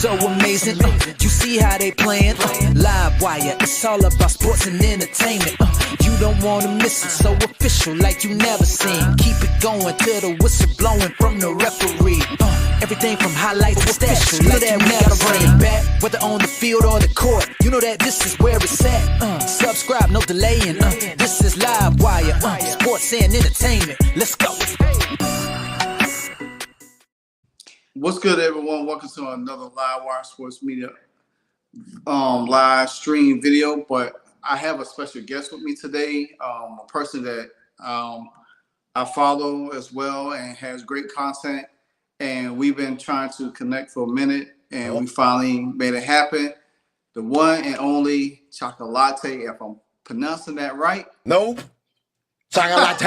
so amazing. You see how they playing? LiveWire, it's all about sports and entertainment. You don't wanna miss it, so official like you never seen. Keep it going till the whistle blowing from the referee. Everything from highlights to stats, you know that we gotta bring it back. Whether on the field or the court, you know that this is where it's at. Subscribe, no delaying. This is LiveWire, sports and entertainment. Let's go. What's good, everyone? Welcome to another LiveWire Sports Media live stream video. But I have a special guest with me today, a person that I follow as well and has great content. And we've been trying to connect for a minute, and we finally made it happen. The one and only Chocolate, if I'm pronouncing that right. Nope. Chocolate.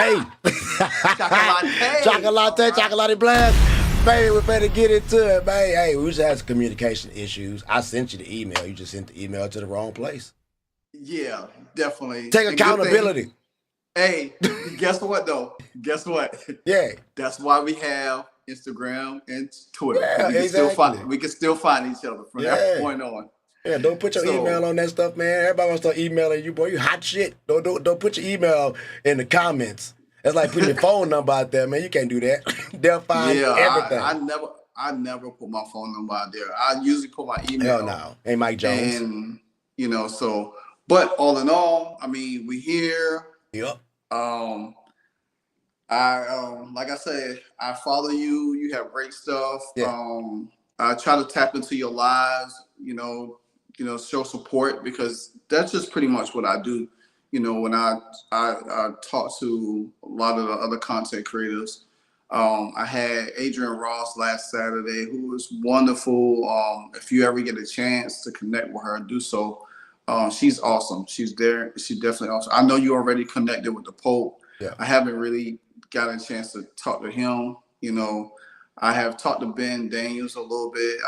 Chocolate blast. Baby, we better get into it, man. Hey, we just had some communication issues. I sent you the email. You just sent the email to the wrong place. Yeah, definitely. Take accountability. Hey, guess what, though? Guess what? Yeah. That's why we have Instagram and Twitter. Yeah, we can still find each other from that point on. Yeah, don't put your email on that stuff, man. Everybody wants to start emailing you, boy. You hot shit. Don't put your email in the comments. It's like putting your phone number out there, man. You can't do that. They'll find everything. I never put my phone number out there. I usually put my email. Hell no. Hey, Mike Jones. And, but all in all, I mean, we here. Yep. Like I said, I follow you. You have great stuff. Yeah. I try to tap into your lives, show support, because that's just pretty much what I do. When I talk to a lot of the other content creators. I had Adrian Ross last Saturday, who was wonderful. If you ever get a chance to connect with her, do so. She's awesome. She's there. She's definitely awesome. I know you already connected with the Pope. Yeah. I haven't really gotten a chance to talk to him. I have talked to Ben Daniels a little bit.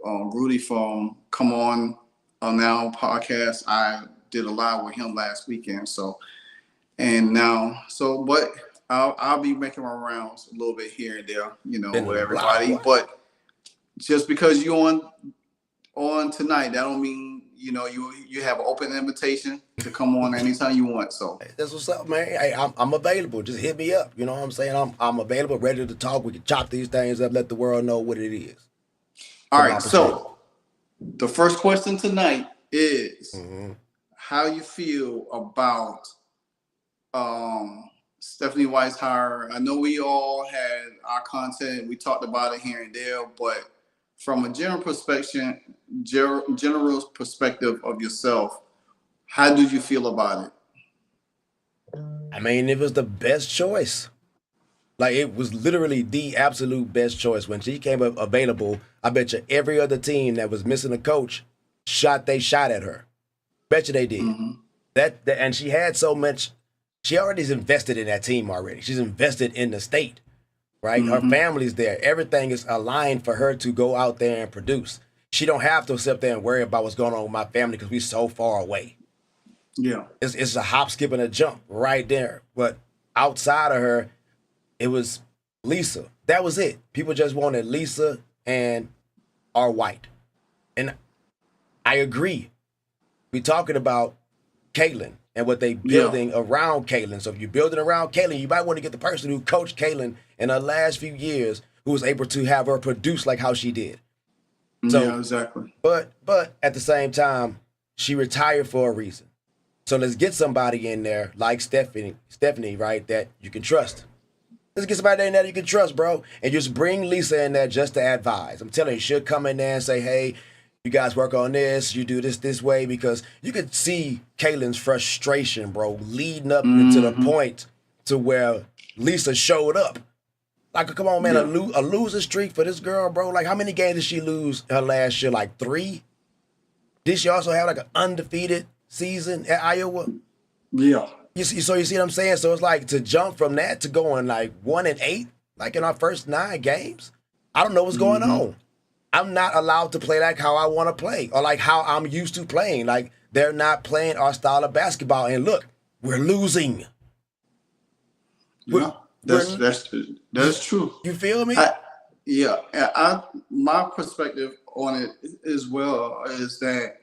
Rudy from Come On Now podcast. I did a live with him last weekend. But I'll be making my rounds a little bit here and there, with everybody. But just because you're on tonight, that don't mean you have an open invitation to come on anytime you want. So that's what's up, man. Hey, I'm available. Just hit me up. You know what I'm saying? I'm available, ready to talk. We can chop these things up, let the world know what it is. All right. So the first question tonight is how you feel about Stephanie White's hire. I know we all had our content. We talked about it here and there, but from a general perspective of yourself, how did you feel about it? I mean, it was the best choice. Like, it was literally the absolute best choice. When she came available, I bet you every other team that was missing a coach shot at her. Bet you they did. And she had so much. She already is invested in that team already. She's invested in the state, right? Her family's there. Everything is aligned for her to go out there and produce. She don't have to sit there and worry about what's going on with my family because we're so far away. Yeah. It's a hop, skip, and a jump right there. But outside of her, it was Lisa. That was it. People just wanted Lisa and our White. And I agree. We're talking about Caitlin and what they building around Caitlin. So if you're building around Caitlin, you might want to get the person who coached Caitlin in the last few years who was able to have her produce like how she did. So, yeah, exactly. But at the same time, she retired for a reason. So let's get somebody in there like Stephanie, right, that you can trust. Let's get somebody in there you can trust, bro. And just bring Lisa in there just to advise. I'm telling you, she'll come in there and say, hey, you guys work on this, you do this way, because you could see Caitlin's frustration, bro, leading up to the point to where Lisa showed up. Like, come on, man, a losing streak for this girl, bro. Like, how many games did she lose her last year? Like 3? Did she also have like an undefeated season at Iowa? Yeah. You see what I'm saying? So it's like to jump from that to going like 1-8, like in our first 9 games. I don't know what's going on. I'm not allowed to play like how I want to play or like how I'm used to playing. Like, they're not playing our style of basketball. And look, we're losing. That's true. You feel me? My perspective on it as well is that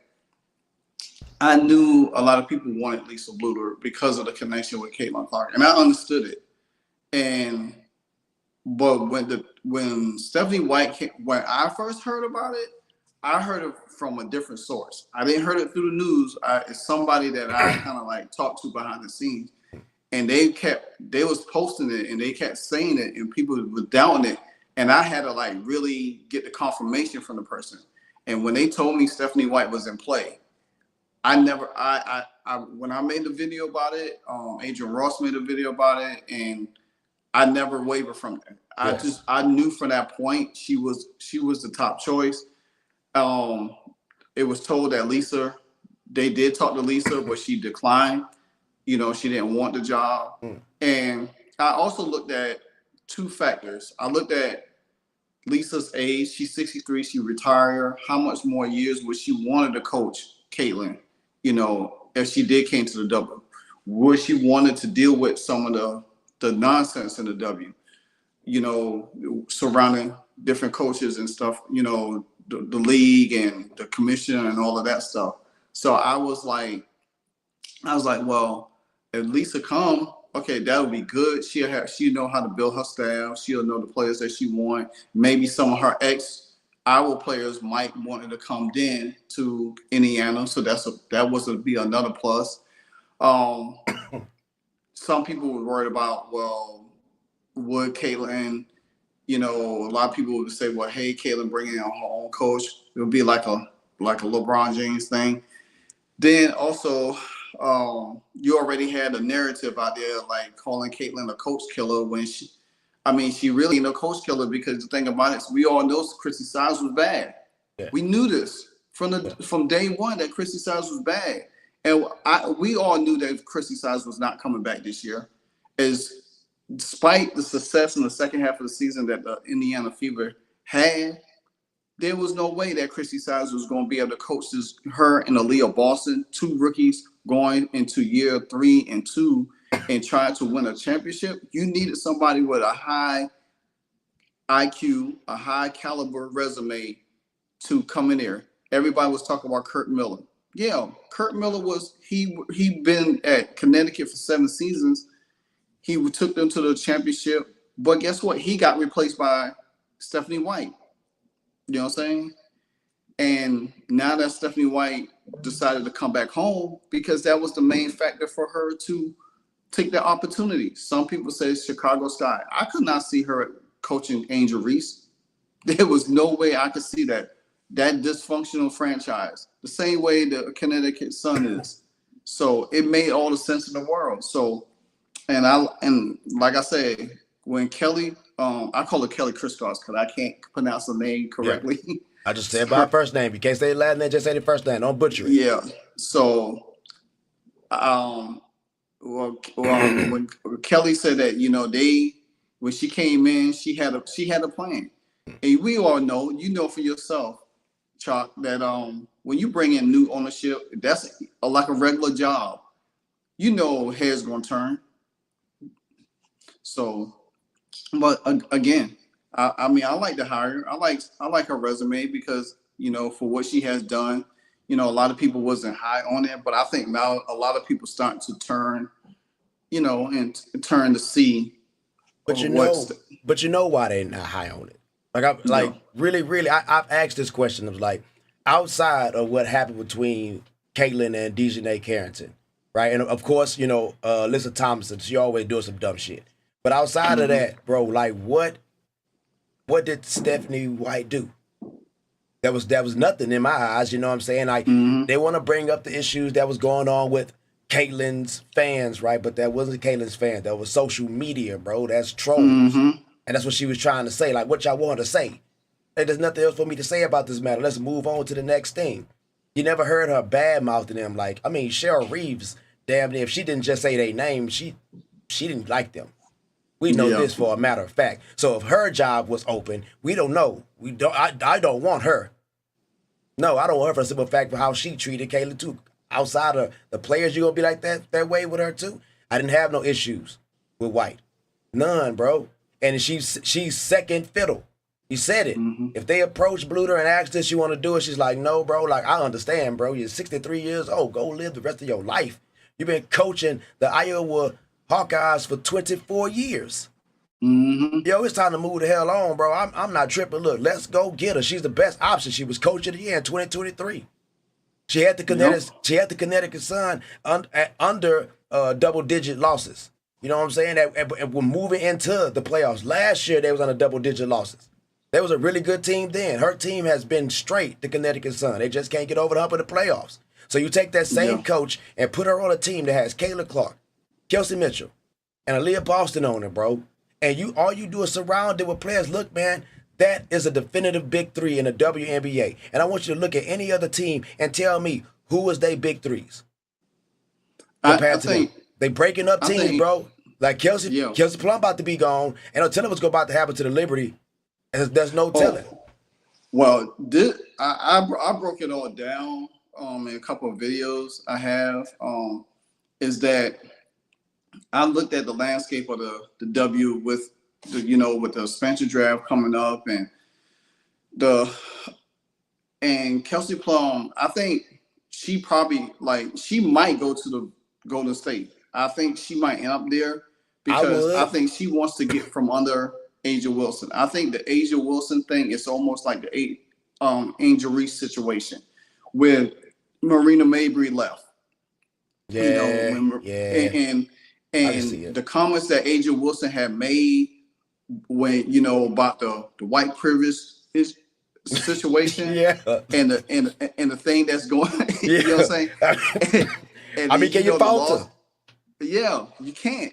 I knew a lot of people wanted Lisa Bluter because of the connection with Caitlin Clark, and I understood it. And but when Stephanie White came, when I first heard about it, I heard it from a different source. I didn't heard it through the news. It's somebody that I kind of like talked to behind the scenes, and they was posting it and they kept saying it, and people were doubting it, and I had to like really get the confirmation from the person. And when they told me Stephanie White was in play, I when I made the video about it, Adrian Ross made a video about it, and I never wavered from it. I knew from that point she was the top choice. It was told that they did talk to Lisa, but she declined. You know, she didn't want the job. And I also looked at two factors. I looked at Lisa's age. She's 63. She retired. How much more years would she wanted to coach Caitlin? You know, if she did came to the W, would she wanted to deal with some of the nonsense in the W? You know, surrounding different coaches and stuff. You know, the league and the commission and all of that stuff. So I was like, well, if Lisa come, okay, that would be good. She'll know how to build her staff. She'll know the players that she want. Maybe some of her Iowa players might want to come then to Indiana. So that was to be another plus. Some people were worried about, well, would Caitlin, you know, a lot of people would say, well, hey, Caitlin bringing in her own coach. It would be like a LeBron James thing. Then also, you already had a narrative out there like calling Caitlin a coach killer when she really ain't no coach killer, because the thing about it is we all know Chrissy Sides was bad. Yeah. We knew this from day one that Chrissy Sides was bad. And we all knew that Chrissy Sides was not coming back this year. Despite the success in the second half of the season that the Indiana Fever had, there was no way that Chrissy Sides was going to be able to coach her and Aaliyah Boston, two rookies going into year 3 and 2 and trying to win a championship. You needed somebody with a high IQ, a high caliber resume to come in there. Everybody was talking about Kurt Miller. Yeah, Kurt Miller he been at Connecticut for 7 seasons. He took them to the championship, but guess what? He got replaced by Stephanie White. You know what I'm saying? And now that Stephanie White decided to come back home, because that was the main factor for her to take the opportunity. Some people say Chicago Sky. I could not see her coaching Angel Reese. There was no way I could see that dysfunctional franchise, the same way the Connecticut Sun is. So it made all the sense in the world. So, and like I said, when Kelly, I call her Kelly Kristoff because I can't pronounce the name correctly. Yeah. I just said by her first name. You can't say the last name, just say the first name. Don't butcher it. Yeah. So, when Kelly said that, you know, when she came in, she had a plan, and we all know, you know for yourself, Chalk, that when you bring in new ownership, that's like a regular job. You know, heads gonna turn. So, but again, I mean, I like to hire her. I like her resume because, you know, for what she has done. You know, a lot of people wasn't high on it, but I think now a lot of people starting to turn, you know, and turn to see. But you know why they're not high on it. Really, I've asked this question. It was like, outside of what happened between Caitlin and Dejanay Carrington, right? And of course, you know, Alyssa Thompson, she always doing some dumb shit. But outside of that, bro, like what did Stephanie White do? That was nothing in my eyes, you know what I'm saying? Like, they want to bring up the issues that was going on with Caitlin's fans, right? But that wasn't Caitlin's fans. That was social media, bro. That's trolls. And that's what she was trying to say. Like, what y'all want to say? Hey, there's nothing else for me to say about this matter. Let's move on to the next thing. You never heard her bad-mouthing them. Like, I mean, Cheryl Reeves, damn near, if she didn't just say their name, she didn't like them. We know this for a matter of fact. So if her job was open, we don't know. I don't want her. No, I don't want her for the simple fact of how she treated Kayla too. Outside of the players, you gonna be like that way with her too? I didn't have no issues with White. None, bro. And she's second fiddle. He said it. Mm-hmm. If they approach Bluter and ask this, you want to do it, she's like, no, bro. Like, I understand, bro. You're 63 years old. Go live the rest of your life. You've been coaching the Iowa Hawkeyes for 24 years. Mm-hmm. Yo, it's time to move the hell on, bro. I'm not tripping. Look, let's go get her. She's the best option. She was coach of the year in 2023. She had the Connecticut Sun under double-digit losses. You know what I'm saying? And we're moving into the playoffs. Last year, they was under double-digit losses. There was a really good team then. Her team has been straight, the Connecticut Sun. They just can't get over the hump of the playoffs. So you take that same coach and put her on a team that has Kayla Clark, Kelsey Mitchell, and Aaliyah Boston on it, bro. And all you do is surround it with players. Look, man, that is a definitive big three in the WNBA. And I want you to look at any other team and tell me who was they big threes. Compared to them. They breaking up teams, bro. Like Kelsey Plum about to be gone. And I'll tell them what's about to happen to the Liberty. There's no telling. Well, I broke it all down in a couple of videos I have. Is that I looked at the landscape of the W with with the expansion draft coming up and Kelsey Plum. I think she might go to the Golden State. I think she might end up there because I think she wants to get from under Angel Wilson. I think the Angel Wilson thing is almost like the Angel Reese situation when Marina Mabry left. And the comments that Angel Wilson had made when about the white privilege situation, and the thing that's going, you know what I'm saying? And can you fault her? Yeah, you can't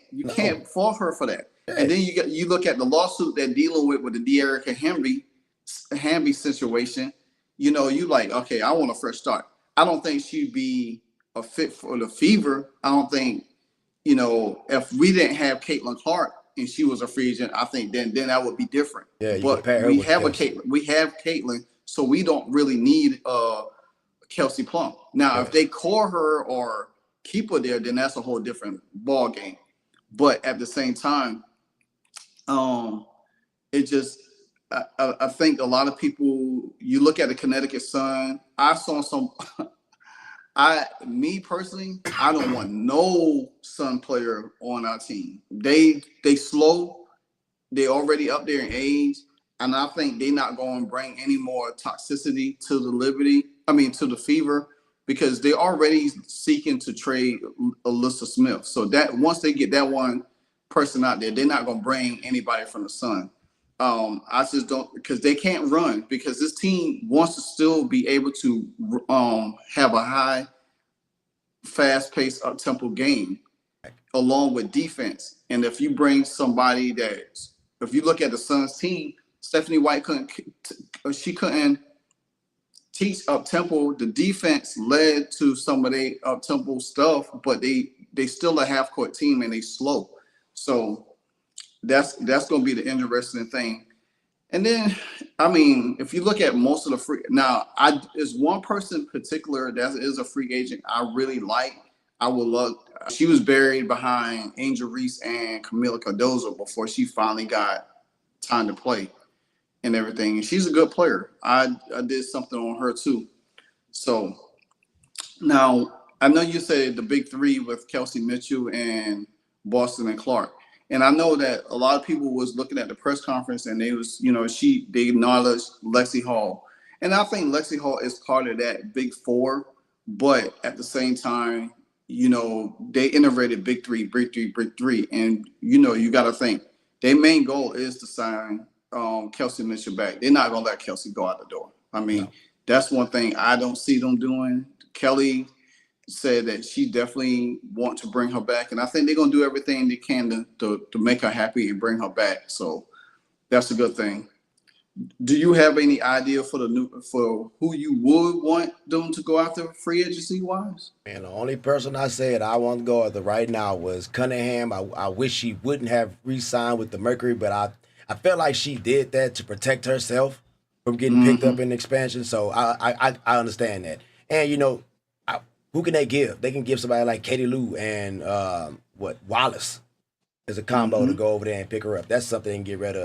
fault her for that. Yeah. And then you look at the lawsuit they're dealing with the De'Erica Hamby situation. You like, okay, I want a fresh start. I don't think she'd be a fit for the Fever. I don't think, if we didn't have Caitlin Clark and she was a free agent, I think then that would be different. Yeah, but we have Caitlin, so we don't really need Kelsey Plum. Now, if they core her or keep her there, then that's a whole different ball game. But at the same time, it just I think a lot of people, you look at the Connecticut Sun. I saw some. Me personally, I don't want no Sun player on our team. They slow. They already up there in age, and I think they're not going to bring any more toxicity to to the Fever, because they're already seeking to trade Alyssa Smith. So that once they get that one person out there, they're not going to bring anybody from the Sun. I just don't, because they can't run, because this team wants to still be able to have a high, fast-paced, up-tempo game along with defense. And if you bring somebody if you look at the Suns team, Stephanie White couldn't teach up-tempo. The defense led to some of their up-tempo stuff, but they still a half-court team and they slow. So that's going to be the interesting thing. And then, if you look at most of the free, now there's one person in particular that is a free agent I really like. I would love. She was buried behind Angel Reese and Camila Cardozo before she finally got time to play and everything. And she's a good player. I did something on her too. So now I know you said the big three with Kelsey Mitchell and Boston and Clark. And I know that a lot of people was looking at the press conference and they acknowledged Lexi Hall. And I think Lexi Hall is part of that big four, but at the same time, they integrated big three. And, you got to think their main goal is to sign Kelsey Mitchell back. They're not going to let Kelsey go out the door. That's one thing I don't see them doing. Kelly said that she definitely want to bring her back, and I think they're gonna do everything they can to make her happy and bring her back. So that's a good thing. Do you have any idea for who you would want them to go after free agency wise? And the only person I said I want to go after right now was Cunningham. I wish she wouldn't have re-signed with the Mercury, but I felt like she did that to protect herself from getting picked up in the expansion. So I understand that. And who can they give? They can give somebody like Katie Lou and Wallace as a combo to go over there and pick her up. That's something they can get rid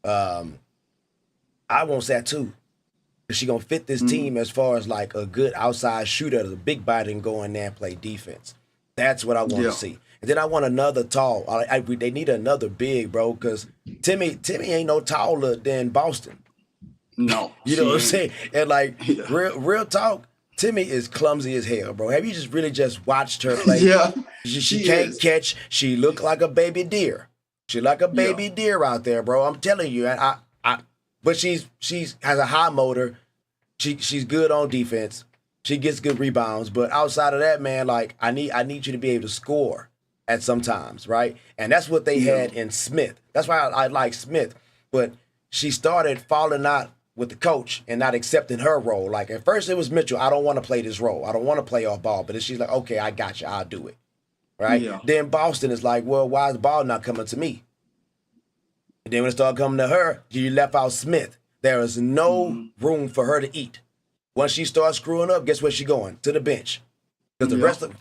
of. I want that too. She gonna fit this team as far as like a good outside shooter, the big body, and go in there and play defense. That's what I want to see. And then I want another tall. They need another big, bro, because Timmy ain't no taller than Boston. No, you know what I'm saying? And like real talk, Timmy is clumsy as hell, bro. Have you just watched her play? Yeah, she can't catch. She look like a baby deer. She like a baby deer out there, bro. I'm telling you, but she's has a high motor. She's good on defense. She gets good rebounds. But outside of that, man, like I need you to be able to score at some times, right? And that's what they had in Smith. That's why I like Smith. But she started falling out with the coach and not accepting her role. Like at first it was Mitchell, I don't want to play this role. I don't want to play off ball. But then she's like, okay, I got you. I'll do it. Right? Yeah. Then Boston is like, well, why is the ball not coming to me? And then when it started coming to her, you left out Smith. There is no room for her to eat. Once she starts screwing up, guess where she going? To the bench. Because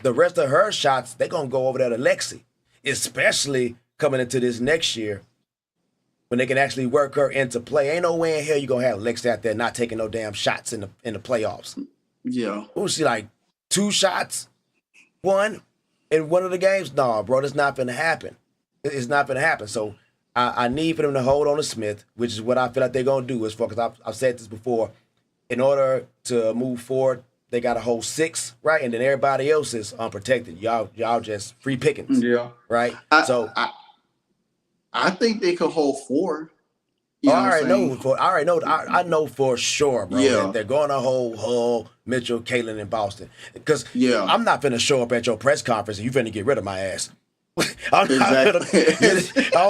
the rest of her shots, they're going to go over there to Lexi. Especially coming into this next year when they can actually work her into play. Ain't no way in hell you're going to have Lexi out there not taking no damn shots in the playoffs. Yeah. Who's she like 2 shots? 1 in one of the games? No, bro, that's not going to happen. It's not going to happen. So I need for them to hold on to Smith, which is what I feel like they're going to do. Because I've said this before. In order to move forward, they got to hold 6, right? And then everybody else is unprotected. Y'all just free pickings. Yeah. Right? I think they could hold 4. I know for sure, bro. Yeah. They're going to hold Hull, Mitchell, Caitlin, and Boston. Because I'm not finna show up at your press conference and you finna get rid of my ass. I don't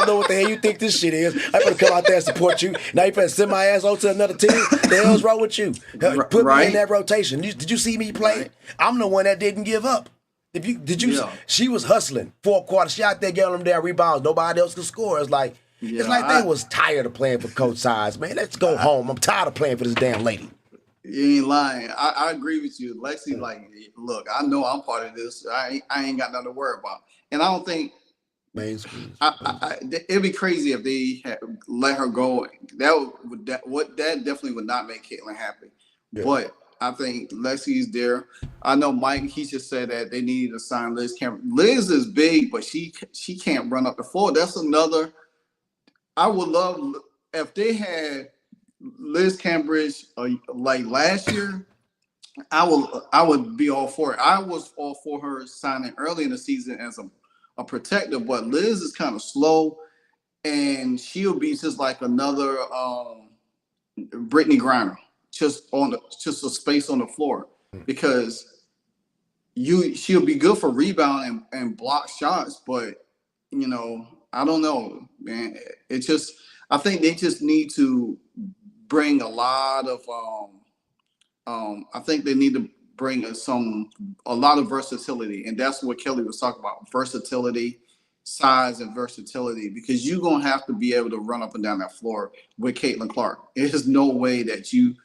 know what the hell you think this shit is. I'm gonna come out there and support you. Now you finna send my ass over to another team. The hell's wrong with you? Put me in that rotation. Did you see me play? Right. I'm the one that didn't give up. She was hustling 4 quarters. She out there getting them damn rebounds. Nobody else could score. It's like they was tired of playing for Coach Sides, man. Let's go home. I'm tired of playing for this damn lady. You ain't lying. I agree with you. Lexi, like, look, I know I'm part of this. I ain't got nothing to worry about. And I don't think it'd be crazy if they let her go. That definitely would not make Caitlin happy. Yeah. But I think Lexi's there. I know Mike. He just said that they need to sign Liz Cambridge. Liz is big, but she can't run up the floor. That's another. I would love if they had Liz Cambridge like last year. I would be all for it. I was all for her signing early in the season as a protector, but Liz is kind of slow, and she'll be just like another Brittany Griner, just a space on the floor, because she'll be good for rebound and block shots, but I don't know, man. I think they just need to bring a lot of I think they need to bring a lot of versatility, and that's what Kelly was talking about: versatility, size, and versatility. Because you're gonna have to be able to run up and down that floor with Caitlin Clark. There's no way that you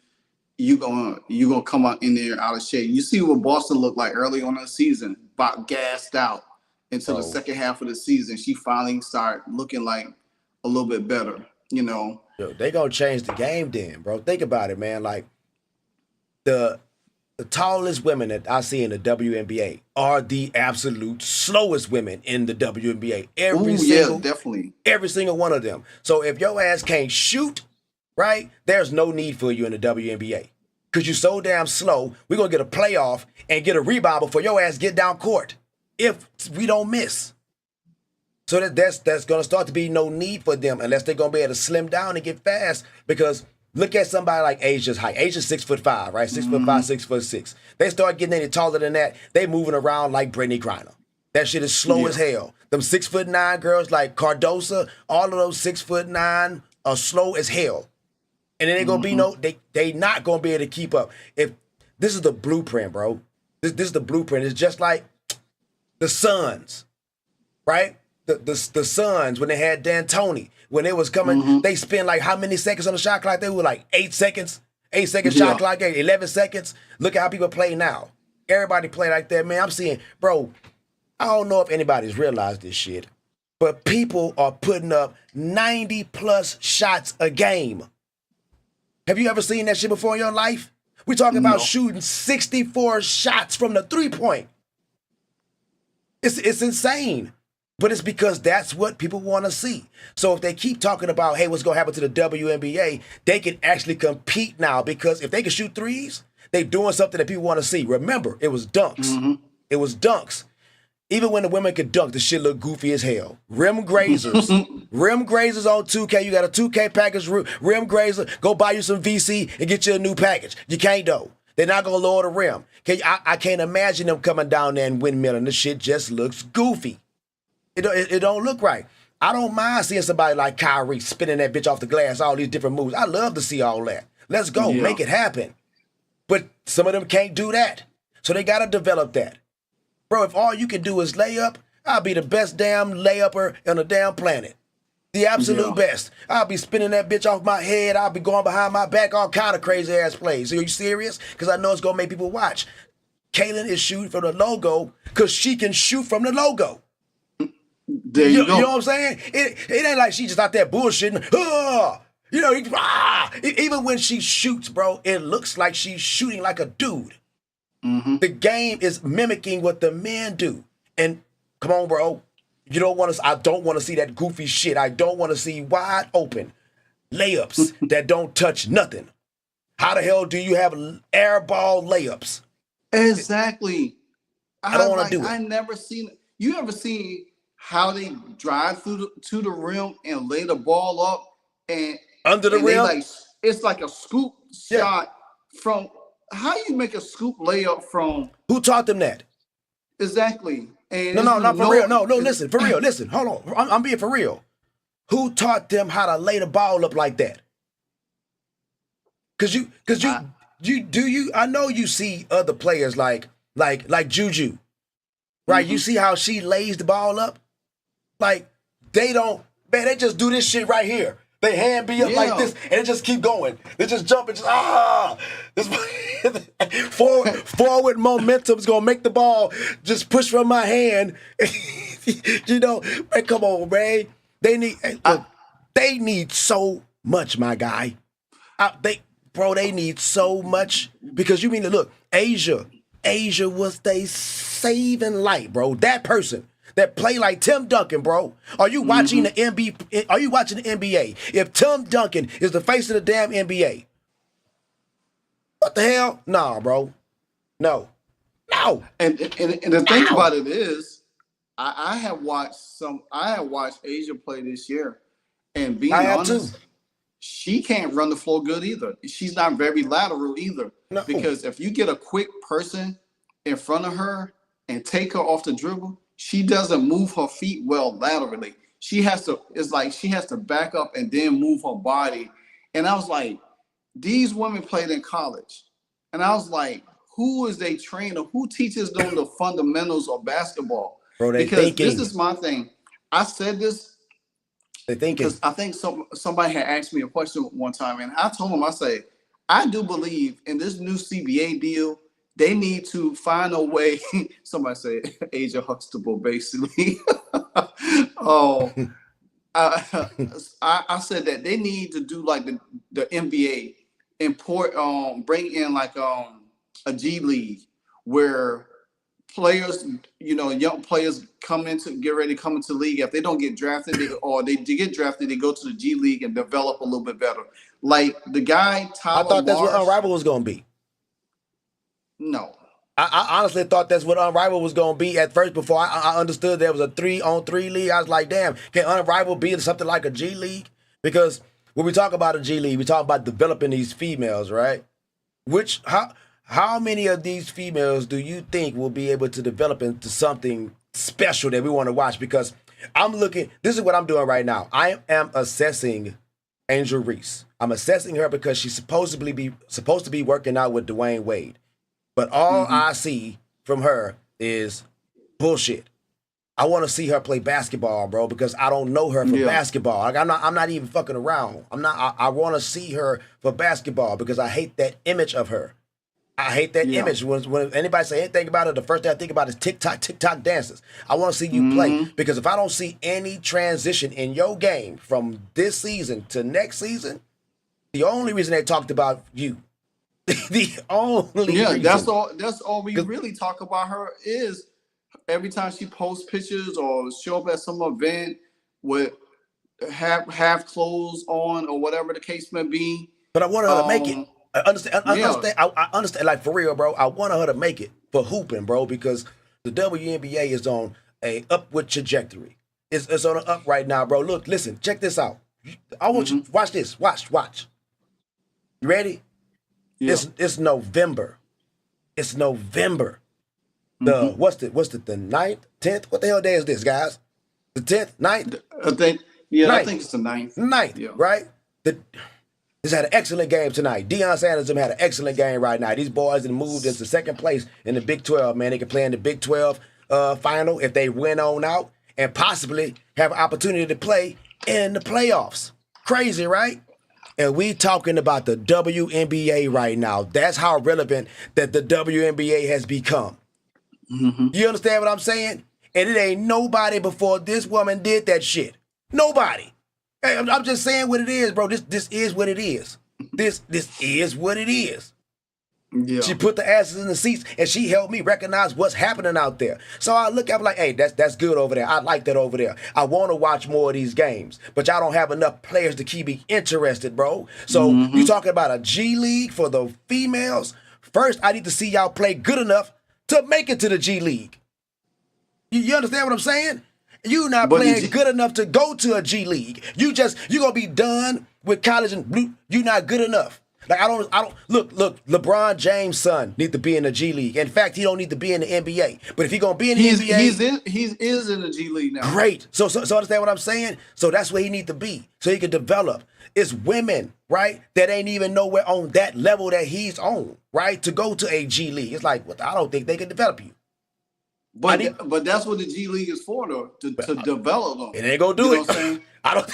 gonna come out in there out of shape. You see what Boston looked like early on in the season, about gassed out. Until the second half of the season, she finally started looking like a little bit better. Yo, they gonna change the game, then, bro. Think about it, man. Like the tallest women that I see in the WNBA are the absolute slowest women in the WNBA. Definitely. Every single one of them. So if your ass can't shoot, right, there's no need for you in the WNBA. Because you're so damn slow, we're going to get a playoff and get a rebound before your ass get down court if we don't miss. So that's going to start to be no need for them unless they're going to be able to slim down and get fast, because look at somebody like Asia's height. Asia's 6'5", right? 6'5", 6'6". They start getting any taller than that, they moving around like Brittany Griner. That shit is slow as hell. Them 6'9" girls like Cardosa, all of those 6'9" are slow as hell. And then gonna be they not gonna be able to keep up. If this is the blueprint, bro. This is the blueprint. It's just like the Suns, right? The Suns when they had D'Antoni. When they was coming, they spent like how many seconds on the shot clock? They were like 8 seconds. 8 second shot clock, 11 seconds. Look at how people play now. Everybody play like that, man. I'm seeing, bro, I don't know if anybody's realized this shit, but people are putting up 90 plus shots a game. Have you ever seen that shit before in your life? We talking about No. shooting 64 shots from the 3-point. It's insane. But it's because that's what people want to see. So if they keep talking about, hey, what's going to happen to the WNBA, they can actually compete now, because if they can shoot threes, they doing something that people want to see. Remember, it was dunks. It was dunks. Even when the women could dunk, the shit looked goofy as hell. Rim grazers. Rim grazers on 2K. You got a 2K package, rim grazer. Go buy you some VC and get you a new package. You can't, though. They're not going to lower the rim. I can't imagine them coming down there and windmilling. This shit just looks goofy. It don't look right. I don't mind seeing somebody like Kyrie spinning that bitch off the glass, all these different moves. I love to see all that. Let's go. Make it happen. But some of them can't do that. So they got to develop that. Bro, if all you can do is lay up, I'll be the best damn layupper on the damn planet. The absolute best. I'll be spinning that bitch off my head. I'll be going behind my back, all kind of crazy ass plays. Are you serious? Because I know it's going to make people watch. Kaylin is shooting from the logo because she can shoot from the logo. There you go. You know what I'm saying? It ain't like she just out there bullshitting. Even when she shoots, bro, it looks like she's shooting like a dude. The game is mimicking what the men do. And come on, bro. I don't want to see that goofy shit. I don't want to see wide open layups that don't touch nothing. How the hell do you have air ball layups? Exactly. I don't want to do it. I never seen it. You ever seen how they drive to the rim and lay the ball up and under the rim? It's like a scoop shot from. How you make a scoop layup from? Who taught them that? Exactly. And No, not for real. No, listen, for real. Listen, hold on. I'm being for real. Who taught them how to lay the ball up like that? I know you see other players like Juju, right? You see how she lays the ball up? Like, they just do this shit right here. They hand be up like this, and it just keep going. They just jump and This forward momentum's gonna make the ball just push from my hand. Man, come on, man. They need so much, my guy. They need so much, because you mean to look, Asia was they saving light, bro. That person that play like Tim Duncan, bro. Are you watching the NBA? Are you watching the NBA? If Tim Duncan is the face of the damn NBA, what the hell? Nah, bro. No. And the thing about it is, I have watched Asia play this year, and being honest, she can't run the floor good either. She's not very lateral either. No. Because if you get a quick person in front of her and take her off the dribble, she doesn't move her feet well laterally. It's like she has to back up and then move her body. And I was like, these women played in college. And I was like, who is they trainer? Who teaches them the fundamentals of basketball? Bro, because this is my thing. I said this because I think somebody had asked me a question one time, and I told them, I do believe in this new CBA deal, they need to find a way. Somebody said Asia Huxtable, basically. I said that they need to do like the NBA, bring in like a G League where players, young players get ready to come into the league. If they don't get drafted, they get drafted, they go to the G League and develop a little bit better. Like the guy Tyler I thought that's Marsh, what Unrivaled was gonna be. No. I honestly thought that's what Unrivaled was going to be at first before I understood there was a 3-on-3 league. I was like, damn, can Unrivaled be something like a G League? Because when we talk about a G League, we talk about developing these females, right? How many of these females do you think will be able to develop into something special that we want to watch? Because this is what I'm doing right now. I am assessing Angel Reese. I'm assessing her because she's supposed to be working out with Dwayne Wade. But all I see from her is bullshit. I want to see her play basketball, bro, because I don't know her for basketball. Like, I'm not even fucking around. I want to see her for basketball because I hate that image of her. I hate that image. When anybody say anything about it, the first thing I think about is TikTok dances. I want to see you play, because if I don't see any transition in your game from this season to next season, The only reason they talked about you, the only reason. That's all we really talk about her is every time she posts pictures or show up at some event with half clothes on or whatever the case may be. But I wanted her to make it. I understand. I understand. Like for real, bro. I wanted her to make it for hooping, bro, because the WNBA is on a upward trajectory. It's on an up right now, bro. Look, listen, check this out. I want you to watch this. Watch. You ready? Yeah. It's November. It's November. The what's the 9th, 10th? What the hell day is this, guys? The 10th, 9th? I think 9th. I think it's the 9th. 9th, right? This had an excellent game tonight. Deion Sanders had an excellent game right now. These boys have moved into second place in the Big 12, man. They can play in the Big 12 final if they win on out and possibly have an opportunity to play in the playoffs. Crazy, right? And we talking about the WNBA right now. That's how relevant that the WNBA has become. You understand what I'm saying? And it ain't nobody before this woman did that shit. Nobody. Hey, I'm just saying what it is, bro. This is what it is. This is what it is. Yeah. She put the asses in the seats and she helped me recognize what's happening out there. So I look, I'm like, hey, that's good over there. I like that over there. I want to watch more of these games, but y'all don't have enough players to keep me interested, bro. So you talking about a G League for the females? First, I need to see y'all play good enough to make it to the G League. You understand what I'm saying? You not playing good enough to go to a G League. You gonna be done with college and blue. You not good enough. Like I don't look. LeBron James' son need to be in the G League. In fact, he don't need to be in the NBA. But if he gonna be in the NBA, he is in the G League now. Great. So understand what I'm saying? So that's where he need to be, so he can develop. It's women, right, that ain't even nowhere on that level that he's on, right, to go to a G League. It's like, well, I don't think they can develop you. But that's what the G League is for, though, to develop them. It ain't gonna do it. I don't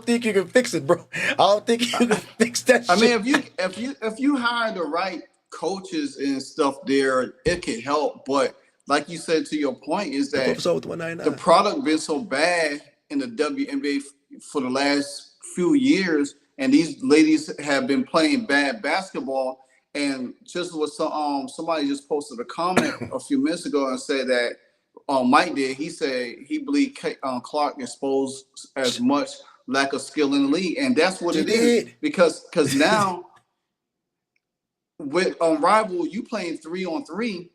think you can fix it, bro. I don't think you can fix that shit. I mean, if you hire the right coaches and stuff there, it can help. But like you said, to your point, is that the product been so bad in the WNBA for the last few years, and these ladies have been playing bad basketball. And just what somebody just posted a comment a few minutes ago and said that Mike did. He said he believed Clark exposed as much lack of skill in the league, and that's what it is. Because now with Rival, you playing 3-on-3.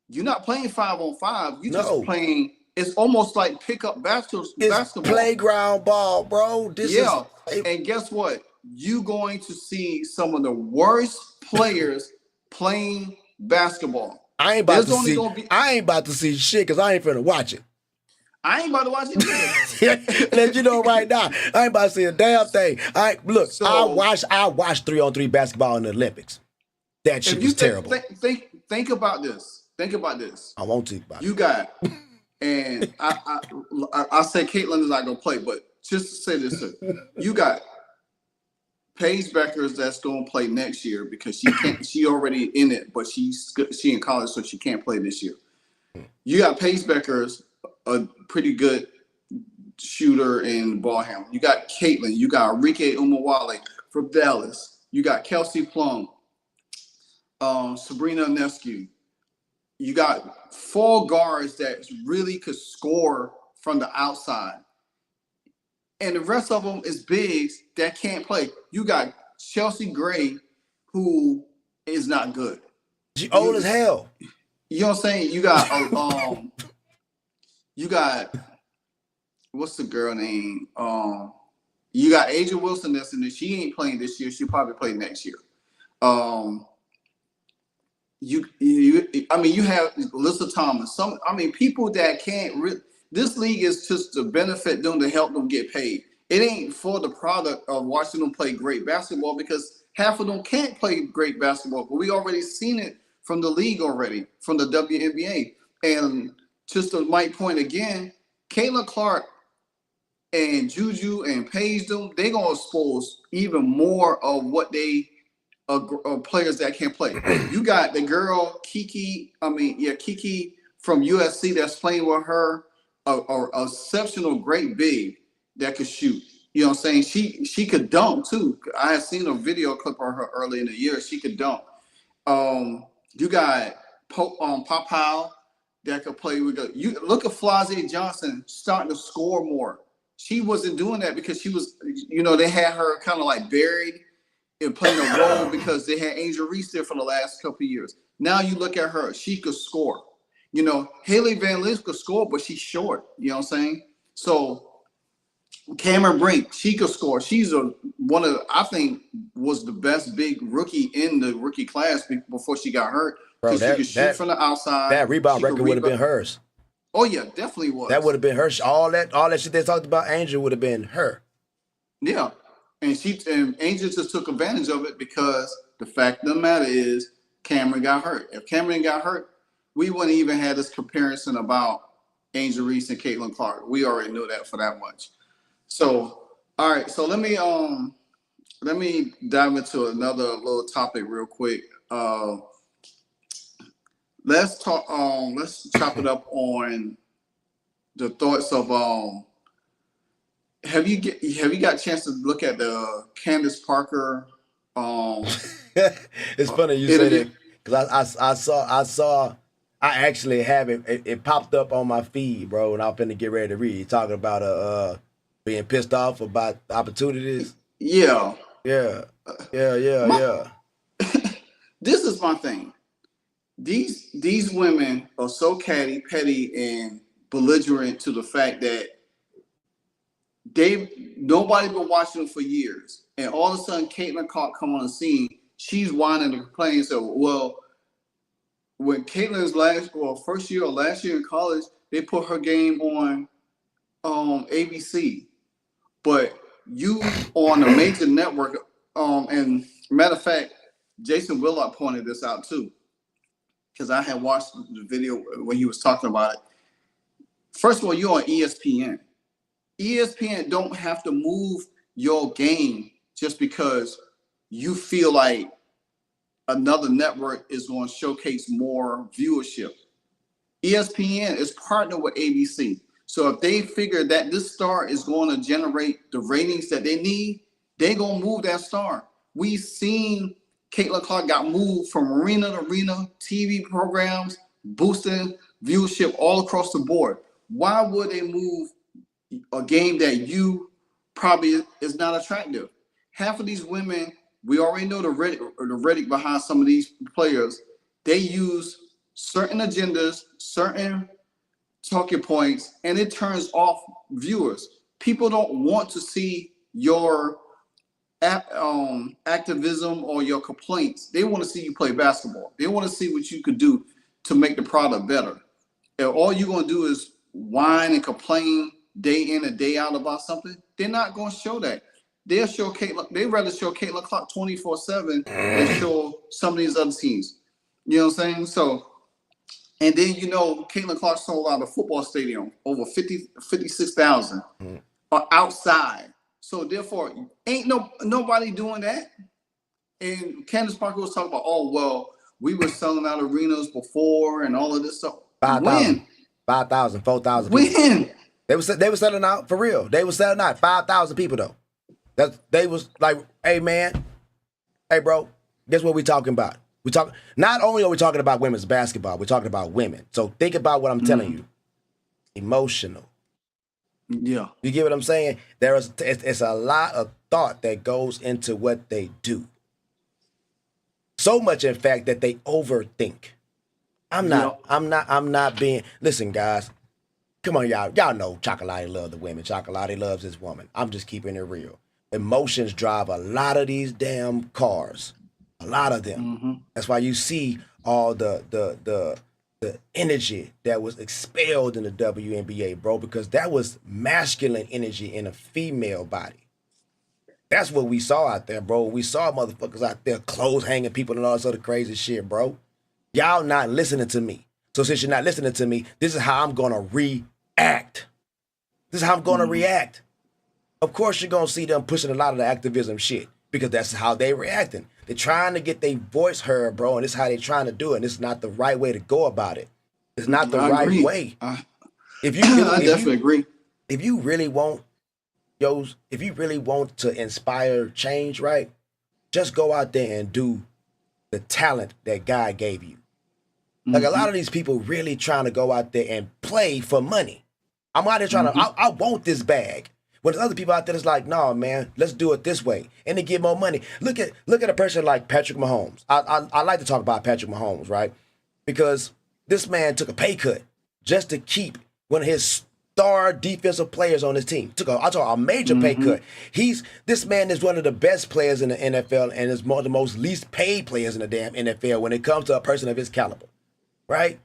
You're not playing 5-on-5. You just playing. It's almost like pickup basketball. It's playground ball, bro. And guess what? You going to see some of the worst players playing basketball. I ain't about to see shit because I ain't finna watch it. I ain't about to watch it either. Let you know right now. I ain't about to see a damn thing. I watched 3-on-3 basketball in the Olympics. That shit was terrible. Think about this. Think about this. I won't think about it. You got, and I say Caitlin is not gonna play, but just to say this, you got Paige Beckers that's going to play next year because she can't. She already in it, but she in college, so she can't play this year. You got Paige Beckers, a pretty good shooter and ball handler. You got Caitlin. You got Enrique Umawale from Dallas. You got Kelsey Plum, Sabrina Ionescu. You got 4 guards that really could score from the outside. And the rest of them is bigs that can't play. You got Chelsea Gray, who is not good. She old as hell. You know what I'm saying? You got what's the girl name? You got Asia Wilson that's in there. She ain't playing this year. She'll probably play next year. You have Alyssa Thomas. People that can't really. This league is just to benefit them, to help them get paid. It ain't for the product of watching them play great basketball, because half of them can't play great basketball. But we already seen it from the league already, from the WNBA. And just to my point again, Caitlin Clark and Juju and Paige, they're going to expose even more of what they players that can't play. You got the girl Kiki from USC that's playing with her, a exceptional great big that could shoot. You know what I'm saying? She could dunk too. I had seen a video clip of her early in the year. She could dunk. You got Popeye that could play with the. You look at Flazé Johnson starting to score more. She wasn't doing that because she was, you know, they had her kind of like buried and playing a role because they had Angel Reese there for the last couple of years. Now you look at her, she could score. You know, Haley Van Lith could score, but she's short. You know what I'm saying? So Cameron Brink, she could score. She's one of, I think, was the best big rookie in the rookie class before she got hurt. Bro, she could shoot from the outside. That rebound record would have been hers. Oh yeah, definitely was. That would have been her. All that shit they talked about Angel would have been her. Yeah, and Angel just took advantage of it because the fact of the matter is Cameron got hurt. If Cameron got hurt, we wouldn't even have this comparison about Angel Reese and Caitlin Clark. We already knew that for that much. So, all right. So let me dive into another little topic real quick. Let's talk. Let's chop it up on the thoughts of Have you got a chance to look at the Candace Parker? It's funny you say that because I saw. I actually have it. It popped up on my feed, bro, and I'm finna get ready to read. Talking about being pissed off about opportunities. Yeah. Yeah. This is my thing. These women are so petty, and belligerent to the fact that nobody been watching them for years, and all of a sudden Caitlin Clark come on the scene. She's whining and complaining. So, well, when Caitlin's first year or last year in college, they put her game on ABC, but you on a major network. And matter of fact, Jason Willock pointed this out too, because I had watched the video when he was talking about it. First of all, you're on ESPN. ESPN don't have to move your game just because you feel like another network is going to showcase more viewership. ESPN is partnered with ABC. So if they figure that this star is going to generate the ratings that they need, they're going to move that star. We've seen Caitlin Clark got moved from arena to arena, TV programs, boosting viewership all across the board. Why would they move a game that you probably is not attractive? Half of these women, we already know the rhetoric behind some of these players. They use certain agendas, certain talking points, and it turns off viewers. People don't want to see your activism or your complaints. They want to see you play basketball. They want to see what you could do to make the product better. And all you're going to do is whine and complain day in and day out about something. They're not going to show that. They'll show Caitlin. They'd rather show Caitlin Clark 24/7 than show some of these other teams. You know what I'm saying? So, and then Caitlin Clark sold out a football stadium over 56,000 outside. So therefore, ain't nobody doing that. And Candace Parker was talking about, oh well, we were selling out arenas before and all of this stuff. 5,000, 5,000, 4,000. When? They were selling out for real. They were selling out 5,000 people though. They was like, hey man, hey bro, guess what we talking about? Not only are we talking about women's basketball, we're talking about women. So think about what I'm telling you. Emotional. Yeah. You get what I'm saying? It's a lot of thought that goes into what they do. So much, in fact, that they overthink. I'm not being, listen guys, come on y'all. Y'all know Chocolate loves the women. Chocolate loves his woman. I'm just keeping it real. Emotions drive a lot of these damn cars. A lot of them. Mm-hmm. That's why you see all the energy that was expelled in the WNBA, bro, because that was masculine energy in a female body. That's what we saw out there, bro. We saw motherfuckers out there clothes hanging people and all this other crazy shit, bro. Y'all not listening to me. So since you're not listening to me, this is how I'm going to react. This is how I'm going to react. Of course, you're going to see them pushing a lot of the activism shit because that's how they reacting. They're trying to get their voice heard, bro, and this is how they're trying to do it. And it's not the right way to go about it. It's not the right way. I definitely agree. If you really want if you really want to inspire change, right, just go out there and do the talent that God gave you. Like a lot of these people really trying to go out there and play for money. I'm out there trying to, I want this bag. When there's other people out there that's like, no, man, let's do it this way. And they get more money. Look at a person like Patrick Mahomes. I like to talk about Patrick Mahomes, right? Because this man took a pay cut just to keep one of his star defensive players on his team. I took a major pay cut. This man is one of the best players in the NFL and is one of the most least paid players in the damn NFL when it comes to a person of his caliber. Right?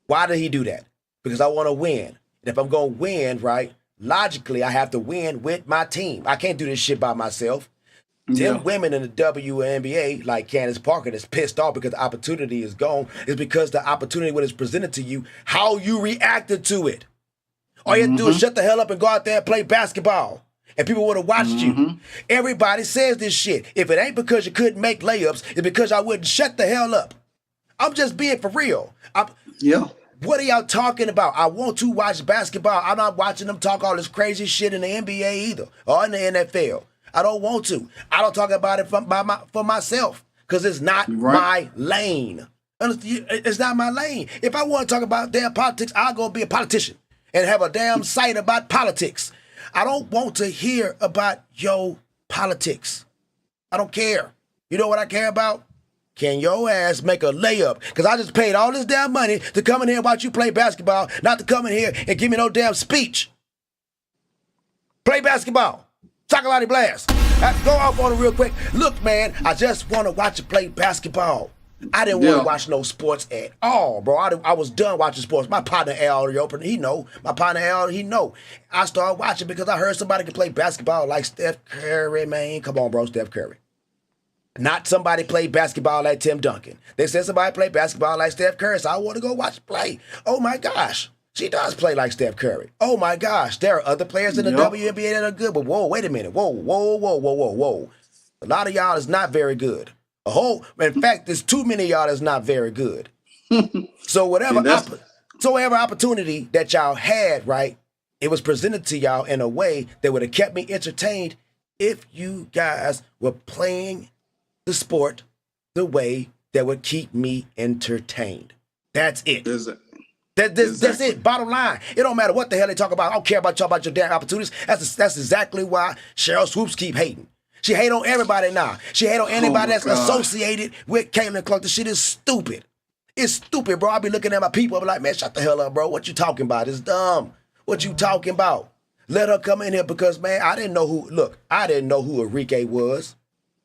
Why did he do that? Because I want to win. And if I'm going to win, right, logically, I have to win with my team. I can't do this shit by myself. Them women in the WNBA, like Candace Parker, that's pissed off because the opportunity is gone, is because the opportunity, when it's presented to you, how you reacted to it. All you have to do is shut the hell up and go out there and play basketball. And people would have watched you. Everybody says this shit. If it ain't because you couldn't make layups, it's because I wouldn't shut the hell up. I'm just being for real. What are y'all talking about? I want to watch basketball. I'm not watching them talk all this crazy shit in the NBA either, or in the NFL. I don't want to. I don't talk about it for myself because it's not my lane. It's not my lane. If I want to talk about damn politics, I'll go be a politician and have a damn site about politics. I don't want to hear about your politics. I don't care. You know what I care about? Can your ass make a layup? Because I just paid all this damn money to come in here and watch you play basketball, not to come in here and give me no damn speech. Play basketball. Chocolate blast. I have to go off on it real quick. Look, man, I just want to watch you play basketball. I didn't want to watch no sports at all, bro. I was done watching sports. My partner Al, he know. My partner Al, he know. I started watching because I heard somebody could play basketball like Steph Curry, man. Come on, bro, Steph Curry. Not somebody play basketball like Tim Duncan. They said somebody play basketball like Steph Curry, so I want to go watch play. Oh, my gosh. She does play like Steph Curry. Oh, my gosh. There are other players in the WNBA that are good, but whoa, wait a minute. Whoa. A lot of y'all is not very good. In fact, there's too many of y'all that's not very good. So whatever opportunity that y'all had, right, it was presented to y'all in a way that would have kept me entertained if you guys were playing the sport the way that would keep me entertained. That's it. That's it. Bottom line. It don't matter what the hell they talk about. I don't care about your damn opportunities. That's exactly why Cheryl Swoops keep hating. She hate on everybody now. She hate on anybody that's associated with Caitlin Clark. The shit is stupid. It's stupid, bro. I be looking at my people. I be like, man, shut the hell up, bro. What you talking about? It's dumb. What you talking about? Let her come in here because, man, I didn't know who Enrique was.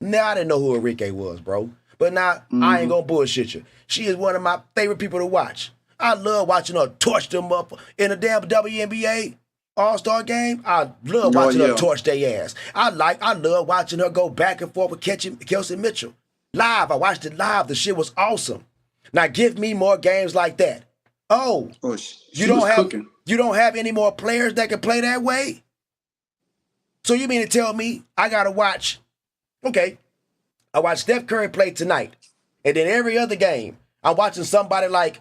Now I didn't know who Enrique was, bro. But now I ain't gonna bullshit you. She is one of my favorite people to watch. I love watching her torch them up in a damn WNBA All-Star game. I love watching her torch their ass. I love watching her go back and forth with Kelsey Mitchell. Live, I watched it live. The shit was awesome. Now give me more games like that. You don't have any more players that can play that way? So you mean to tell me I gotta watch? Okay, I watched Steph Curry play tonight, and then every other game, I'm watching somebody like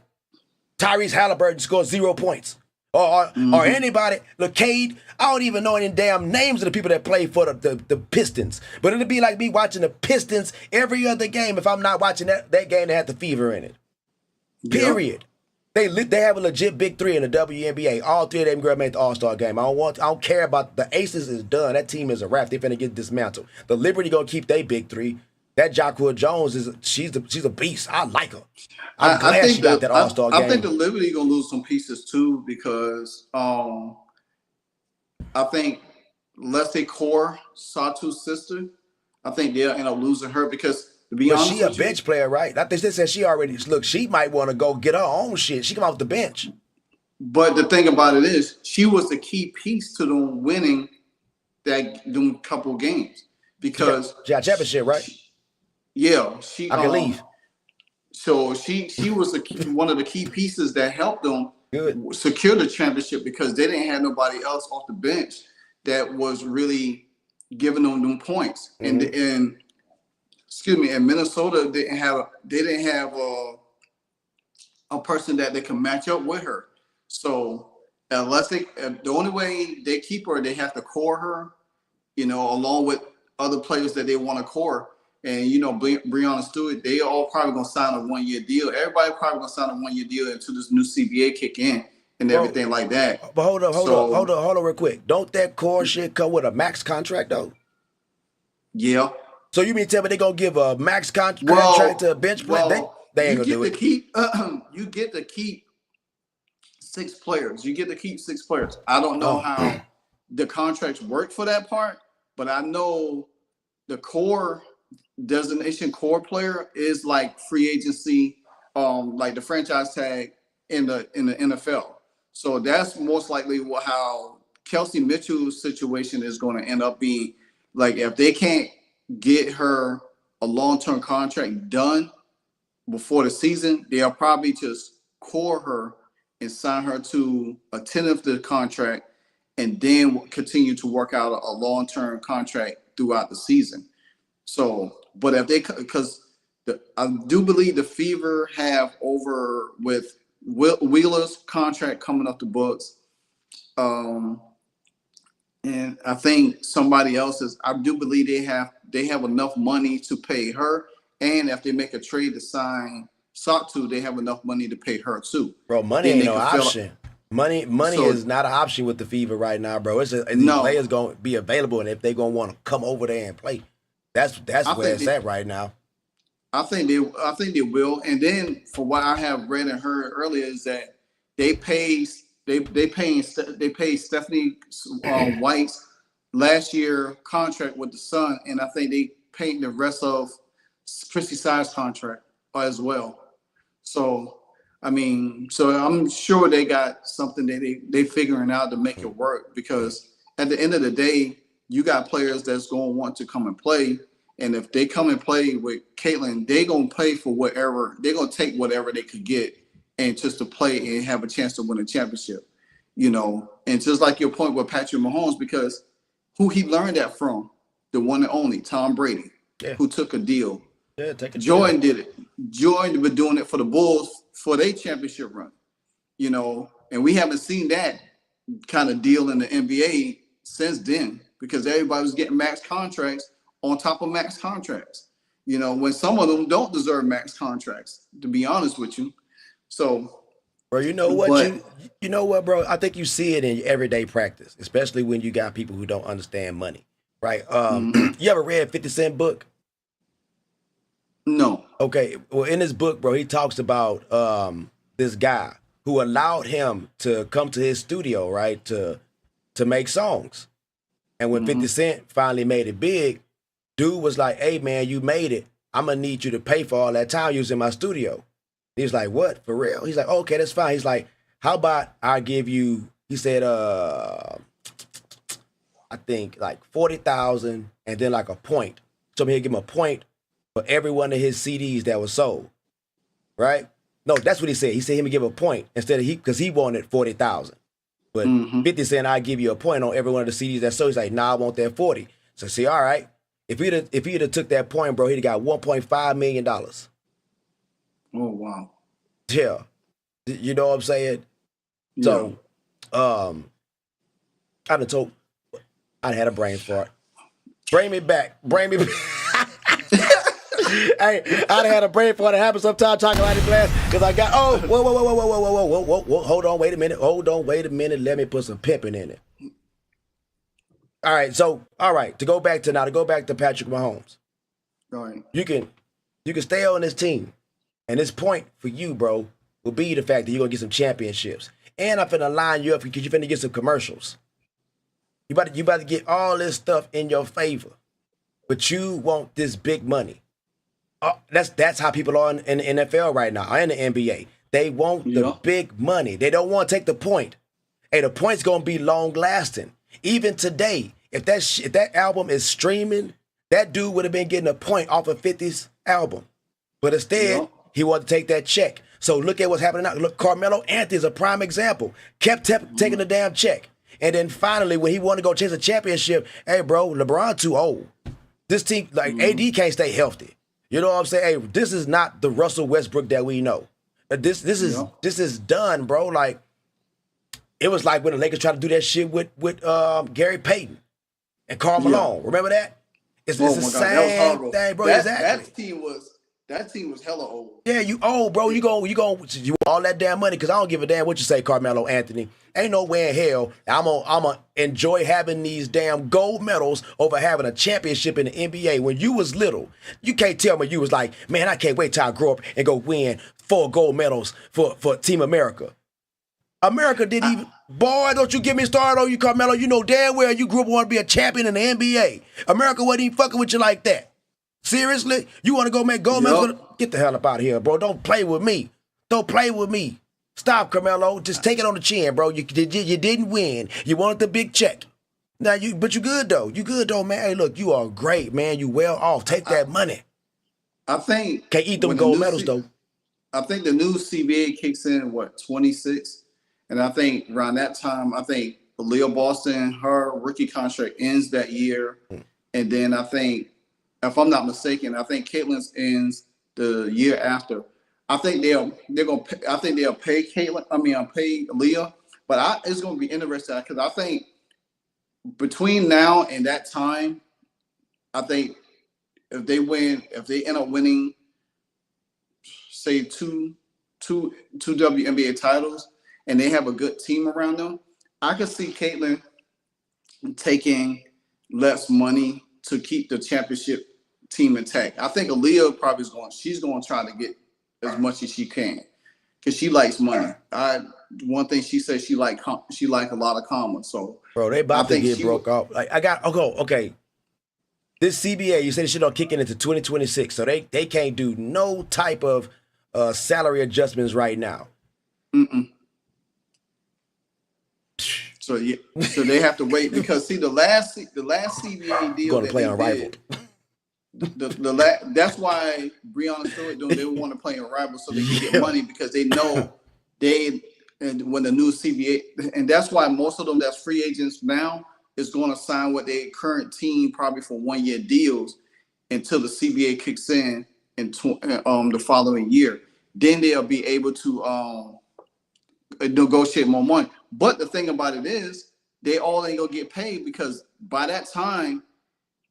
Tyrese Halliburton score 0 points. Or anybody, look, Cade, I don't even know any damn names of the people that play for the Pistons. But it'll be like me watching the Pistons every other game if I'm not watching that game that had the fever in it. Period. They have a legit big three in the WNBA. All three of them girls made the All-Star game. I don't care about the Aces is done. That team is a wrap. They finna get dismantled. The Liberty gonna keep their big three. That Jacqueline Jones she's a beast. I like her. I'm glad she got that All-Star game. I think the Liberty gonna lose some pieces too because I think Leslie Core, Satu's sister, I think they'll end up losing her because to be honest, she a bench player, right? I think they said she already she might want to go get her own shit. She come off the bench. But the thing about it is, she was the key piece to them winning them couple games because she got championship, right? She I can leave. So she was one of the key pieces that helped them secure the championship because they didn't have nobody else off the bench that was really giving them points. And Minnesota didn't have a person that they can match up with her. So unless the only way they keep her, they have to core her, along with other players that they want to core. And, Breonna Stewart, they all probably going to sign a 1-year deal. Everybody probably going to sign a 1-year deal until this new CBA kick in and everything like that. But hold on real quick. Don't that core shit come with a max contract, though? Yeah. So you mean tell me they're going to give a max contract to a bench player? They ain't going to do it. You get to keep 6 players. You get to keep 6 players. I don't know how the contracts work for that part, but I know the core designation core player is like free agency, like the franchise tag in the NFL. So that's most likely how Kelsey Mitchell's situation is going to end up being. Like, if they can't get her a long-term contract done before the season, they'll probably just core her and sign her to a tentative contract and then continue to work out a long-term contract throughout the season. So, but if because I do believe the Fever have over with Wheeler's contract coming up the books. And I think somebody else's, I do believe they have enough money to pay her. And if they make a trade to sign Satu, they have enough money to pay her too. Bro, money ain't no option. Money is not an option with the Fever right now, bro. These players going to be available, and if they're going to want to come over there and play, that's where it's at right now. I think they will. And then, for what I have read and heard earlier, is that they paid Stephanie White's last year contract with the Sun, and I think they paid the rest of Christy Side's contract as well. So, I mean, I'm sure they got something that they figuring out to make it work, because at the end of the day, you got players that's going to want to come and play. And if they come and play with Caitlin, they're going to play for whatever. They're going to take whatever they could get and just to play and have a chance to win a championship, And just like your point with Patrick Mahomes, because who he learned that from, the one and only Tom Brady, who took a deal. Yeah, take a Jordan did it. Jordan been doing it for the Bulls for their championship run, and we haven't seen that kind of deal in the NBA since then, because everybody was getting max contracts on top of max contracts, when some of them don't deserve max contracts, to be honest with you. So, bro, you know what, bro? I think you see it in everyday practice, especially when you got people who don't understand money, right? You ever read 50 Cent book? No. Okay. Well, in his book, bro, he talks about this guy who allowed him to come to his studio, right, to make songs. And when 50 Cent finally made it big, dude was like, "Hey, man, you made it. I'm going to need you to pay for all that time you was in my studio." He was like, "What? For real?" He's like, "Okay, that's fine." He's like, "How about I give you," he said, I think like 40,000 and then like a point. So he'll give him a point for every one of his CDs that was sold. Right? No, that's what he said. He said he would give a point instead of because he wanted 40,000. But 50 Cent, I give you a point on every one of the CDs that sold. He's like, "Nah, I want that 40. So see, all right. If he'd have took that point, bro, he'd have got $1.5 million. Oh, wow. Yeah. You know what I'm saying? Yeah. So, I'd had a brain fart. Bring me back. Hey, I'd had a brain fart. It happens sometimes talking like this glass because I got, whoa. Hold on, wait a minute. Let me put some pimping in it. All right, to go back to Patrick Mahomes. All right. You can stay on this team. And this point for you, bro, will be the fact that you're going to get some championships. And I'm finna line you up because you're finna get some commercials. You about to get all this stuff in your favor. But you want this big money. That's how people are in the NFL right now, in the NBA. They want the big money. They don't want to take the point. Hey, the point's going to be long lasting. Even today, if that album is streaming, that dude would have been getting a point off of 50's album. But instead, he wanted to take that check. So look at what's happening now. Look, Carmelo Anthony is a prime example. Kept taking the damn check. And then finally, when he wanted to go chase a championship, hey, bro, LeBron too old. This team, AD can't stay healthy. You know what I'm saying? Hey, this is not the Russell Westbrook that we know. This is done, bro. Like, It was like when the Lakers tried to do that shit with Gary Payton and Karl Malone. Remember that? It's the same thing, bro. Exactly. That team was hella old. Yeah, you old, bro. You want all that damn money because I don't give a damn what you say, Carmelo Anthony. Ain't no way in hell I'm gonna enjoy having these damn gold medals over having a championship in the NBA. When you was little, you can't tell me you was like, man, I can't wait till I grow up and go win 4 gold medals for Team America. America didn't even. Boy, don't you get me started on you, Carmelo. You know damn well you grew up want to be a champion in the NBA. America wasn't even fucking with you like that. Seriously? You want to go make gold medals? Get the hell up out of here, bro. Don't play with me. Don't play with me. Stop, Carmelo. Just take it on the chin, bro. You didn't win. You wanted the big check. But you good though. You good though, man. Hey, look, you are great, man. You well off. Take that money. I think can't eat them gold medals though. I think the new CBA kicks in 26, and I think around that time, I think Aaliyah Boston, her rookie contract ends that year, and then I think, if I'm not mistaken, I think Caitlin's ends the year after. I think they'll pay Caitlin. I'll pay Aaliyah, but it's gonna be interesting because I think between now and that time, I think if they end up winning, say two WNBA titles, and they have a good team around them, I could see Caitlin taking less money to keep the championship team intact. I think Aaliyah probably she's going to try to get as much as she can because she likes money. One thing she says she like a lot of commas. So, bro, they about to get broke off. Like okay. This CBA, you said it should not kick in into 2026, so they can't do no type of salary adjustments right now. So they have to wait because see the last CBA deal going to play unrivaled. That's why Breonna Stewart they want to play unrivaled so they can get money because they know when the new CBA, and that's why most of them that's free agents now is going to sign with their current team probably for 1-year deals until the CBA kicks in the following year. Then they'll be able to negotiate more money. But the thing about it is, they all ain't gonna get paid because by that time,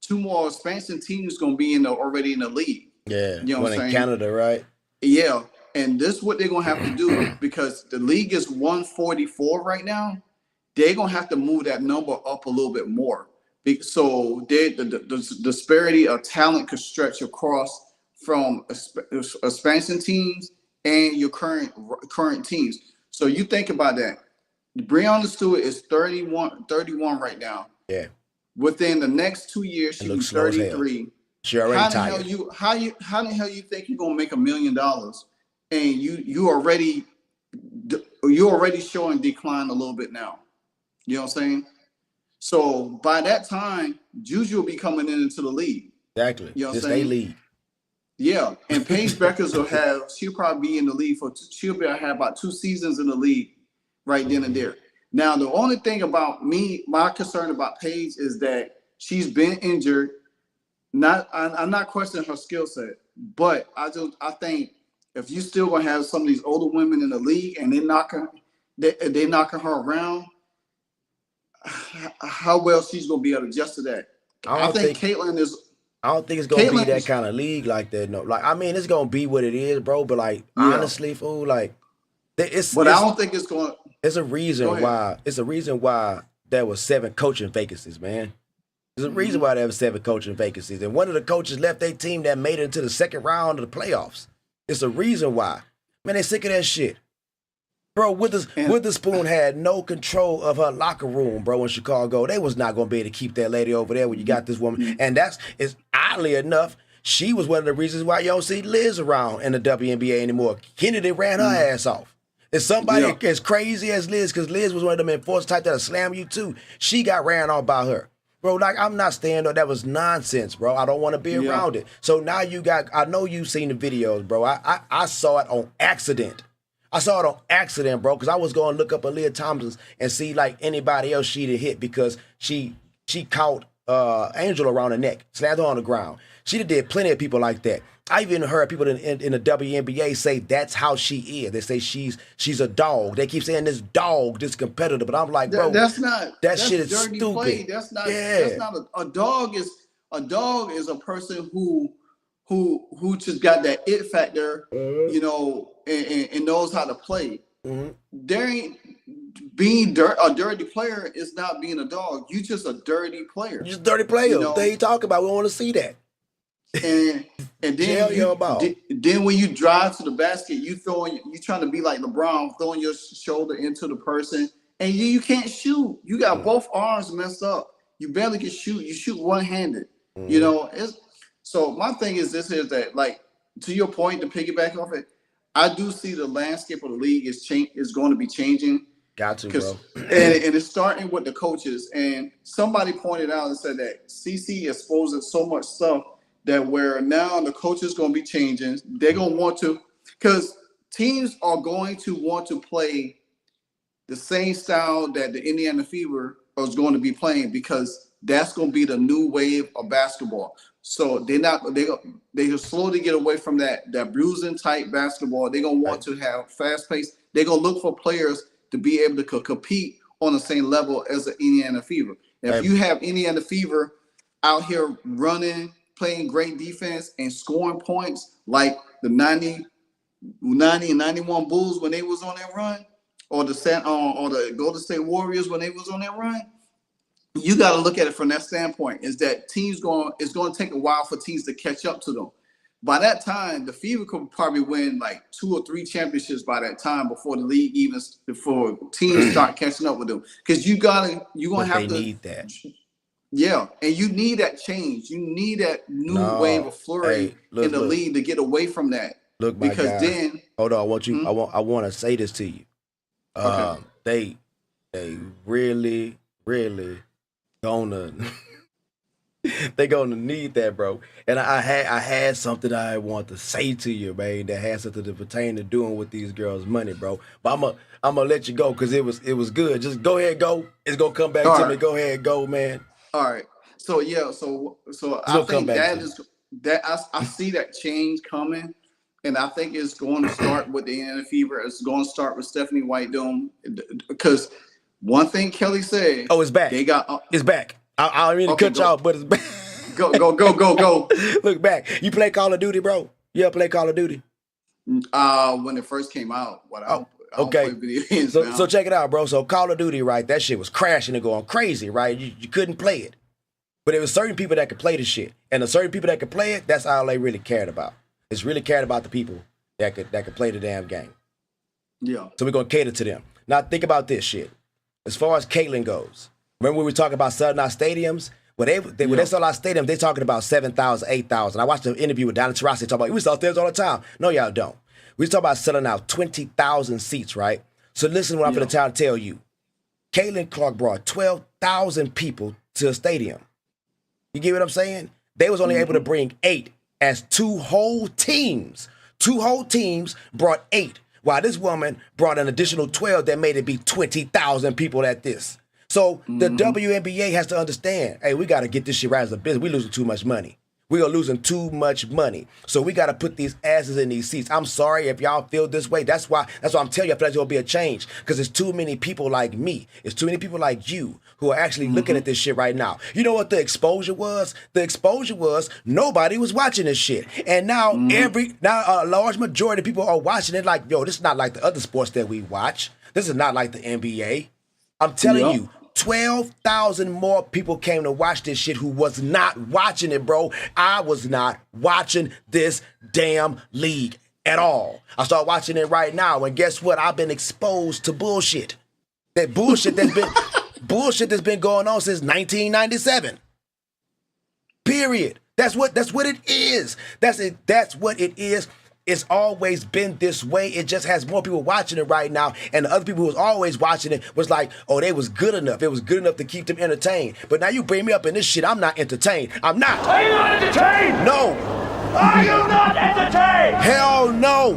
2 more expansion teams gonna be already in the league. Yeah, you know what I'm saying? In Canada, right? Yeah, and this is what they're gonna have to do because the league is 144 right now. They're gonna have to move that number up a little bit more. So the disparity of talent could stretch across from expansion teams and your current teams. So you think about that. Breonna Stewart is 31 right now. Yeah. Within the next 2 years, she'll be 33. She already tired. How the hell you think you're gonna make $1 million, and you already showing decline a little bit now? You know what I'm saying? So by that time, Juju will be coming into the league. Exactly. You know what I'm saying? League. Yeah, and Paige Beckers she'll probably be in the league she'll have about 2 seasons in the league right then and there. Now, the only thing about my concern about Paige is that she's been injured. I'm not questioning her skill set, but I think if you still gonna have some of these older women in the league and they knocking her around, how well she's gonna be able to adjust to that. I think Caitlin is. I don't think it's gonna be that kind of league like that. No, like I mean, it's gonna be what it is, bro. But like honestly, fool, like I don't think it's going. It's a reason why. It's a reason why there was 7 coaching vacancies, man. There's a reason why there was 7 coaching vacancies, and one of the coaches left their team that made it into the second round of the playoffs. It's a reason why. Man, they sick of that shit. Bro, Witherspoon had no control of her locker room, bro, in Chicago. They was not going to be able to keep that lady over there when you got this woman. And is oddly enough, she was one of the reasons why you don't see Liz around in the WNBA anymore. Kennedy ran her ass off. If somebody as crazy as Liz, because Liz was one of them enforced type that'll slam you too, she got ran off by her. Bro, like, I'm not standing up. That was nonsense, bro. I don't want to be around it. So now I know you've seen the videos, bro. I saw it on accident. Bro, because I was going to look up Aaliyah Thompson and see like anybody else she'd have hit because she caught Angel around her neck, slammed her on the ground. She did plenty of people like that. I even heard people in the WNBA say that's how she is. They say she's a dog. They keep saying this dog, this competitor, but I'm like, bro, that's not that shit is dirty stupid. play. That's not. Yeah. That's not a dog. A dog is a person who just got that it factor, you know, and knows how to play. There ain't being a dirty player is not being a dog. You just a dirty player. You're just a dirty player. You know? What you talking about? We don't want to see that. And then then when you drive to the basket, you trying to be like LeBron, throwing your shoulder into the person, and you can't shoot. You got both arms messed up. You barely can shoot. You shoot one-handed. You know, so my thing is this is that, like, to your point, to piggyback off it, I do see the landscape of the league is going to be changing. Got to, bro. And it's starting with the coaches. And somebody pointed out and said that CC exposes so much stuff that where now the coaches going to be changing. They're going to want to, because teams are going to want to play the same style that the Indiana Fever is going to be playing, because that's going to be the new wave of basketball. So they will slowly get away from that bruising type basketball. They're going to want to have fast pace. They're going to look for players to be able to compete on the same level as the Indiana Fever. If you have Indiana Fever out here running, playing great defense and scoring points like the 90 and 91 Bulls when they was on that run, or the Golden State Warriors when they was on that run, you got to look at it from that standpoint, is that it's going to take a while for teams to catch up to them. By that time, the Fever could probably win like 2 or 3 championships by that time before the league before teams start catching up with them. Because you're going to have to need that. Yeah, and you need that change. You need that new wave of flurry in the league to get away from that. Look, my guy. Then hold on, I want to say this to you. Okay. They really gonna they gonna need that, bro. And I had something I want to say to you, man, that has something to pertain to doing with these girls' money, bro. But I'm gonna let you go because it was good. Just go ahead, go. It's gonna come back to me. Go ahead, go, man. All right. So yeah, so I think I see that change coming, and I think it's going to start with the Indiana Fever. It's going to start with Stephanie White Dome, because one thing Kelly said. Oh, it's back. It's back. I don't mean to cut you off, but it's back. Go. Look back. You play Call of Duty, bro? Yeah, play Call of Duty. When it first came out. I don't play video games now. So check it out, bro. So Call of Duty, right? That shit was crashing and going crazy, right? You couldn't play it. But there was certain people that could play the shit. And the certain people that could play it, that's all they really cared about. It's really cared about the people that could play the damn game. Yeah. So we're going to cater to them. Now think about this shit. As far as Caitlyn goes, remember when we were talking about selling out stadiums? When they sell out stadiums, they're talking about 7,000, 8,000. I watched an interview with Donna Taurasi talking about, we sell stadiums all the time. No, y'all don't. We talk about selling out 20,000 seats, right? So listen to what I'm going to tell you. Caitlin Clark brought 12,000 people to a stadium. You get what I'm saying? They was only able to bring 8 as 2 whole teams. 2 whole teams brought 8, while this woman brought an additional 12 that made it be 20,000 people at this. So the WNBA has to understand, hey, we got to get this shit right as a business. We losing too much money. We are losing too much money. So we got to put these asses in these seats. I'm sorry if y'all feel this way. That's why I'm telling you, I feel like there'll be a change, because there's too many people like me. It's too many people like you who are actually looking at this shit right now. You know what the exposure was? The exposure was nobody was watching this shit. And now a large majority of people are watching it like, yo, this is not like the other sports that we watch. This is not like the NBA. I'm telling you, 12,000 more people came to watch this shit who was not watching it, bro. I was not watching this damn league at all. I start watching it right now, and guess what? I've been exposed to bullshit. That bullshit that's been going on since 1997. Period. That's what it is. That's what it is. It's always been this way. It just has more people watching it right now. And the other people who was always watching it was like, oh, they was good enough. It was good enough to keep them entertained. But now you bring me up in this shit, I'm not entertained. I'm not. Are you not entertained? No. Are you not entertained? Hell no.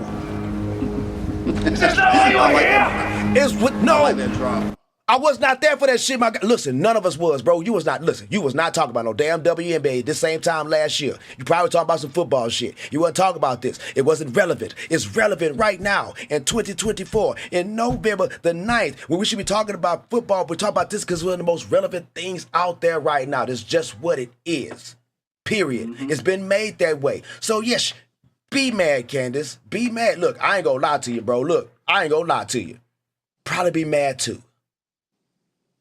Is this not why you are here? It's what? No. I like that drop. I was not there for that shit, my guy. Listen, none of us was, bro. You was not talking about no damn WNBA this same time last year. You probably talking about some football shit. You wasn't talking about this. It wasn't relevant. It's relevant right now in 2024, in November the 9th, when we should be talking about football. We're talking about this because it's one of the most relevant things out there right now. That's just what it is. Period. Mm-hmm. It's been made that way. So, yes, be mad, Candace. Be mad. Look, I ain't gonna lie to you, bro. Look, I ain't gonna lie to you. Probably be mad too.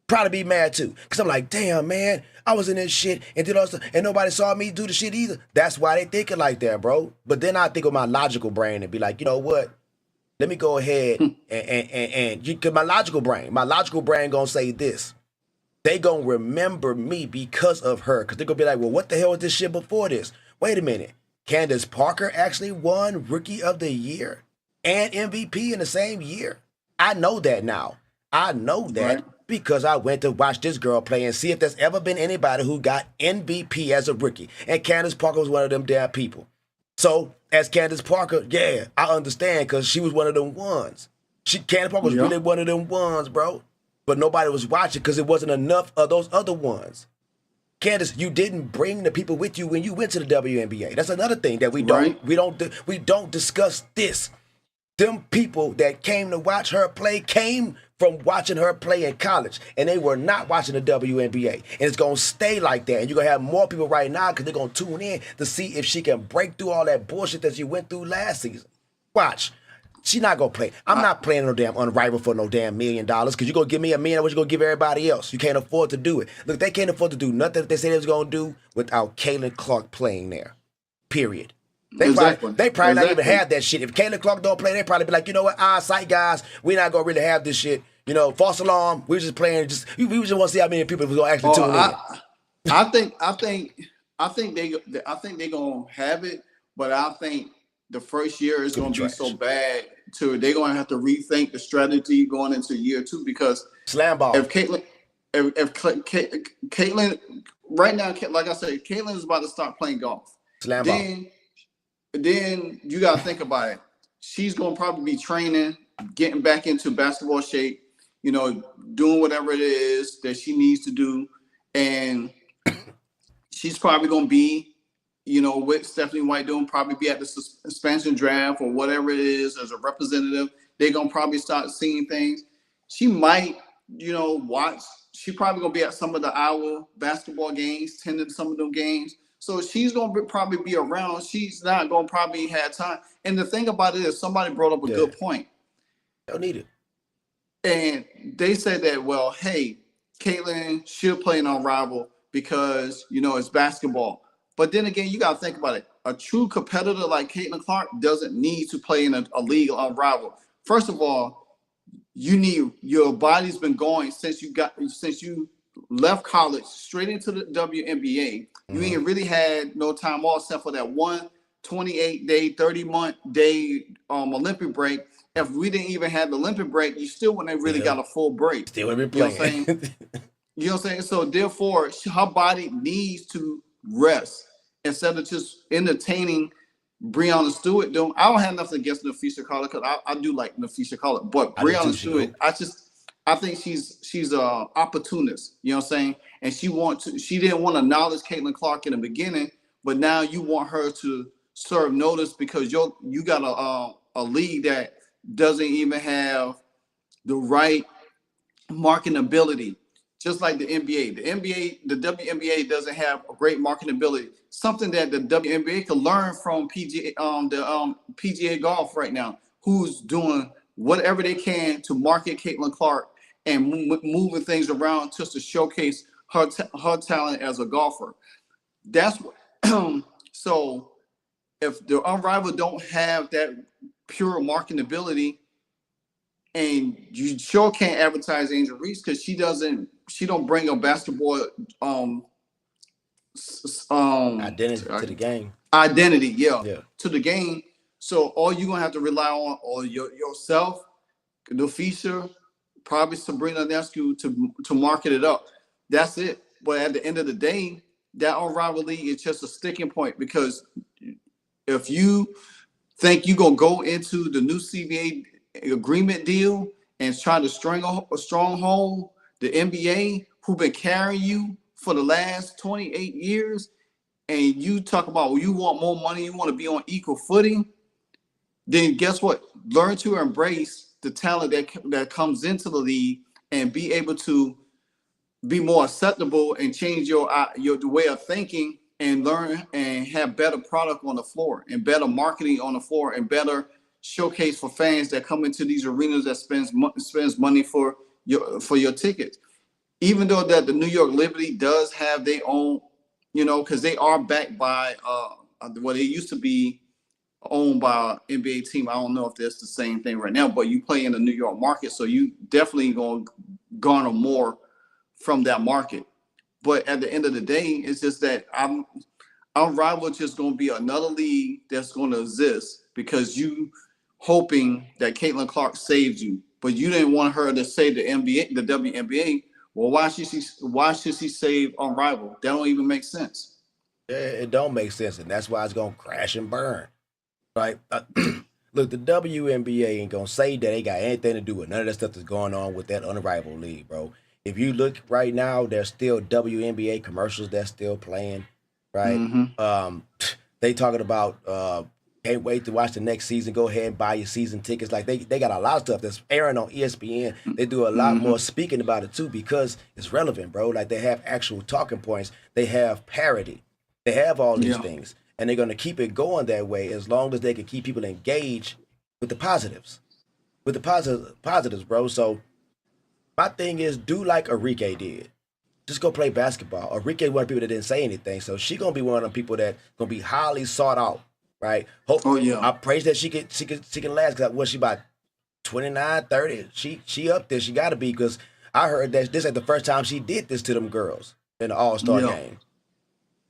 Because I'm like, damn, man, I was in this shit and did all stuff, and nobody saw me do the shit either. That's why they thinking like that, bro. But then I think of my logical brain and be like, you know what? Let me go ahead and cause my logical brain gonna say this. They gonna remember me because of her. Because they're gonna be like, well, what the hell was this shit before this? Wait a minute. Candace Parker actually won Rookie of the Year and MVP in the same year? I know that now. I know that. Right. Because I went to watch this girl play and see if there's ever been anybody who got MVP as a rookie. And Candace Parker was one of them damn people. So, as Candace Parker, yeah, I understand because she was one of them ones. Candace Parker was really one of them ones, bro. But nobody was watching because it wasn't enough of those other ones. Candace, you didn't bring the people with you when you went to the WNBA. That's another thing that we don't discuss this. Them people that came to watch her play came from watching her play in college, and they were not watching the WNBA. And it's going to stay like that. And you're going to have more people right now because they're going to tune in to see if she can break through all that bullshit that she went through last season. Watch. She not going to play. I'm not playing no damn Unrivaled for no damn $1 million because you're going to give me $1 million, what you going to give everybody else? You can't afford to do it. Look, they can't afford to do nothing that they say they was going to do without Caitlin Clark playing there. Period. They probably not even have that shit. If Caitlin Clark don't play, they probably be like, you know what, sight guys, we're not gonna really have this shit. You know, false alarm. We're just playing. We just want to see how many people are gonna actually tune in. I think they gonna have it, but I think the first year is gonna be so bad too. They're gonna have to rethink the strategy going into year 2 because slam ball. If Caitlin right now, like I said, Caitlin is about to start playing golf. Slam ball. Then you got to think about it. She's going to probably be training, getting back into basketball shape, you know, doing whatever it is that she needs to do. And she's probably going to be, you know, with Stephanie White probably be at the expansion draft or whatever it is as a representative. They're going to probably start seeing things. She might, you know, watch. She probably going to be at some of the Iowa basketball games, tending some of them games. So she's going to probably be around. She's not going to probably have time. And the thing about it is somebody brought up a good point. Don't need it. And they said that, well, hey, Caitlin should play an Unrivaled because, you know, it's basketball. But then again, you got to think about it. A true competitor like Caitlin Clark doesn't need to play in a league Unrivaled. First of all, your body's been going since you left college straight into the WNBA. You ain't really had no time off except for that one 28-day, 30-month-day Olympic break. If we didn't even have the Olympic break, you still wouldn't have really got a full break. Still would be playing. You know what I'm saying? So therefore, her body needs to rest instead of just entertaining Breonna Stewart. I don't have nothing against Nafisa Carter because I do like Nafisa Carter, but Breonna Stewart, I think she's a opportunist, you know what I'm saying? And she didn't want to acknowledge Caitlin Clark in the beginning, but now you want her to serve notice because you got a league that doesn't even have the right marketability, just like the NBA. The WNBA doesn't have a great marketability. Something that the WNBA could learn from PGA Golf right now, who's doing whatever they can to market Caitlin Clark and moving things around just to showcase her talent as a golfer. That's what, so if the Unrivaled don't have that pure marketability, and you sure can't advertise Angel Reese because she don't bring a basketball identity to the game. To the game. So all you're gonna have to rely on or yourself, Nafisa, probably Sabrina Nescu to market it up. That's it. But at the end of the day, that Unrivaled League is just a sticking point because if you think you're gonna go into the new CBA agreement deal and try to string a stronghold, the NBA, who've been carrying you for the last 28 years, and you talk about, well, you want more money, you want to be on equal footing, then guess what? Learn to embrace the talent that comes into the league and be able to be more acceptable and change your way of thinking and learn and have better product on the floor and better marketing on the floor and better showcase for fans that come into these arenas that spends money for your tickets. Even though that the New York Liberty does have their own, because they are backed by well, they used to be owned by an NBA team. I don't know if that's the same thing right now, but you play in the New York market, so you definitely going to garner more from that market. But at the end of the day, it's just that our rival is just going to be another league that's going to exist because you hoping that Caitlin Clark saves you, but you didn't want her to save the NBA, the WNBA. Well, why should she save Unrivaled? That don't even make sense. Yeah, it don't make sense, and that's why it's gonna crash and burn. Right? Look, the WNBA ain't gonna say that they got anything to do with none of that stuff that's going on with that Unrivaled league, bro. If you look right now, there's still WNBA commercials that's still playing, right? Mm-hmm. They talking about can't wait to watch the next season. Go ahead and buy your season tickets. Like they got a lot of stuff that's airing on ESPN. They do a lot more speaking about it too because it's relevant, bro. Like they have actual talking points. They have parody. They have all these things, and they're gonna keep it going that way as long as they can keep people engaged with the positives, positives, bro. So my thing is, do like Enrique did. Just go play basketball. Enrique one of the people that didn't say anything, so she gonna be one of the people that gonna be highly sought out. Right. I praise that she can last because what she about 29, 30. She up there. She gotta be because I heard that this ain't the first time she did this to them girls in the All-Star game.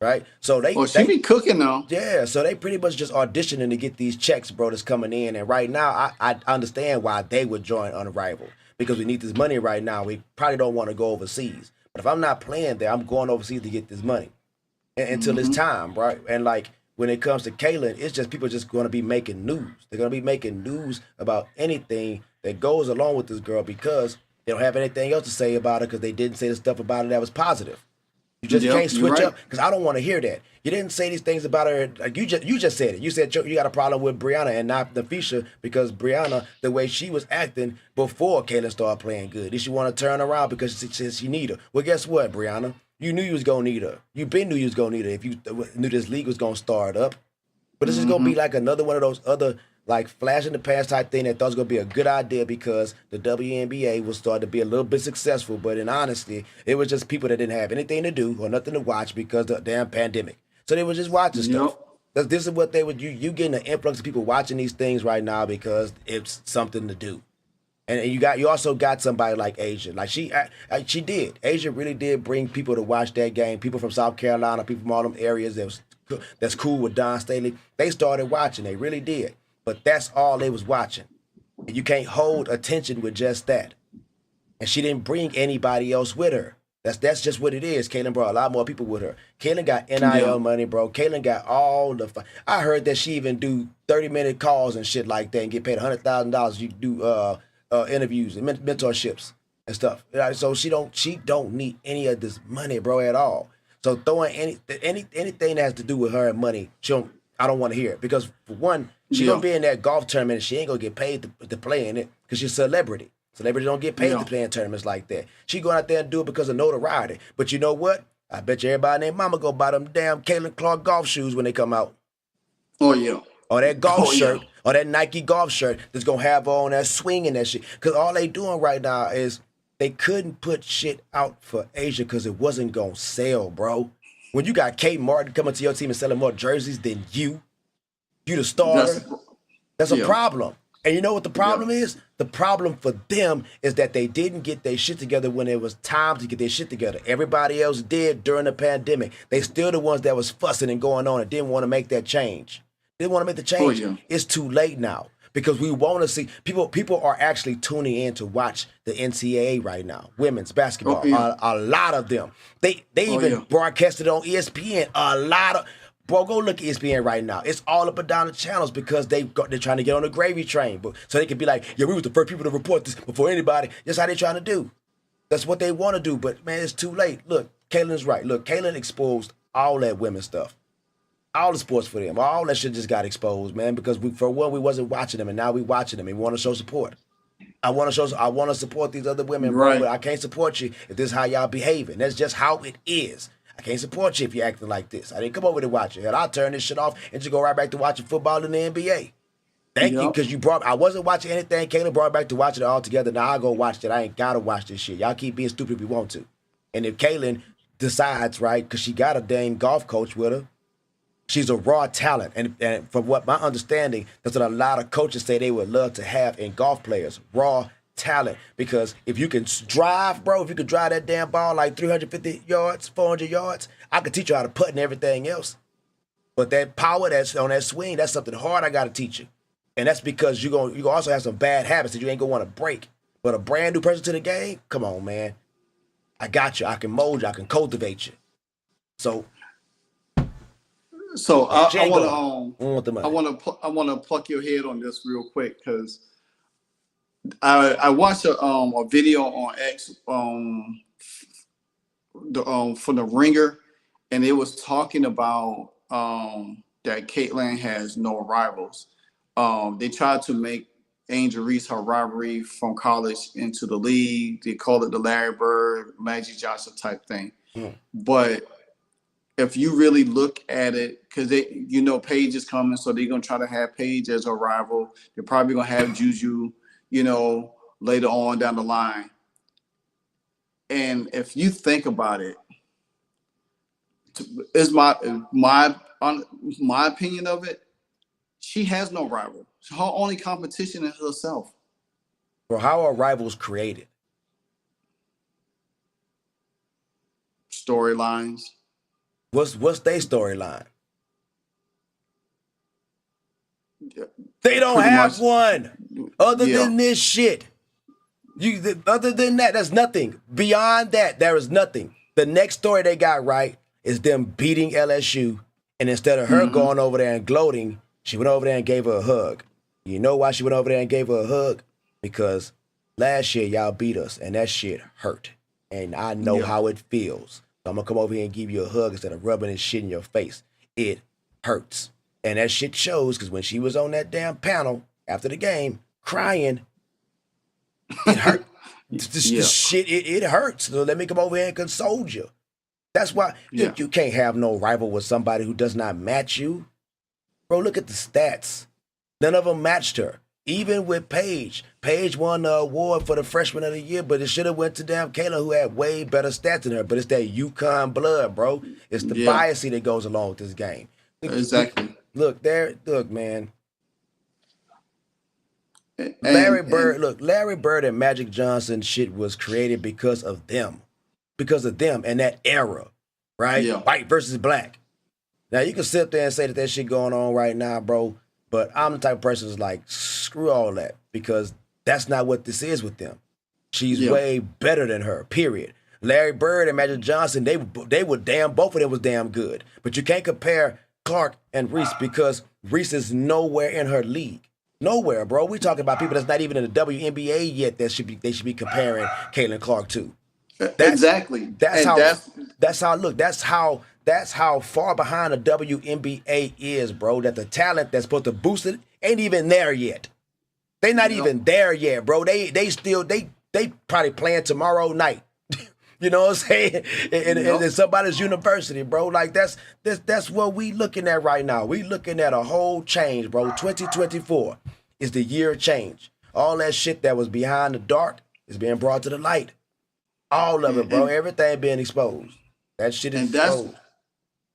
Right? So she be cooking though. Yeah, so they pretty much just auditioning to get these checks, bro, that's coming in. And right now I understand why they would join Unrivaled. Because we need this money right now. We probably don't want to go overseas. But if I'm not playing there, I'm going overseas to get this money. Until it's time, right? And like when it comes to Kaylin, it's just people just going to be making news. They're going to be making news about anything that goes along with this girl because they don't have anything else to say about her because they didn't say the stuff about her that was positive. You just can't switch up because I don't want to hear that. You didn't say these things about her. Like you just said it. You said you got a problem with Brianna and not Nafisha because Brianna, the way she was acting before Kaylin started playing good. Did she want to turn around because she need her? Well, guess what, Brianna? You knew you was going to need her. You been knew you was going to need her if you knew this league was going to start up. But this is going to be like another one of those other like flash in the past type thing that thought was going to be a good idea because the WNBA was starting to be a little bit successful. But in honesty, it was just people that didn't have anything to do or nothing to watch because of the damn pandemic. So they were just watching stuff. This is what they would you getting an influx of people watching these things right now because it's something to do. And you also got somebody like Asia. Like she did. Asia really did bring people to watch that game. People from South Carolina, people from all them areas that's cool with Don Staley. They started watching. They really did. But that's all they was watching. And you can't hold attention with just that. And she didn't bring anybody else with her. That's just what it is. Kaylin brought a lot more people with her. Kaylin got NIL money, bro. Kaylin got all the I heard that she even do 30-minute calls and shit like that and get paid $100,000. You do interviews and mentorships and stuff. So she don't need any of this money, bro, at all. So throwing anything that has to do with her and money, I don't want to hear it because for one, she gonna be in that golf tournament and she ain't gonna get paid to play in it because she's a celebrity. Celebrities don't get paid to play in tournaments like that. She going out there and do it because of notoriety. But you know what? I bet you everybody named Mama go buy them damn Caitlin Clark golf shoes when they come out. Oh yeah. Or that golf shirt, or that Nike golf shirt that's gonna have on that swing and that shit. Cause all they doing right now is they couldn't put shit out for Asia because it wasn't gonna sell, bro. When you got Kate Martin coming to your team and selling more jerseys than you the starter, that's a problem. And you know what the problem is? The problem for them is that they didn't get their shit together when it was time to get their shit together. Everybody else did during the pandemic. They still the ones that was fussing and going on and didn't want to make that change. They want to make the change. It's too late now because we want to see people are actually tuning in to watch the NCAA right now. Women's basketball, a lot of them. They even broadcasted on ESPN. A lot of bro, go look at ESPN right now. It's all up and down the channels because they're trying to get on the gravy train, but so they can be like, yeah, we was the first people to report this before anybody. That's how they're trying to do. That's what they want to do, but man, it's too late. Look, Kaylin's right. Look, Kaylin exposed all that women stuff. All the sports for them. All that shit just got exposed, man, because we wasn't watching them, and now we watching them and we want to show support. I want to support these other women, bro, Right. but I can't support you if this is how y'all behaving. That's just how it is. I can't support you if you're acting like this. I didn't come over to watch it. And I'll turn this shit off and just go right back to watching football in the NBA. Thank you, Yup. because I wasn't watching anything. Kayla brought back to watching it all together. Now I'll go watch it. I ain't got to watch this shit. Y'all keep being stupid if you want to. And if Kaylin decides, right, because she got a dang golf coach with her, she's a raw talent. And from what my understanding, that's what a lot of coaches say they would love to have in golf players, raw talent. Because if you can drive, bro, if you can drive that damn ball like 350 yards, 400 yards, I could teach you how to putt and everything else. But that power that's on that swing, that's something hard I got to teach you. And that's because you gonna also have some bad habits that you ain't gonna want to break. But a brand new person to the game, come on, man. I got you. I can mold you. I can cultivate you. So I want to pluck your head on this real quick because I watched a video on X for the Ringer, and it was talking about that Caitlyn has no rivals. They tried to make Angel Reese her rivalry from college into the league. They call it the Larry Bird, Magic Johnson type thing. But if you really look at it, because Paige is coming, so they're gonna try to have Paige as a rival. They're probably gonna have Juju, later on down the line. And if you think about it, is my opinion of it. She has no rival. Her only competition is herself. Bro, how are rivals created? Storylines. What's their storyline? They don't Pretty have much. one other than this shit. Other than that, there's nothing. Beyond that, there is nothing. The next story they got right is them beating LSU, and instead of her going over there and gloating, she went over there and gave her a hug. You know why she went over there and gave her a hug? Because last year y'all beat us, and that shit hurt. And I know how it feels. So I'm gonna come over here and give you a hug instead of rubbing this shit in your face. It hurts. And that shit shows, because when she was on that damn panel after the game crying, it hurt. This shit, it hurts. So let me come over here and console you. That's why you can't have no rival with somebody who does not match you. Bro, look at the stats. None of them matched her. Even with Paige. Paige won the award for the freshman of the year, but it should have went to damn Kayla, who had way better stats than her. But it's that UConn blood, bro. It's the bias that goes along with this game. Exactly. Look, man. Larry Bird and Magic Johnson shit was created because of them. Because of them and that era, right? Yeah. White versus black. Now, you can sit there and say that shit going on right now, bro, but I'm the type of person who's like, screw all that, because that's not what this is with them. She's way better than her, period. Larry Bird and Magic Johnson, they were both of them was damn good. But you can't compare Clark and Reese because Reese is nowhere in her league. Nowhere, bro. We talking about people that's not even in the WNBA yet that they should be comparing Caitlin Clark to. Exactly. That's how far behind the WNBA is, bro. That the talent that's supposed to boost it ain't even there yet. They not even there yet, bro. They probably playing tomorrow night. You know what I'm saying? In somebody's university, bro. Like that's what we looking at right now. We looking at a whole change, bro. 2024 is the year of change. All that shit that was behind the dark is being brought to the light. All of it, bro. Everything being exposed. That shit is exposed.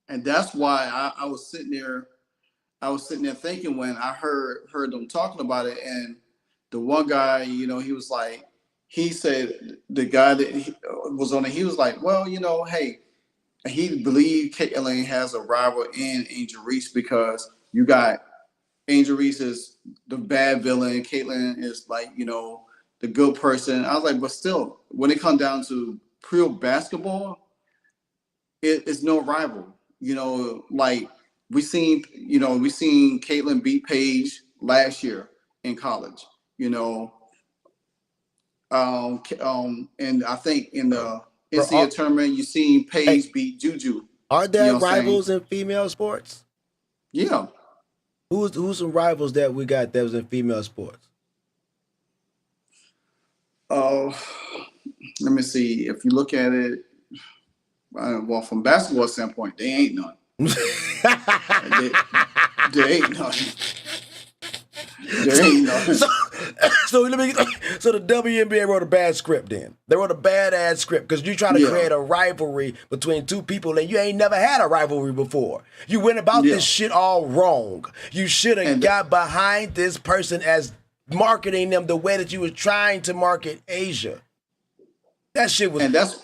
And that's why I was sitting there. I was sitting there thinking when I heard them talking about it, and the one guy, he was like, he said the guy that was on it, he was like, well, hey, he believed Caitlyn has a rival in Angel Reese because you got Angel Reese is the bad villain, Caitlyn is like, the good person. I was like, but still, when it comes down to pure basketball, it's no rival. Like we seen Caitlyn beat Paige last year in college. And I think in the Bro, NCAA tournament, you seen Paige beat Juju. Are there You know what I'm rivals in female sports? Yeah. Who's some rivals that we got that was in female sports? Let me see. If you look at it, well, from basketball standpoint, they ain't none. There ain't none. There ain't none. So the WNBA wrote a bad script then. They wrote a badass script because you try to create a rivalry between two people and you ain't never had a rivalry before. You went about this shit all wrong. You should have got behind this person as marketing them the way that you was trying to market Asia. That shit was... And that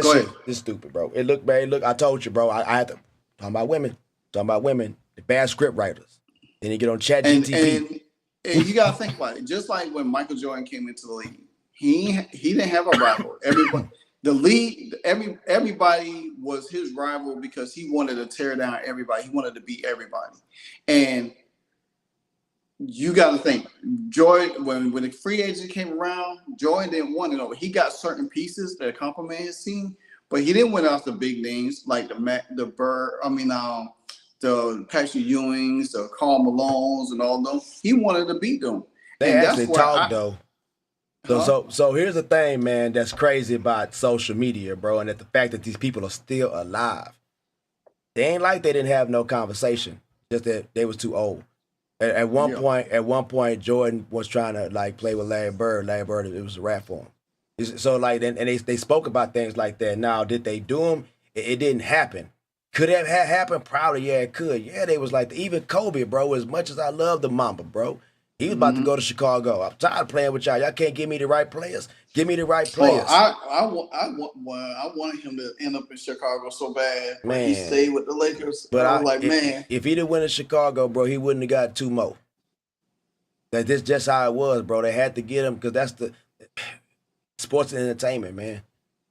shit is stupid, bro. It looked bad. Look, I told you, bro. I had to... Talking about women. The bad script writers. Then you get on ChatGPT. And you gotta think about it. Just like when Michael Jordan came into the league, he didn't have a rival. Everybody was his rival because he wanted to tear down everybody. He wanted to beat everybody. And you got to think, Jordan, when the free agent came around, Jordan didn't want it over. He got certain pieces that complement his team, but he didn't win off the big names like the Patrick Ewings, the Karl Malones, and all them. He wanted to beat them. They actually talk though. So here's the thing, man, that's crazy about social media, bro, and that the fact that these people are still alive. They ain't like they didn't have no conversation, just that they was too old. At one point, Jordan was trying to like play with Larry Bird. Larry Bird, it was a rap for him. So like, and they spoke about things like that. Now, did they do them? It didn't happen. Could it have happened? Probably, yeah, it could. Yeah, they was like, even Kobe, bro, as much as I love the Mamba, bro, he was about to go to Chicago. I'm tired of playing with y'all. Y'all can't give me the right players. Give me the right players. I wanted him to end up in Chicago so bad. Man. He stayed with the Lakers. But I was like, man. If he'd have went to Chicago, bro, he wouldn't have got 2 more. That's just how it was, bro. They had to get him because that's the sports and entertainment, man.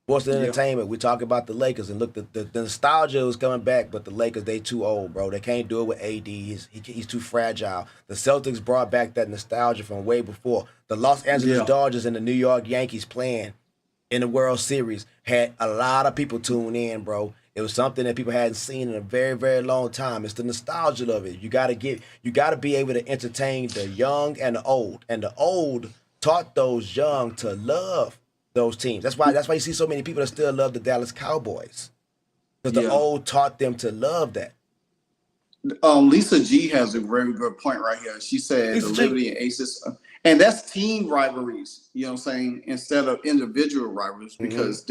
Sports and entertainment. We talk about the Lakers and look, the nostalgia was coming back, but the Lakers, they too old, bro. They can't do it with AD. He's too fragile. The Celtics brought back that nostalgia from way before. The Los Angeles Dodgers and the New York Yankees playing in the World Series had a lot of people tune in, bro. It was something that people hadn't seen in a very, very long time. It's the nostalgia of it. You gotta be able to entertain the young and the old. And the old taught those young to love those teams. That's why you see so many people that still love the Dallas Cowboys. Because the old taught them to love that. Lisa G has a very good point right here. She said the Liberty and Aces, and that's team rivalries, you know what I'm saying, instead of individual rivalries, because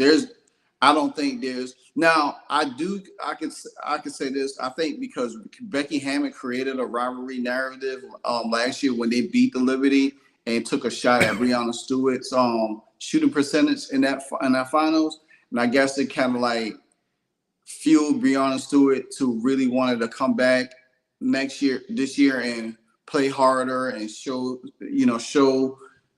I don't think there's, now I could say this, I think because Becky Hammond created a rivalry narrative last year when they beat the Liberty and took a shot at Breonna Stewart's shooting percentage in that finals, and I guess it kind of like fueled Breonna Stewart to really wanted to come back this year and play harder and show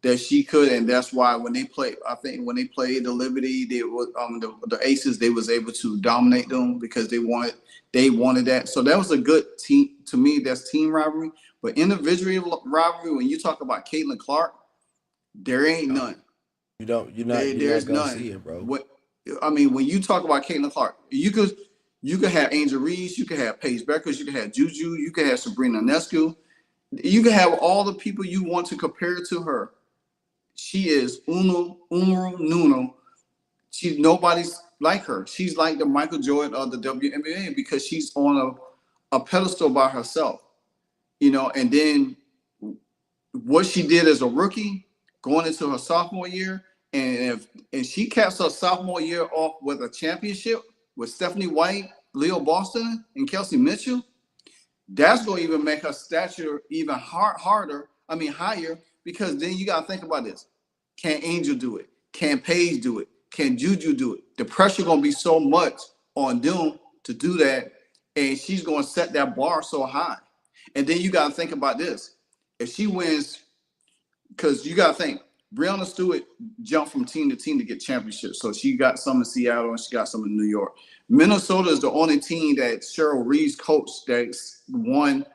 that she could, and that's why when they played the Liberty, they was the Aces, they was able to dominate them because they wanted that. So that was a good team to me. That's team rivalry, but individual rivalry. When you talk about Caitlin Clark, there ain't none. There's none. See it, bro. When you talk about Caitlin Clark, you could have Angel Reese, you could have Paige Beckers, you could have Juju, you could have Sabrina Ionescu, you could have all the people you want to compare to her. She is uno nuno. Nobody's like her. She's like the Michael Jordan of the WNBA because she's on a pedestal by herself, and then what she did as a rookie going into her sophomore year, and she caps her sophomore year off with a championship with Stephanie White, Leo Boston, and Kelsey Mitchell, that's going to even make her stature even higher, because then you got to think about this. Can Angel do it? Can Paige do it? Can Juju do it? The pressure going to be so much on them to do that, and she's going to set that bar so high. And then you got to think about this. If she wins, because you got to think, Breonna Stewart jumped from team to team to get championships. So she got some in Seattle and she got some in New York. Minnesota is the only team that Cheryl Reeves coached that's won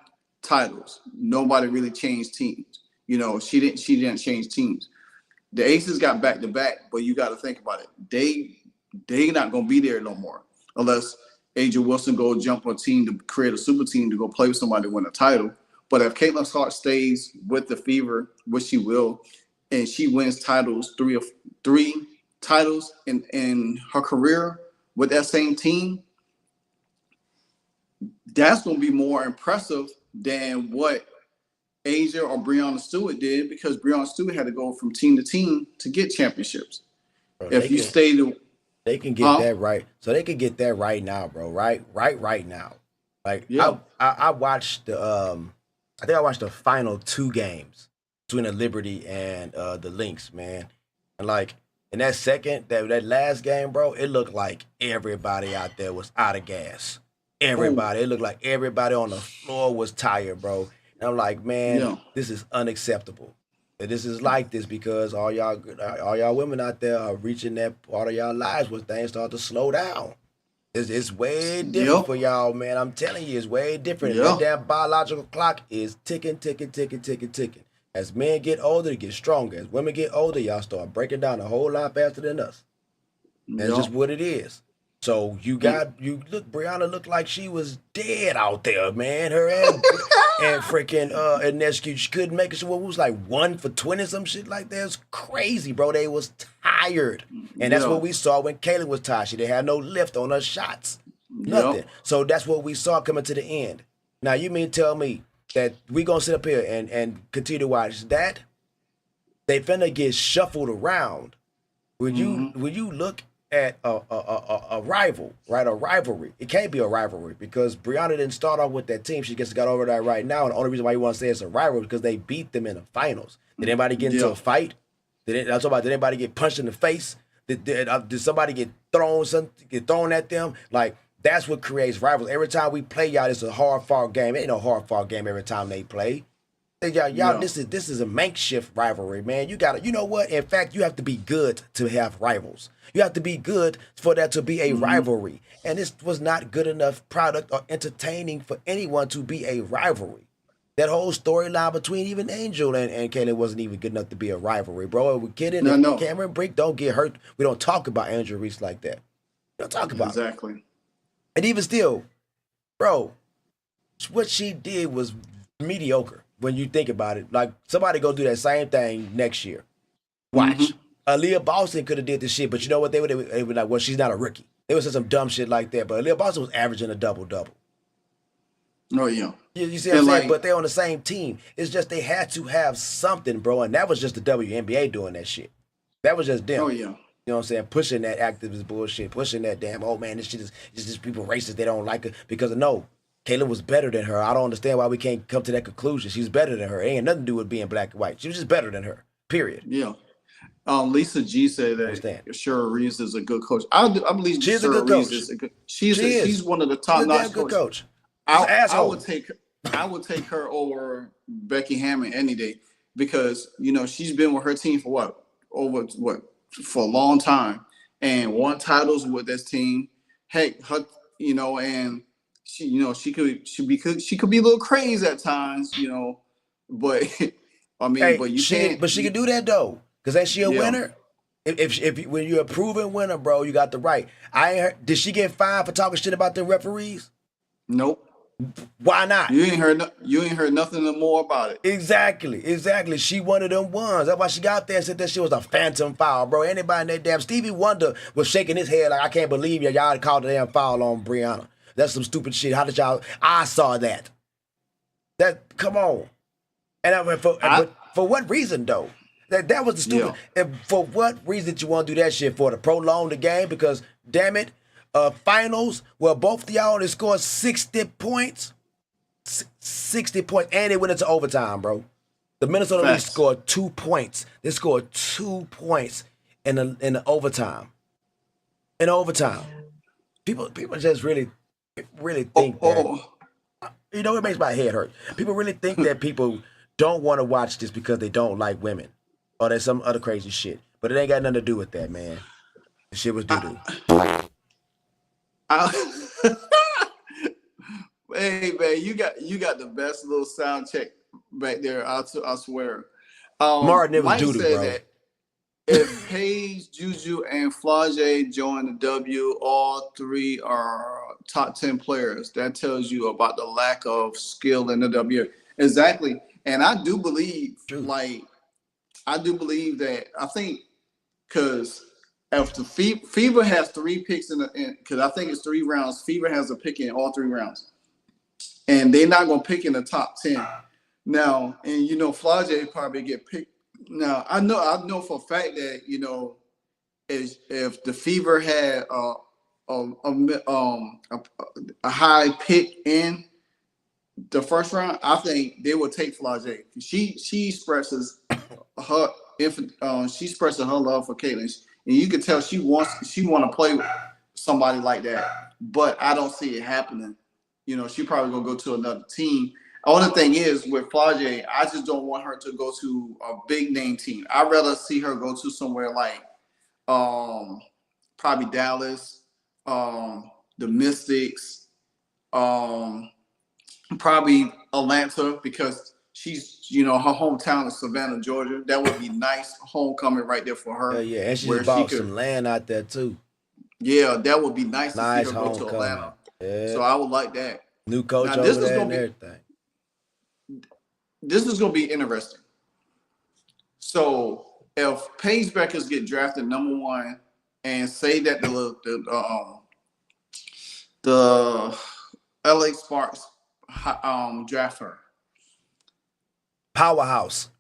titles. Nobody really changed teams. She didn't change teams. The Aces got back to back, but you got to think about it. They not gonna be there no more unless Angel Wilson go jump on a team to create a super team to go play with somebody to win a title. But if Caitlin Clark stays with the Fever, which she will, and she wins titles, three titles in her career with that same team, that's going to be more impressive than what Asia or Breonna Stewart did, because Breonna Stewart had to go from team to team to get championships. Bro, If you stay to, they can get that right. So they can get that right now, bro. Right now. Like I watched the I think I watched the final 2 games between the Liberty and the Lynx, man. And like in that that last game, bro, it looked like everybody out there was out of gas. Everybody. It looked like everybody on the floor was tired, bro. And I'm like, man, this is unacceptable. And this is like this because all y'all women out there are reaching that part of y'all lives where things start to slow down. It's way different for y'all, man. I'm telling you, it's way different. That damn biological clock is ticking. As men get older, they get stronger. As women get older, y'all start breaking down a whole lot faster than us. That's just what it is. So Brianna looked like she was dead out there, man. Her and freaking Inescu, she couldn't make it. So it was like 1 for 20, some shit like that. It's crazy, bro. They was tired. And that's what we saw when Kayla was tired. She didn't have no lift on her shots. Nothing. So that's what we saw coming to the end. Now you mean tell me that we gonna sit up here and continue to watch that? They finna get shuffled around. When you look at a rival, right? A rivalry. It can't be a rivalry because Brianna didn't start off with that team. She just got over that right now. And the only reason why you want to say it's a rivalry is because they beat them in the finals. Did anybody get into a fight? Did anybody get punched in the face? Did somebody get thrown at them? Like, that's what creates rivals. Every time we play y'all, it's a hard-fought game. It ain't no hard-fought game every time they play. Y'all, this is a makeshift rivalry, man. You know what? In fact, you have to be good to have rivals. You have to be good for that to be a rivalry. And this was not good enough product or entertaining for anyone to be a rivalry. That whole storyline between even Angel and Kayla wasn't even good enough to be a rivalry, bro. We get it. No. Cameron Brink don't get hurt. We don't talk about Angel Reese like that. We don't talk about it. And even still, bro, what she did was mediocre. When you think about it, like somebody go do that same thing next year. Watch. Aaliyah Boston could have did this shit, but you know what? They would like, well, she's not a rookie. They would say some dumb shit like that, but Aaliyah Boston was averaging a double-double. Oh, yeah. You see what I'm saying? But they're on the same team. It's just they had to have something, bro, and that was just the WNBA doing that shit. That was just them. Oh, yeah. You know what I'm saying? Pushing that activist bullshit, pushing that damn, oh, man, this shit is just people racist. They don't like it because no. Kayla was better than her. I don't understand why we can't come to that conclusion. She's better than her. It ain't nothing to do with being black and white. She was just better than her. Period. Yeah. Lisa G said that Shara Reeves is a good coach. I believe she's a good coach. She's one of the top-notch good coach. I would take her over Becky Hammond any day because she's been with her team for for a long time and won titles with this team. Heck, her and. She could be a little crazy at times, but I mean, but you can't. But she can do that though, because ain't she a winner? If when you're a proven winner, bro, you got the right. Did she get fined for talking shit about the referees? Nope. Why not? You ain't heard nothing more about it. Exactly. She one of them ones. That's why she got there and said that shit was a phantom foul, bro. Anybody in that damn Stevie Wonder was shaking his head like, I can't believe y'all called the damn foul on Brianna. That's some stupid shit. How did y'all? I saw that. Come on. And for what reason though? That was the stupid. And for what reason did you want to do that shit for? To prolong the game? Because damn it, finals where both of y'all only scored 60 points. 60 points, and they went into overtime, bro. The Minnesota Leafs scored 2 points. They scored 2 points in the overtime. In overtime, people just really think that, it makes my head hurt. People really think that people don't want to watch this because they don't like women or there's some other crazy shit. But it ain't got nothing to do with that, man. The shit was doo-doo. Hey, man, you got the best little sound check back there. I swear. Martin, it was doo-doo, bro. if Paige, Juju, and Flage join the W, all three are top 10 players. That tells you about the lack of skill in the W. Exactly. And I do believe, True. I do believe that, I think, because if the Fever has 3 picks because I think it's 3 rounds, Fever has a pick in all 3 rounds. And they're not going to pick in the top 10. Now, and you know, Flage probably get picked. Now, I know for a fact that, you know, if the Fever had a high pick in the first round, I think they would take Flage. She expresses her love for Caitlyn, and you can tell she want to play with somebody like that. But I don't see it happening. You know, she probably gonna go to another team. Only thing is with Flage, I just don't want her to go to a big name team. I'd rather see her go to somewhere like probably Dallas, the Mystics, probably Atlanta, because she's, you know, her hometown is Savannah, Georgia. That would be nice homecoming right there for her. Yeah, and she where just bought some land out there too. Yeah, that would be nice to Nice see her go to homecoming. Atlanta. Yeah. So I would like that. New coach Now, over this is there gonna and be everything. this is going to be interesting. So if Paige Beckers get drafted number 1, and say that the LA Sparks draft her, Powerhouse.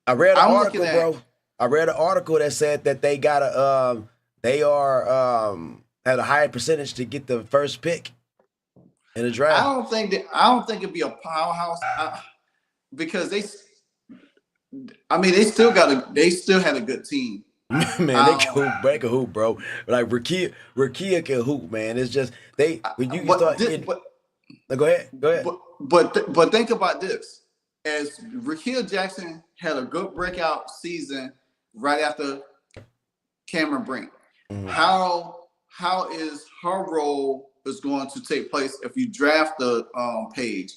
I read an article, bro. I read an article that said that they got they are at a higher percentage to get the first pick in the draft. I don't think it'd be a powerhouse because they still had a good team. Man, they can hoop, bro. Like Rakia can hoop, man. It's just when you start go ahead. But think about this. As Rakia Jackson had a good breakout season right after Cameron Brink. Mm-hmm. How is her role is going to take place if you draft the Paige?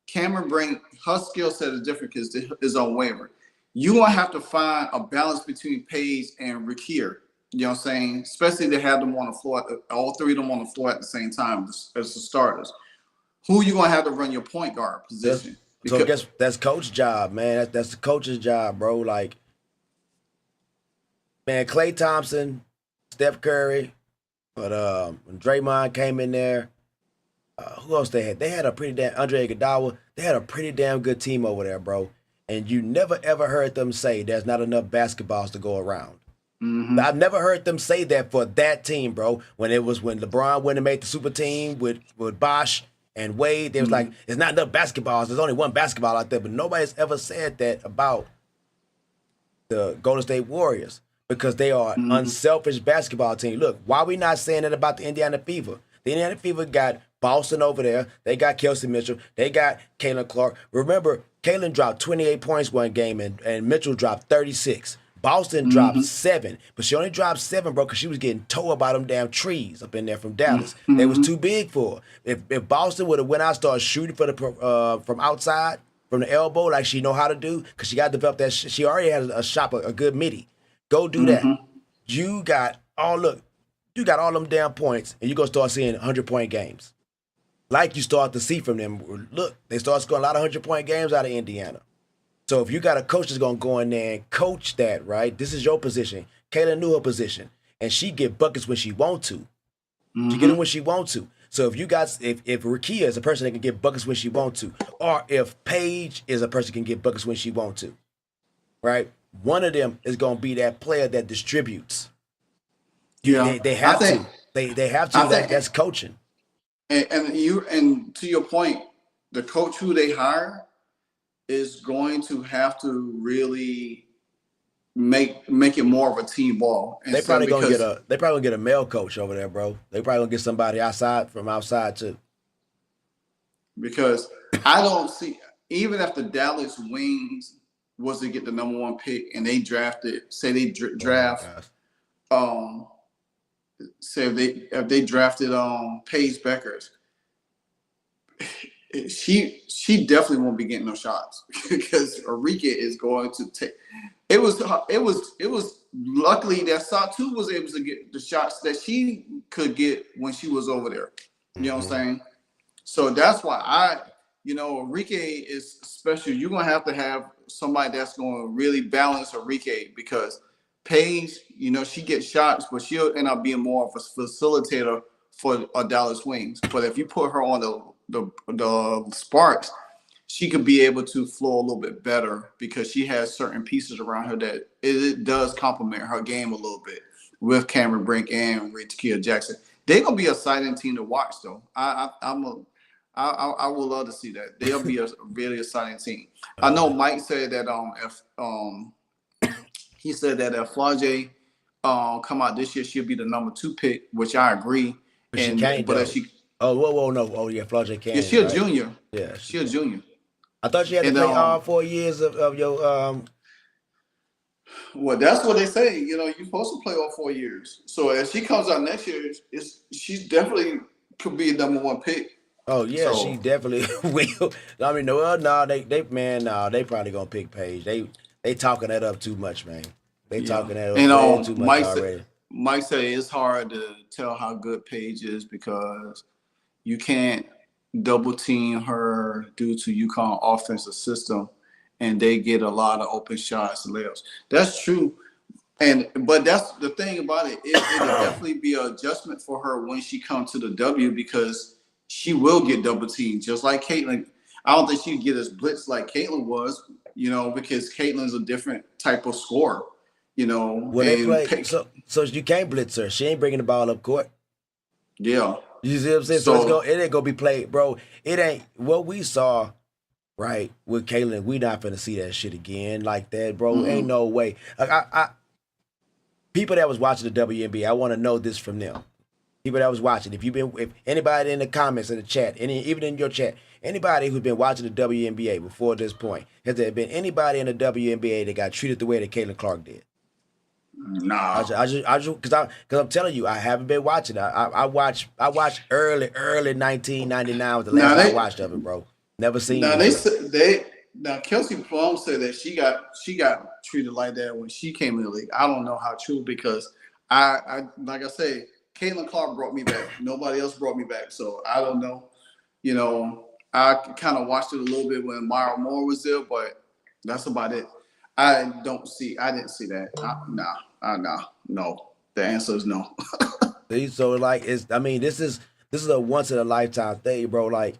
Cameron Brink, her skill set is different because it's on waiver. You're going to have to find a balance between Paige and Rakia. You know what I'm saying? Especially to have them on the floor, all 3 of them on the floor at the same time as the starters. Who you going to have to run your point guard position? So I guess that's coach's job, man. That's the coach's job, bro. Like, man, Klay Thompson, Steph Curry, but when Draymond came in there, who else they had? They had a pretty damn Andre Iguodala. They had a pretty damn good team over there, bro. And you never ever heard them say there's not enough basketballs to go around. Mm-hmm. I've never heard them say that for that team, bro. When LeBron went and made the super team with Bosh and Wade, they was like, it's not enough basketballs. There's only one basketball out there. But nobody's ever said that about the Golden State Warriors because they are an unselfish basketball team. Look, why are we not saying that about the Indiana Fever? The Indiana Fever got Boston over there. They got Kelsey Mitchell. They got Caitlin Clark. Remember, Caitlin dropped 28 points one game and Mitchell dropped 36. Boston dropped 7, but she only dropped 7, bro, because she was getting towed by them damn trees up in there from Dallas. They was too big for her. If Boston would have went out and started shooting for the from outside, from the elbow, like she know how to do, because she got to develop that. She already had a shot, a good midi. Go do that. You got all them damn points, and you gonna start seeing 100-point games, like you start to see from them. Look, they start scoring a lot of 100-point games out of Indiana. So if you got a coach that's gonna go in there and coach that, right? This is your position. Kayla knew her position, and she get buckets when she want to. She get them when she want to. So if Rakia is a person that can get buckets when she want to, or if Paige is a person that can get buckets when she want to, right? One of them is gonna be that player that distributes. Yeah, they have to. They have to. That's coaching. And to your point, the coach who they hire is going to have to really make it more of a team ball. They probably gonna get a male coach over there, bro. They probably gonna get somebody from outside too. Because I don't see, even if the Dallas Wings was to get the number 1 pick and they drafted, say they draft, say if they drafted Paige Beckers, she definitely won't be getting no shots because Enrique is going to take. It was luckily that Satu was able to get the shots that she could get when she was over there. You know what I'm saying? So that's why Enrique is special. You're gonna have somebody that's going to really balance Enrique because Paige, she gets shots, but she'll end up being more of a facilitator for Dallas Wings. But if you put her on the Sparks, she could be able to flow a little bit better because she has certain pieces around her that it does complement her game a little bit with Cameron Brink and Takia Jackson. They're gonna be a exciting team to watch, though. I would love to see that. They'll be a really exciting team. I know Mike said that he said that if Flau'jae come out this year, she'll be the number 2 pick, which I agree. But she can't. No. Yeah, Flau'jae can't. Yeah, she's right? a junior. Yeah, she's a junior. I thought she had to play all 4 years of your. Well, that's what they say. You're supposed to play all 4 years. So if she comes out next year, she's definitely could be a number 1 pick. Oh yeah, she definitely will. I mean, they probably gonna pick Paige. They talking that up too much, man. They talking that up too much already. Mike said it's hard to tell how good Paige is because you can't double team her due to UConn offensive system, and they get a lot of open shots and layups. That's true, but that's the thing about it. It'll definitely be an adjustment for her when she comes to the W because she will get double teamed just like Caitlin. I don't think she'd get as blitzed like Caitlin was, because Caitlin's a different type of scorer. Well, they play so you can't blitz her. She ain't bringing the ball up court. Yeah. You see what I'm saying? So it ain't gonna be played, bro. It ain't what we saw, right, with Caitlin. We not finna see that shit again like that, bro. Mm-hmm. Ain't no way. Like I people that was watching the WNBA, I want to know this from them. People that was watching, if anybody in the comments in the chat, even in your chat, anybody who's been watching the WNBA before this point, has there been anybody in the WNBA that got treated the way that Caitlin Clark did? Nah. Because I'm telling you, I haven't been watching. I watched early 1999 was the last I watched of it, bro. Never seen. Now Kelsey Plum said that she got treated like that when she came in the league. I don't know how true because I like I say, Caitlin Clark brought me back. Nobody else brought me back, so I don't know. I kind of watched it a little bit when Myra Moore was there, but that's about it. I didn't see that. No. The answer is no. So like this is a once in a lifetime thing, bro. Like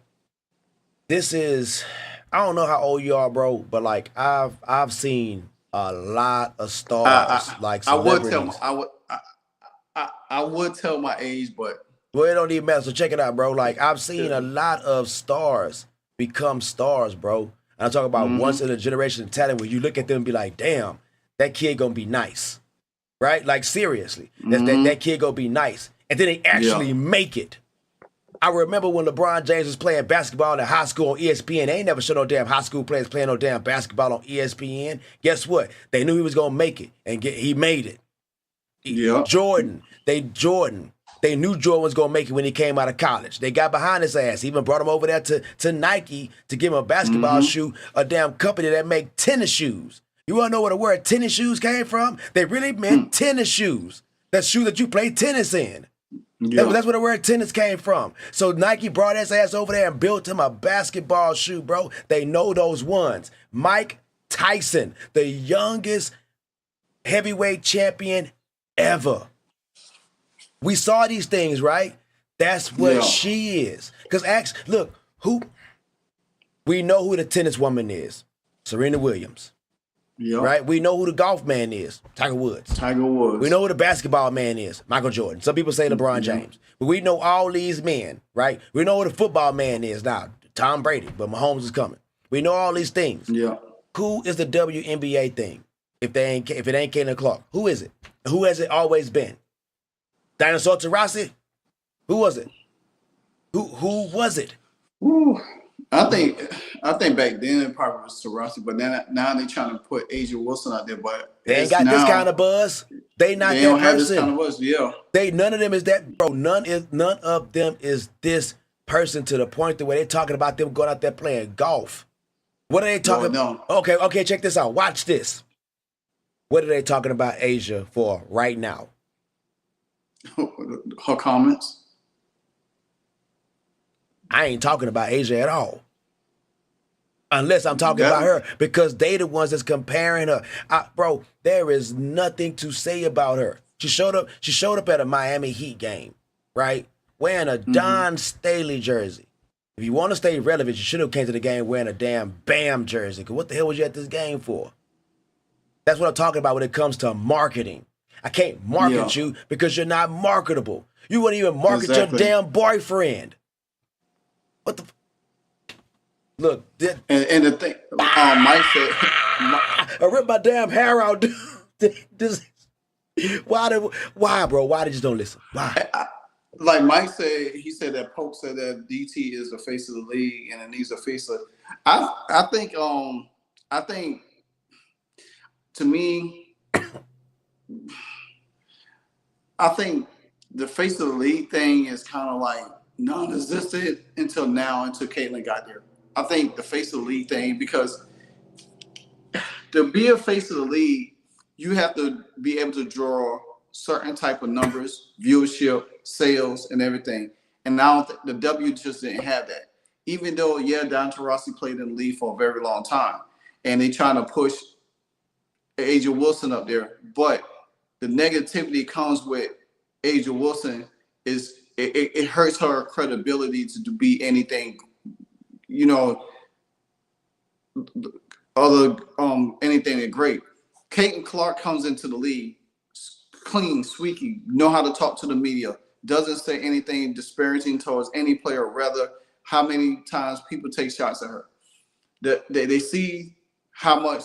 this is, I don't know how old you are, bro, but like I've seen a lot of stars like celebrities. I would tell my age, but well, it don't even matter. So check it out, bro. Like I've seen a lot of stars become stars, bro. And I'm talking about once in a generation talent where you look at them and be like, damn, that kid gonna be nice. Right? Like seriously. That kid gonna be nice. And then they actually make it. I remember when LeBron James was playing basketball in high school on ESPN. They ain't never show no damn high school players playing no damn basketball on ESPN. Guess what? They knew he was gonna make it. And he made it. Jordan. They knew Jordan was gonna make it when he came out of college. They got behind his ass. Even brought him over there to Nike to give him a basketball shoe, a damn company that make tennis shoes. You wanna know where the word tennis shoes came from? They really meant tennis shoes. That shoe that you play tennis in. Yeah. That's where the word tennis came from. So Nike brought his ass over there and built him a basketball shoe, bro. They know those ones. Mike Tyson, the youngest heavyweight champion ever. We saw these things, right? That's what she is. Because look, we know who the tennis woman is. Serena Williams. Yep. Right? We know who the golf man is. Tiger Woods. We know who the basketball man is. Michael Jordan. Some people say LeBron James. But we know all these men, right? We know who the football man is now. Tom Brady. But Mahomes is coming. We know all these things. Yeah. Who is the WNBA thing? If it ain't Caitlin Clark. Who is it? Who has it always been? Dinosaur Taurasi? Who was it? Who was it? Ooh, I think back then it probably was Taurasi, but now they trying to put Asia Wilson out there. But they ain't got this kind of buzz. They not that person. Have this kind of buzz. Yeah. None of them is that, bro. None of them is this person to the point where they're talking about them going out there playing golf. What are they talking about? Okay, check this out. Watch this. What are they talking about Asia for right now? Her comments. I ain't talking about Asia at all. Unless I'm talking about her, because they the ones that's comparing her. Bro, there is nothing to say about her. She showed up at a Miami Heat game, right? Wearing a Don Staley jersey. If you want to stay relevant, you should have came to the game wearing a damn Bam jersey. Because what the hell was you at this game for? That's what I'm talking about when it comes to marketing. I can't market you because you're not marketable. You wouldn't even market your damn boyfriend. What the? Look. And the thing, Mike said. I ripped my damn hair out. Why, bro? Why did you don't listen? Why? Like Mike said, he said that Pope said that DT is the face of the league and it needs a face of. I think to me, I think the face of the league thing is kind of like non-existent until Caitlyn got there. I think the face of the league thing, because to be a face of the league, you have to be able to draw certain type of numbers, viewership, sales, and everything. And I don't think the W just didn't have that. Even though, Don Taurasi played in the league for a very long time, and they trying to push Asia Wilson up there, but the negativity comes with Asia Wilson is it hurts her credibility to be anything, other anything great. Caitlin Clark comes into the league clean, squeaky, know how to talk to the media, doesn't say anything disparaging towards any player, rather how many times people take shots at her. They see how much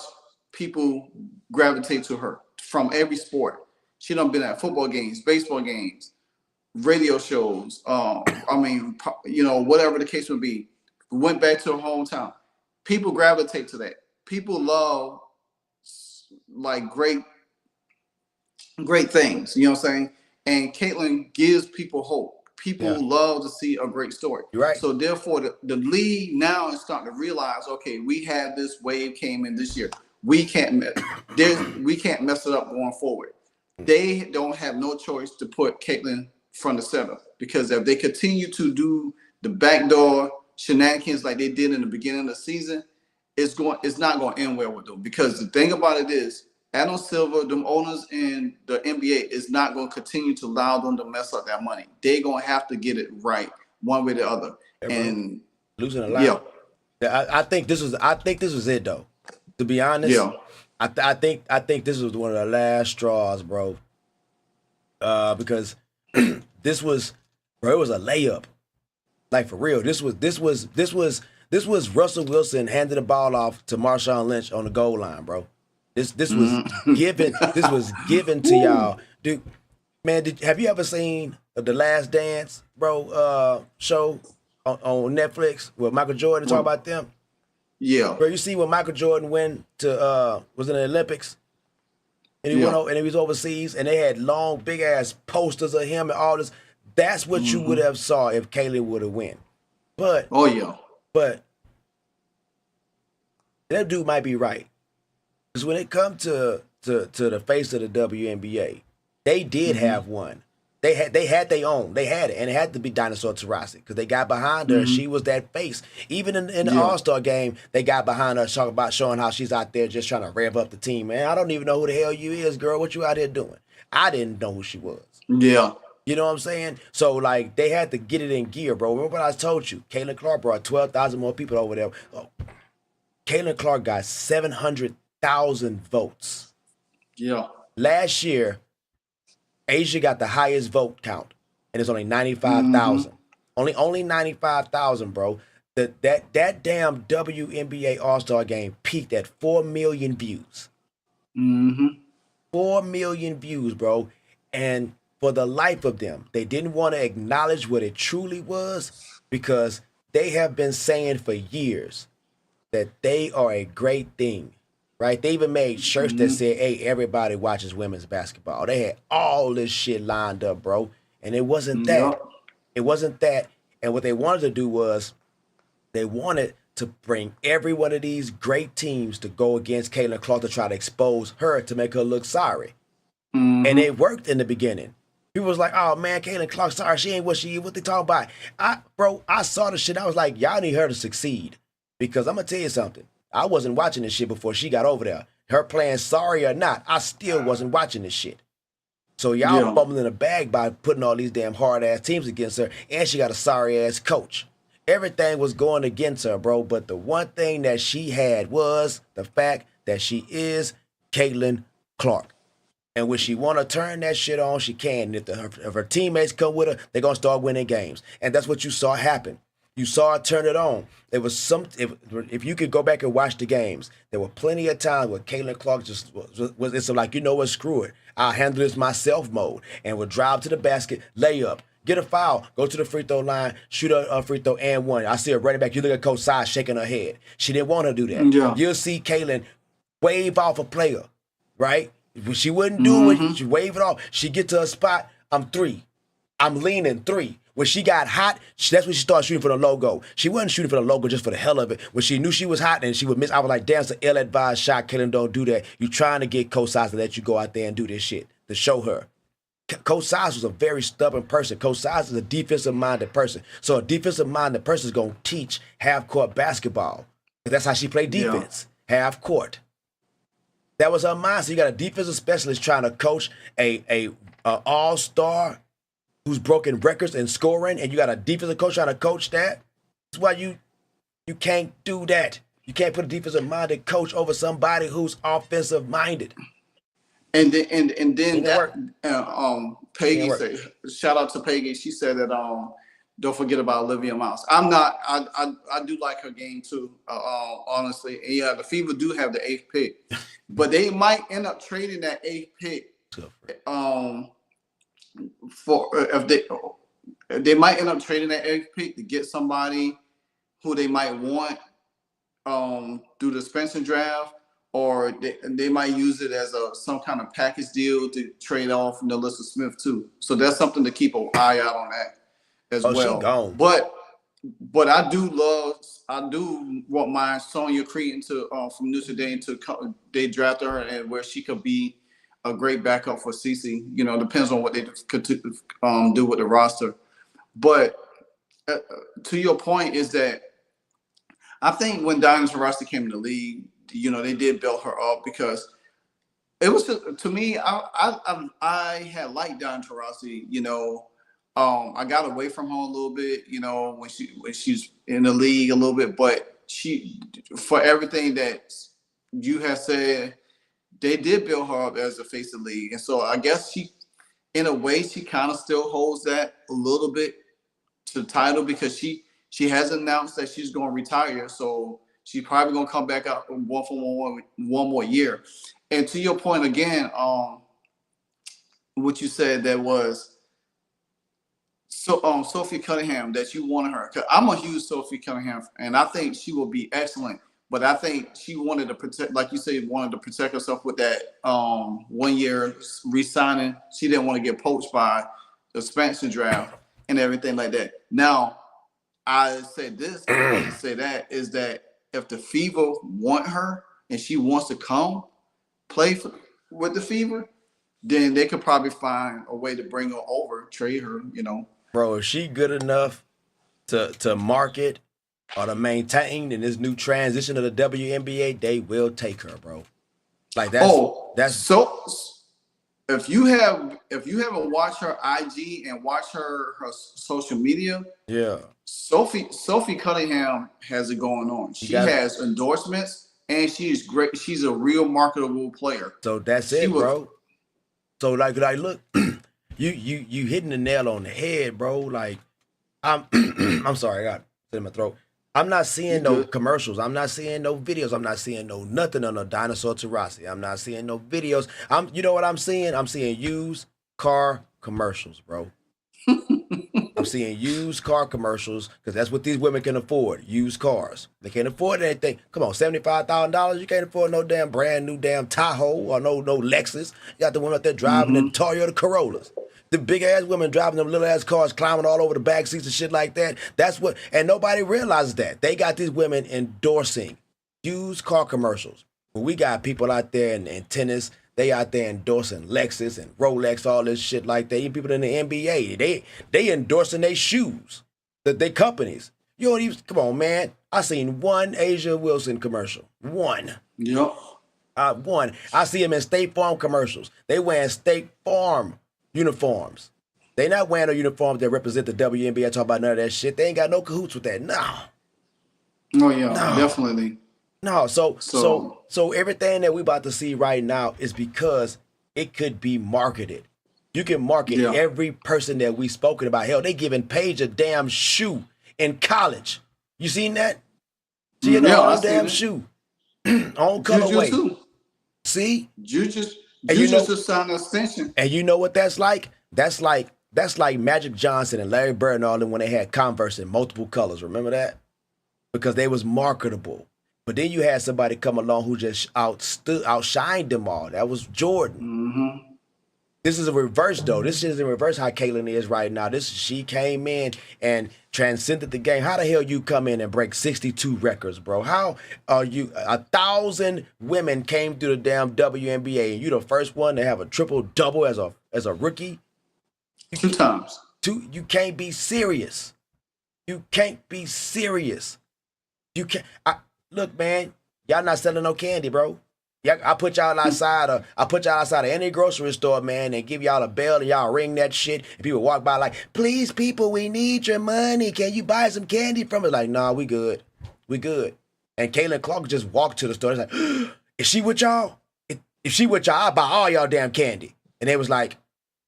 people gravitate to her from every sport. She done been at football games, baseball games, radio shows. Whatever the case would be. Went back to her hometown. People gravitate to that. People love like great things. You know what I'm saying? And Caitlyn gives people hope. People love to see a great story. You're right. So therefore, the league now is starting to realize, okay, we had this wave came in this year. We can't mess it up going forward. They don't have no choice to put Caitlyn front and center, because if they continue to do the backdoor shenanigans like they did in the beginning of the season, it's not going to end well with them. Because the thing about it is, Adam Silver, them owners in the NBA is not going to continue to allow them to mess up that money. They're going to have to get it right one way or the other. And losing a lot. Yeah. I think this was it though. To be honest, I think this was one of the last straws, bro. Because this was a layup. Like for real. This was Russell Wilson handing the ball off to Marshawn Lynch on the goal line, bro. This was given. This was given to y'all, dude. Man, have you ever seen the Last Dance, bro? Show on Netflix where Michael Jordan talk about them. Yeah, bro. You see when Michael Jordan went to was in the Olympics, and he went and he was overseas, and they had long, big ass posters of him and all this. That's what you would have saw if Kaylee would have win. But but that dude might be right. Because when it comes to the face of the WNBA, they did have one. They had their own. They had it, and it had to be Dinosaur Taurasi because they got behind her. She was that face. Even in the All-Star game, they got behind her, talking about showing how she's out there just trying to rev up the team. Man, I don't even know who the hell you is, girl. What you out here doing? I didn't know who she was. Yeah. You know what I'm saying? So, like, they had to get it in gear, bro. Remember what I told you? Caitlin Clark brought 12,000 more people over there. Oh, Caitlin Clark got 700,000 votes. Yeah. Last year, Asia got the highest vote count, and it's only 95,000. Only 95,000, bro. That damn WNBA All-Star game peaked at 4 million views. 4 million views, bro. And for the life of them, they didn't want to acknowledge what it truly was, because they have been saying for years that they are a great thing, right? They even made shirts that said, hey, everybody watches women's basketball. They had all this shit lined up, bro. And it wasn't that. It wasn't that. And what they wanted to do was they wanted to bring every one of these great teams to go against Caitlin Clark to try to expose her to make her look sorry. Mm-hmm. And it worked in the beginning. People was like, oh man, Caitlin Clark, sorry, she ain't what they talking about. I saw the shit. I was like, y'all need her to succeed. Because I'm gonna tell you something. I wasn't watching this shit before she got over there. Her playing sorry or not, I still wasn't watching this shit. So y'all bumbling a bag by putting all these damn hard ass teams against her, and she got a sorry ass coach. Everything was going against her, bro. But the one thing that she had was the fact that she is Caitlin Clark. And when she want to turn that shit on, she can. If her teammates come with her, they're going to start winning games. And that's what you saw happen. You saw her turn it on. There was if you could go back and watch the games, there were plenty of times where Caitlin Clark just was it's like, you know what, screw it. I'll handle this myself mode. And would drive to the basket, lay up, get a foul, go to the free throw line, shoot a free throw and one. I see her running back. You look at Coach Size shaking her head. She didn't want to do that. Yeah. You'll see Caitlin wave off a player, right? She wouldn't do it. She wave it off. She get to a spot. I'm three. I'm leaning three. When she got hot, that's when she started shooting for the logo. She wasn't shooting for the logo just for the hell of it. When she knew she was hot and she would miss, I was like, damn, it's an ill-advised shot. Caitlin, don't do that. You trying to get Coach Size to let you go out there and do this shit, to show her. Coach Size was a very stubborn person. Coach Size is a defensive-minded person. So a defensive-minded person is going to teach half-court basketball. That's how she played defense, half-court. That was her mind. So you got a defensive specialist trying to coach a all-star who's broken records in scoring, and you got a defensive coach trying to coach that. That's why you can't do that. You can't put a defensive-minded coach over somebody who's offensive-minded. And then that Peggy said, shout out to Peggy. She said that don't forget about Olivia Mouse. I do like her game too, honestly. And yeah, the Fever do have the 8th pick, but they might end up trading that 8th pick. For if they might end up trading that 8th pick to get somebody who they might want through the Spencer draft, or they might use it as some kind of package deal to trade off Nalissa Smith too. So that's something to keep an eye out on that as well. She gone. But I do want my Sonia Cretan from Notre Dame they drafted her and where she could be a great backup for Cece. You know, depends on what they could do with the roster. But to your point is that I think when Diana Taurasi came in the league, you know, they did build her up because it was to me. I had liked Diana Taurasi. You know, I got away from her a little bit. You know, when she's in the league a little bit, but she, for everything that you have said, they did build her up as the face of the league. And so I guess she, in a way, she kind of still holds that a little bit to the title because she has announced that she's going to retire. So she's probably going to come back out one more year. And to your point again, what you said that was Sophie Cunningham, that you wanted her. 'Cause I'm a huge Sophie Cunningham, and I think she will be excellent. But I think she wanted to protect, like you said, wanted to protect herself with that 1 year re-signing. She didn't want to get poached by the expansion draft and everything like that. Now, I said this, I say that, is that if the Fever want her and she wants to come play with the Fever, then they could probably find a way to bring her over, trade her, you know. Bro, if she good enough to market or to maintain in this new transition of the WNBA, they will take her, bro. Like that's so. If you haven't watched her IG and watched her social media, yeah, Sophie Cunningham has it going on. She has endorsements and she's great. She's a real marketable player. So that's bro. So like look, you hitting the nail on the head, bro. Like I'm sorry, I got it in my throat. I'm not seeing no commercials. I'm not seeing no videos. I'm not seeing no nothing on the Dinosaur Taurasi. I'm not seeing no videos. You know what I'm seeing? I'm seeing used car commercials, bro. I'm seeing used car commercials because that's what these women can afford. Used cars. They can't afford anything. Come on, $75,000. You can't afford no damn brand new damn Tahoe or no Lexus. You got the one out there driving the Toyota Corollas. The big ass women driving them little ass cars, climbing all over the back seats and shit like that. That's what, and nobody realizes that. They got these women endorsing used car commercials. When we got people out there in tennis, they out there endorsing Lexus and Rolex, all this shit like that. Even people in the NBA, they endorsing their shoes, they companies. You don't even, come on, man. I seen one Asia Wilson commercial. One. Yep. One. I see them in State Farm commercials. They wearing State Farm uniforms. They not wearing no uniforms that represent the WNBA. I talk about none of that shit. They ain't got no cahoots with that. No. Oh yeah, No. definitely. No. So everything that we about to see right now is because it could be marketed. You can market every person that we spoken about. Hell, they giving Paige a damn shoe in college. You seen that? She had a damn shoe on colorway. See? Juju And you know, just signed an extension. And you know what that's like? That's like Magic Johnson and Larry Bird and all them when they had Converse in multiple colors. Remember that? Because they was marketable. But then you had somebody come along who just outshined them all. That was Jordan. Mm-hmm. This is a reverse though. This is in reverse how Caitlyn is right now. She came in and transcended the game. How the hell you come in and break 62 records, bro? How are you? 1,000 women came through the damn WNBA, and you the first one to have a triple double as a rookie. 2 times. You can't be serious. You can't be serious. You can't. Look, man, y'all not selling no candy, bro. Yeah, I put y'all outside of any grocery store, man, and give y'all a bell and y'all ring that shit. And people walk by like, please, people, we need your money. Can you buy some candy from us? Like, nah, we good. We good. And Caitlin Clark just walked to the store. It's like, is she with y'all? If she with y'all, I'll buy all y'all damn candy. And they was like,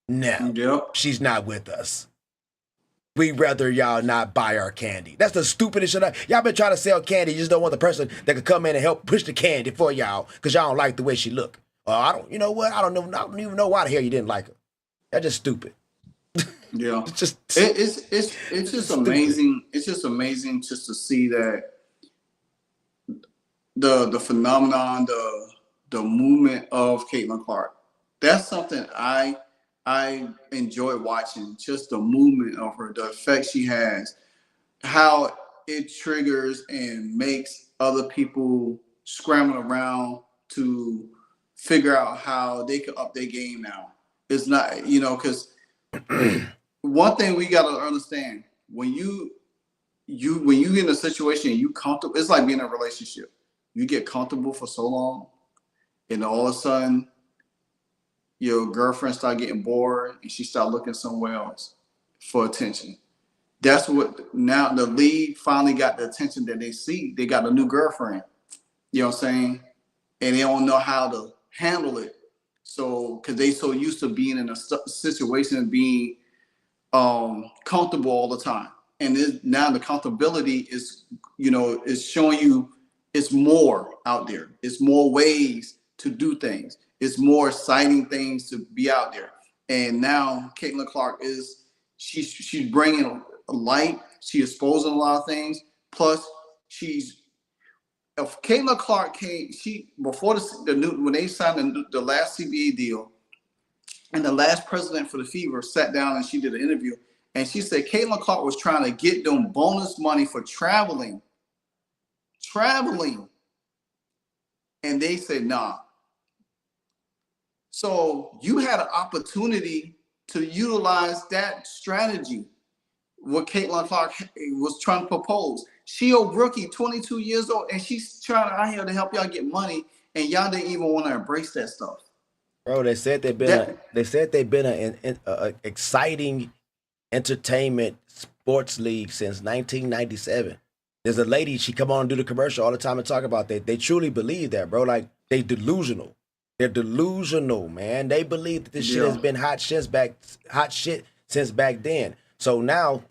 no, she's not with us. We'd rather y'all not buy our candy. That's the stupidest shit. Y'all been trying to sell candy. You just don't want the person that could come in and help push the candy for y'all because y'all don't like the way she look. You know what? I don't even know why the hell you didn't like her. That's just stupid. Yeah. it's just amazing. It's just amazing just to see that the phenomenon, the movement of Caitlin Clark. That's something I enjoy watching, just the movement of her, the effect she has, how it triggers and makes other people scramble around to figure out how they can up their game now. It's not, because one thing we got to understand, when you get in a situation and you comfortable, it's like being in a relationship. You get comfortable for so long, and all of a sudden, your girlfriend start getting bored and she start looking somewhere else for attention. That's what now the league finally got the attention that they see. They got a new girlfriend, you know what I'm saying? And they don't know how to handle it. So, because they so used to being in a situation of being comfortable all the time. And now the comfortability is, is showing you it's more out there. It's more ways to do things. It's more exciting things to be out there. And now Caitlin Clark she's bringing a light. She's exposing a lot of things. Plus, if Caitlin Clark came, before when they signed the last CBA deal, and the last president for the Fever sat down and she did an interview, and she said Caitlin Clark was trying to get them bonus money for traveling, and they said nah. So you had an opportunity to utilize that strategy, what Caitlin Clark was trying to propose. She a rookie, 22 years old, and she's trying out here to help y'all get money, and y'all didn't even want to embrace that stuff. Bro, they said they've been an exciting entertainment sports league since 1997. There's a lady, she come on and do the commercial all the time and talk about that. They truly believe that, bro. Like, they delusional. They're delusional, man. They believe that this shit has been hot shit since back then. So now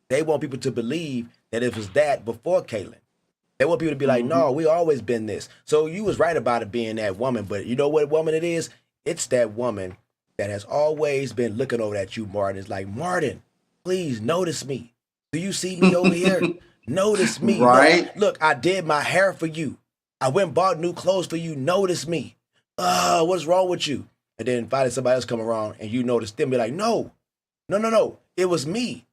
they want people to believe that it was that before Caitlyn. They want people to be like, no, we always been this. So you was right about it being that woman, but you know what woman it is? It's that woman that has always been looking over at you, Martin. It's like, Martin, please notice me. Do you see me over here? Notice me. Right. Look, I did my hair for you. I went and bought new clothes for you. Notice me. What's wrong with you? And then finally somebody else come around and you notice them be like, no, it was me.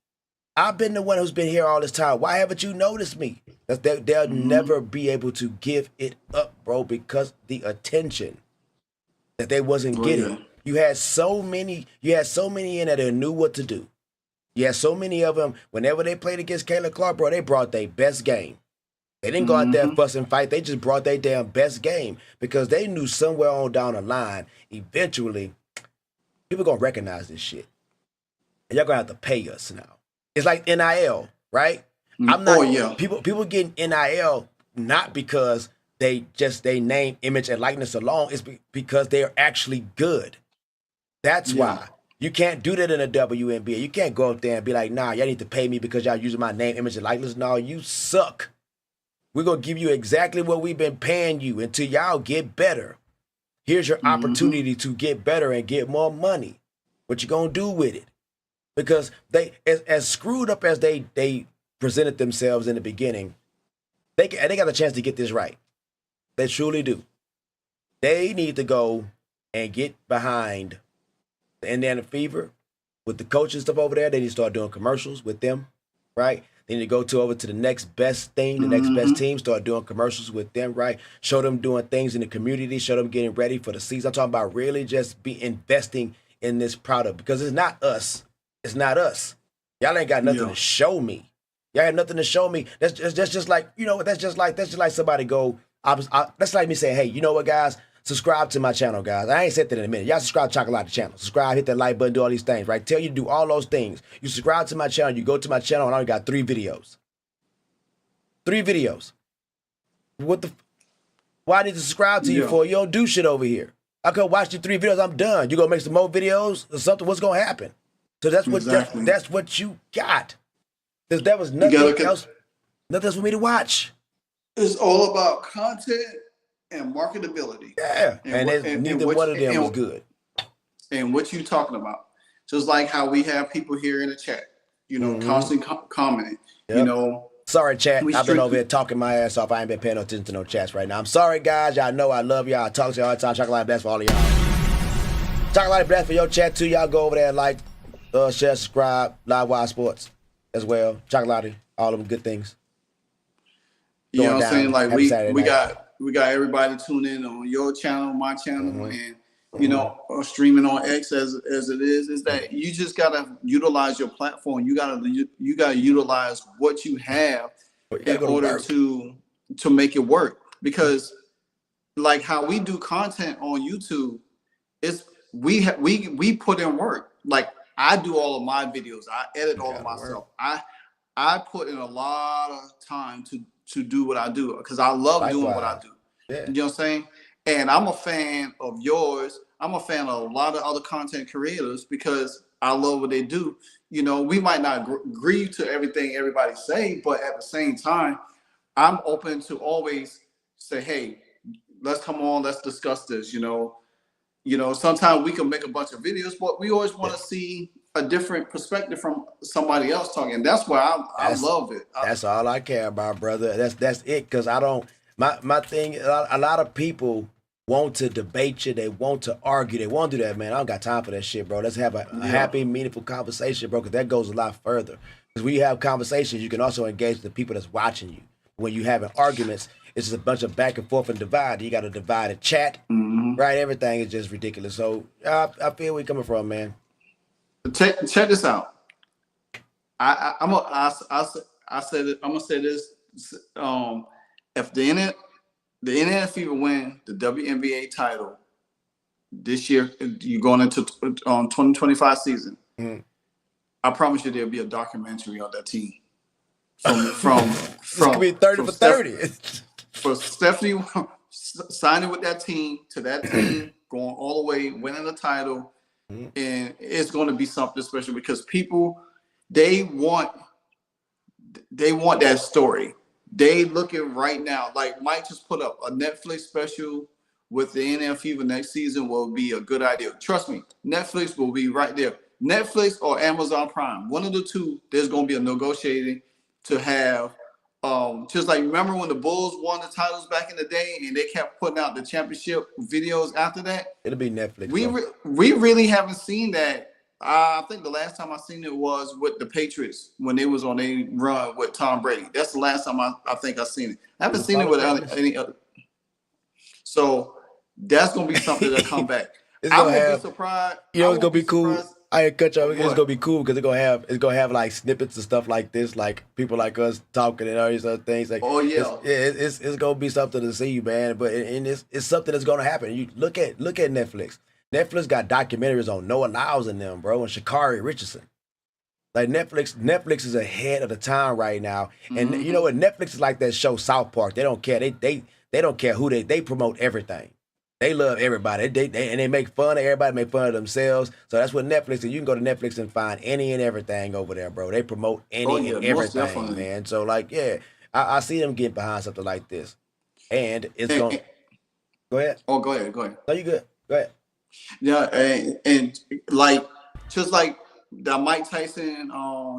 I've been the one who's been here all this time. Why haven't you noticed me? They'll never be able to give it up, bro, because the attention that they wasn't getting. Yeah. You had so many in there that knew what to do. You had so many of them, whenever they played against Kayla Clark, bro, they brought their best game. They didn't go out there and fuss and fight. They just brought their damn best game because they knew somewhere on down the line, eventually, people going to recognize this shit. And y'all going to have to pay us now. It's like NIL, right? I'm not. People getting NIL not because they name, image, and likeness alone. It's because they are actually good. That's why you can't do that in a WNBA. You can't go up there and be like, nah, y'all need to pay me because y'all using my name, image, and likeness. No, you suck. We're gonna give you exactly what we've been paying you until y'all get better. Here's your opportunity to get better and get more money. What you gonna do with it? Because they, as screwed up as they presented themselves in the beginning, they got a chance to get this right. They truly do. They need to go and get behind the Indiana Fever with the coaches stuff over there. They need to start doing commercials with them, right? They need to go over to the next best thing, the next best team, start doing commercials with them, right? Show them doing things in the community, show them getting ready for the season. I'm talking about really just be investing in this product because it's not us. It's not us. Y'all ain't got nothing to show me. Y'all have nothing to show me. That's just like, you know, that's just like somebody go, that's like me saying, hey, you know what, guys? Subscribe to my channel, guys. I ain't said that in a minute. Y'all subscribe to Chocolate channel. Subscribe, hit that like button, do all these things, right? Tell you to do all those things. You subscribe to my channel, you go to my channel, and I only got 3 videos. 3 videos. Why I need to subscribe to you for? You don't do shit over here. I could watch your 3 videos, I'm done. You gonna make some more videos or something, what's gonna happen? So that's what that's what you got. Because there was nothing else for me to watch. It's all about content and marketability. Yeah, and neither one of them was good. And what you talking about? Just like how we have people here in the chat, you know, constantly commenting. Yep. You know, sorry, chat. I've been over here talking my ass off. I ain't been paying no attention to no chats right now. I'm sorry, guys. Y'all know I love y'all. I talk to y'all all the time. Chocolate blast for all of y'all. Chocolate blast for your chat too. Y'all go over there and like, share, subscribe, LiveWire Sports as well. Chocolate, all of them good things. You know what I'm saying? Like we got everybody tuned in on your channel, my channel, and you know, streaming on X as it is that you just gotta utilize your platform. You gotta utilize what you have in order to make it work. Because like how we do content on YouTube, is we put in work. Like I do all of my videos. I edit all of myself. I put in a lot of time to do what I do because I love doing what I do. Yeah. You know what I'm saying? And I'm a fan of yours. I'm a fan of a lot of other content creators because I love what they do. You know, we might not agree to everything everybody say, but at the same time, I'm open to always say, hey, let's come on, let's discuss this. You know, sometimes we can make a bunch of videos, but we always want to see a different perspective from somebody else talking. And that's why I love it. That's all I care about, brother. That's it. Because I don't, my thing, a lot of people want to debate you. They want to argue. They want to do that, man. I don't got time for that shit, bro. Let's have a happy, meaningful conversation, bro, because that goes a lot further. Because when you have conversations, you can also engage the people that's watching you. When you having arguments, it's just a bunch of back and forth and divide. You got to divide a chat, right? Everything is just ridiculous. So I feel where you're coming from, man. Check this out. I'm gonna say this. If the Indiana Fever win the WNBA title this year, you're going into 2025 season. I promise you there'll be a documentary on that team. From could be 30 for 30. For Stephanie signing with that team to that team, going all the way, winning the title. And it's going to be something special because people, they want that story. They looking right now, like Mike just put up a Netflix special with the Indiana Fever next season will be a good idea. Trust me, Netflix will be right there. Netflix or Amazon Prime, one of the two, there's going to be a negotiating to have just like remember when the Bulls won the titles back in the day, and they kept putting out the championship videos after that. It'll be Netflix. We really haven't seen that. I think the last time I seen it was with the Patriots when they was on a run with Tom Brady. That's the last time I think I seen it. I haven't seen it with any other. So that's gonna be something that come back. I won't be surprised. You know, it's gonna be cool. I cut you off. It's gonna be cool because it's gonna have like snippets and stuff like this, like people like us talking and all these other things. Like, it's gonna be something to see, man. But it's something that's gonna happen. You look at Netflix. Netflix got documentaries on Noah Lyles and them, bro, and Sha'Carri Richardson. Like Netflix is ahead of the time right now. And you know what? Netflix is like that show South Park. They don't care. They don't care who they promote everything. They love everybody. They make fun of everybody, make fun of themselves. So that's what Netflix is. You can go to Netflix and find any and everything over there, bro. They promote any and everything, man. So like, yeah, I see them getting behind something like this. And it's going to... Go ahead. Oh, go ahead. No, you good. Go ahead. Yeah, and like, just like the Mike Tyson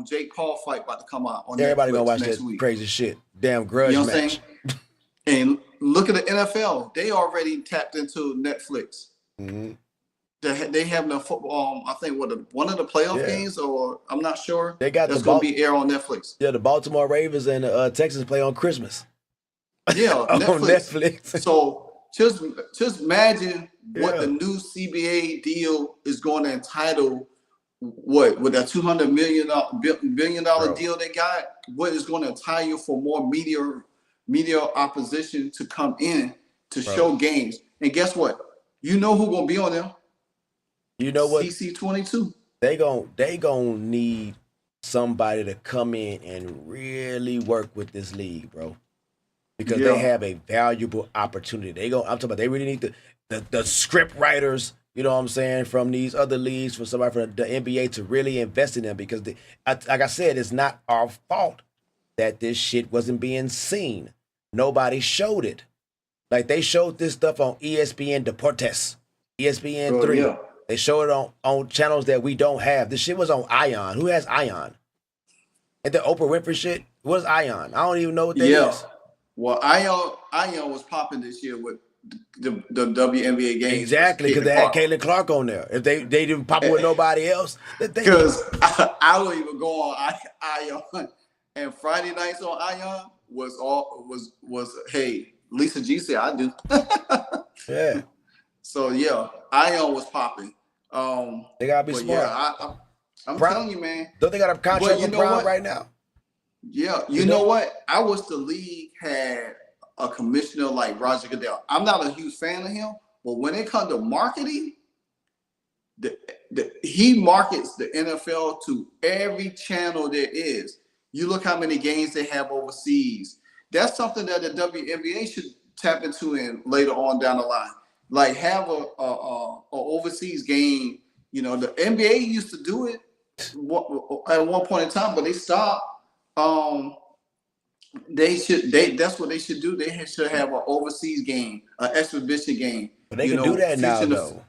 Jake Paul fight about to come out on everybody Netflix gonna watch next that week. Crazy shit. Damn grudge match. Saying? And look at the NFL. They already tapped into Netflix. Mm-hmm. They have the football. I think one of the playoff games, or I'm not sure. They got that's going to be air on Netflix. Yeah, the Baltimore Ravens and Texans play on Christmas. Yeah, on Netflix. So just imagine what the new CBA deal is going to entitle. What with that $200 billion deal they got? What is going to entitle for more media opposition to come in to show games? And guess what? You know who's going to be on there? You know what? CC22. They gon' need somebody to come in and really work with this league, bro. Because they have a valuable opportunity. I'm talking about they really need the script writers, you know what I'm saying, from these other leagues, for somebody from the NBA to really invest in them. Because like I said, it's not our fault that this shit wasn't being seen. Nobody showed it. Like they showed this stuff on ESPN Deportes, ESPN 3. Yeah. They showed it on channels that we don't have. This shit was on Ion. Who has Ion? And the Oprah Winfrey shit? What is Ion? I don't even know what that is. Well, Ion was popping this year with the WNBA games. Exactly, because they had Caitlin Clark on there. If they didn't pop with nobody else, because I don't even go on Ion. And Friday nights on Ion was hey, Lisa G said I do. Yeah. So yeah, Ion was popping. They gotta be smart. Yeah, I'm telling you, man. Don't they got a contract with Brown right now? Yeah, you know what? I wish the league had a commissioner like Roger Goodell. I'm not a huge fan of him, but when it comes to marketing, he markets the NFL to every channel there is. You look how many games they have overseas. That's something that the WNBA should tap into in later on down the line. Like have a overseas game. You know, the NBA used to do it at one point in time, but they stopped. That's what they should do. They should have an overseas game, an exhibition game. But they can do that now, though.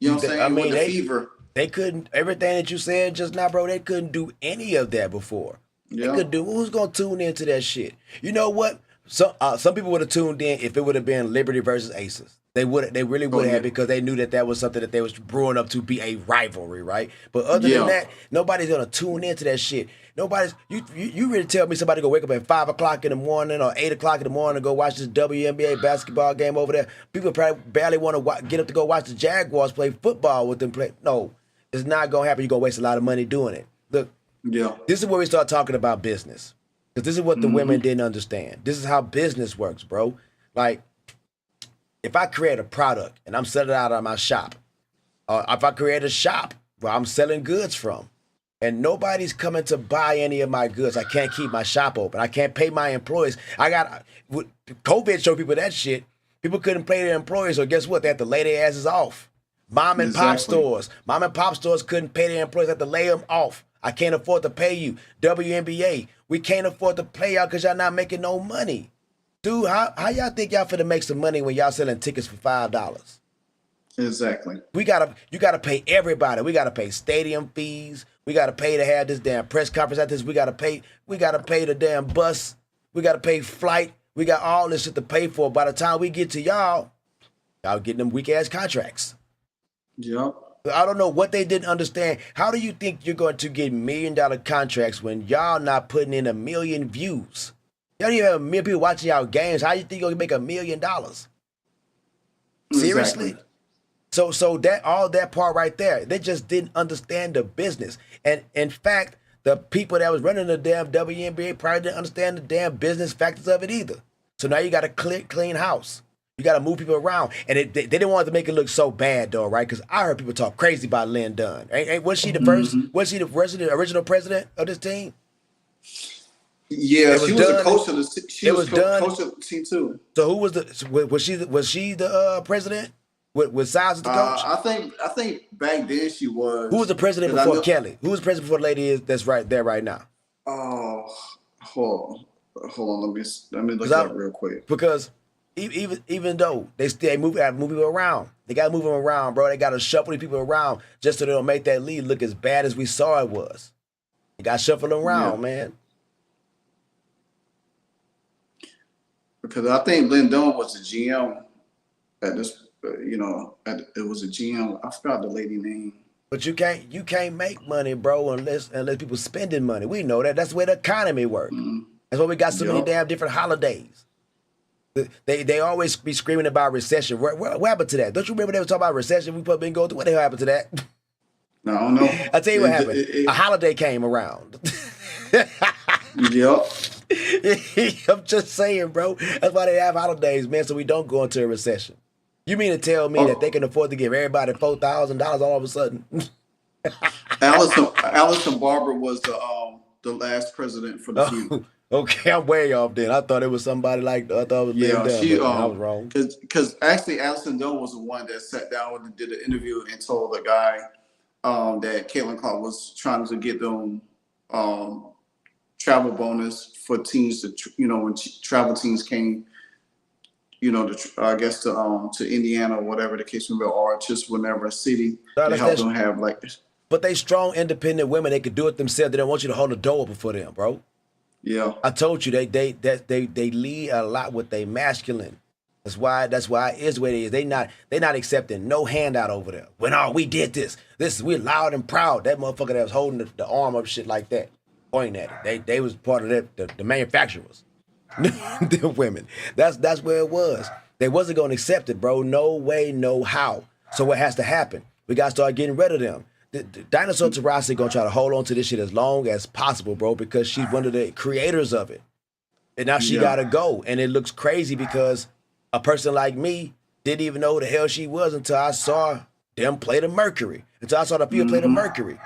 You know what I'm saying? I mean, with the fever. They couldn't. Everything that you said just now, bro. They couldn't do any of that before. Yeah. They could do. Who's gonna tune into that shit? You know what? Some people would have tuned in if it would have been Liberty versus Aces. They really would have, because they knew that was something that they was brewing up to be a rivalry, right? But other than that, nobody's gonna tune into that shit. You really tell me somebody go wake up at 5 o'clock in the morning or 8 o'clock in the morning to go watch this WNBA basketball game over there? People probably barely want to get up to go watch the Jaguars play football with them play. No, it's not gonna happen. You're gonna waste a lot of money doing it. Look, this is where we start talking about business, because this is what the women didn't understand. This is how business works, bro. Like, if I create a product and I'm selling it out of my shop, or if I create a shop where I'm selling goods from, and nobody's coming to buy any of my goods, I can't keep my shop open. I can't pay my employees. COVID showed people that shit. People couldn't pay their employees, so guess what? They had to lay their asses off. Mom and pop stores couldn't pay their employees, had to lay them off. I can't afford to pay you. WNBA, we can't afford to pay y'all because y'all not making no money. Dude, how y'all think y'all finna make some money when y'all selling tickets for $5? Exactly. You gotta pay everybody. We gotta pay stadium fees. We gotta pay to have this damn press conference at this. We gotta pay the damn bus. We got to pay flight. We got all this shit to pay for. By the time we get to y'all getting them weak ass contracts. Yep. I don't know what they didn't understand. How do you think you're going to get $1 million contracts when y'all not putting in 1 million views? Y'all don't even have 1 million people watching y'all games. How do you think you're going to make $1 million? Seriously? Exactly. So that all that part right there, they just didn't understand the business. And in fact, the people that was running the damn WNBA probably didn't understand the damn business factors of it either. So now you got a clean house. You got to move people around. And they didn't want to make it look so bad, though, right? Because I heard people talk crazy about Lynn Dunn. Was she the first? Was she the original president of this team? Yeah, she was a coach of the. She was coach of the team too. So who was was she the president? With Size the coach? I think back then she was. Who was the president before Kelly? Who was the president before the lady that's right there right now? Oh, hold on. Let me look it up real quick. Because even though they still move people around, they got to move them around, bro. They got to shuffle these people around just so they don't make that league look as bad as we saw it was. They got to shuffle them around, man. Because I think Lynn Dunn was the GM at this. It was a GM. I forgot the lady name. But you can't make money, bro, unless people spending money. We know that. That's where the economy works. That's why we got so many damn different holidays. They always be screaming about recession. What happened to that? Don't you remember they were talking about recession? We probably been going through. What the hell happened to that? No, I don't know. I tell you what happened. A holiday came around. Yep. I'm just saying, bro. That's why they have holidays, man, so we don't go into a recession. You mean to tell me that they can afford to give everybody $4,000 all of a sudden? Allison Barber was the last president for the team. Okay, I'm way off then. I thought it was somebody I thought it was I was wrong. Because actually Allison Dunn was the one that sat down and did an interview and told the guy that Caitlin Clark was trying to get them travel bonus for teams to when travel teams came. To Indiana or whatever the case may be, or just whenever a city to help them have like this. But they strong, independent women. They could do it themselves. They don't want you to hold the door open for them, bro. Yeah, I told you they lead a lot with they masculine. That's why it is the way it is. They not accepting no handout over there. When we did this we're loud and proud. That motherfucker that was holding the arm up shit like that, pointing at it. They was part of the manufacturers. The women. That's where it was. They wasn't gonna accept it, bro. No way, no how. So what has to happen? We gotta start getting rid of them. The Dinosaur Taurasi gonna try to hold on to this shit as long as possible, bro, because she's one of the creators of it. And now she gotta go. And it looks crazy because a person like me didn't even know who the hell she was until I saw them play the Mercury. Until I saw the people play the Mercury.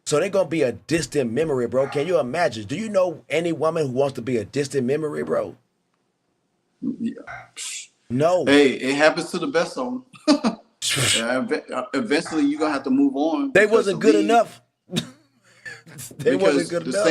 So they're going to be a distant memory, bro. Can you imagine? Do you know any woman who wants to be a distant memory, bro? Yeah. No. Hey, it happens to the best of them. Eventually, you're going to have to move on. They wasn't good enough. They wasn't good enough.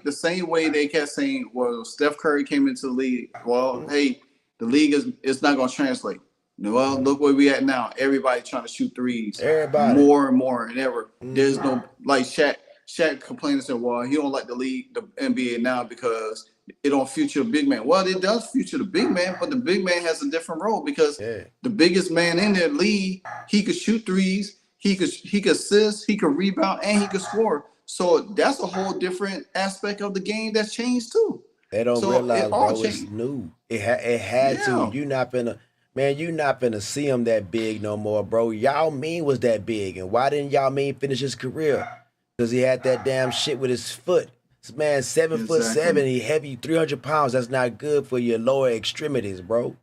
The same way they kept saying, well, Steph Curry came into the league. Well, hey, the league is not going to translate. Well, look where we at now. Everybody trying to shoot threes. Everybody. More and more and ever. There's no, like Shaq complained and said, well, he don't like the league, the NBA now because it don't future a big man. Well, it does future the big man, but the big man has a different role because the biggest man in their league, he could shoot threes, he could assist, he could rebound, and he could score. So that's a whole different aspect of the game that's changed too. They don't realize, bro, it's new. It had to. You're not finna see him that big no more, bro. Yao Ming was that big. And why didn't Yao Ming finish his career? Because he had that damn shit with his foot. This man's 7'7", he heavy 300 pounds. That's not good for your lower extremities, bro.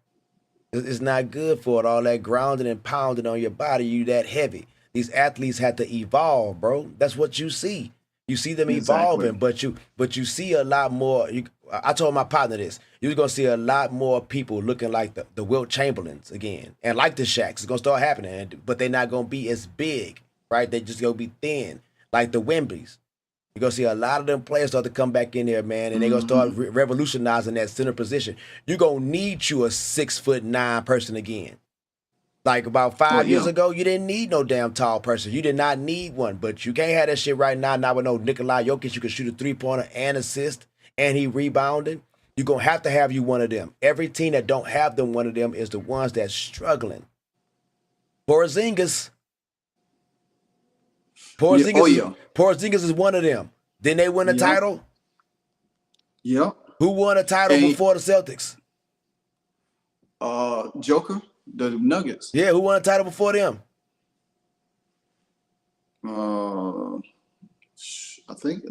It's not good for it. All that grounding and pounding on your body, you that heavy. These athletes had to evolve, bro. That's what you see. You see them evolving, but you see a lot more. I told my partner this. You're gonna see a lot more people looking like the Wilt Chamberlains again, and like the Shaqs. It's gonna start happening, but they're not gonna be as big, right? They just gonna be thin, like the Wembleys. You're gonna see a lot of them players start to come back in there, man, and they're gonna start revolutionizing that center position. You're gonna need you a 6'9" person again. Like about 5 years ago, you didn't need no damn tall person. You did not need one, but you can't have that shit right now. Not with no Nikola Jokic. You can shoot a 3-pointer and assist, and he rebounding. You're going to have you one of them. Every team that don't have them one of them is the ones that's struggling. Porzingis. Porzingis is one of them. Didn't they win a title? Yep. Who won a title before the Celtics? Joker, the Nuggets. Yeah, who won a title before them? I think.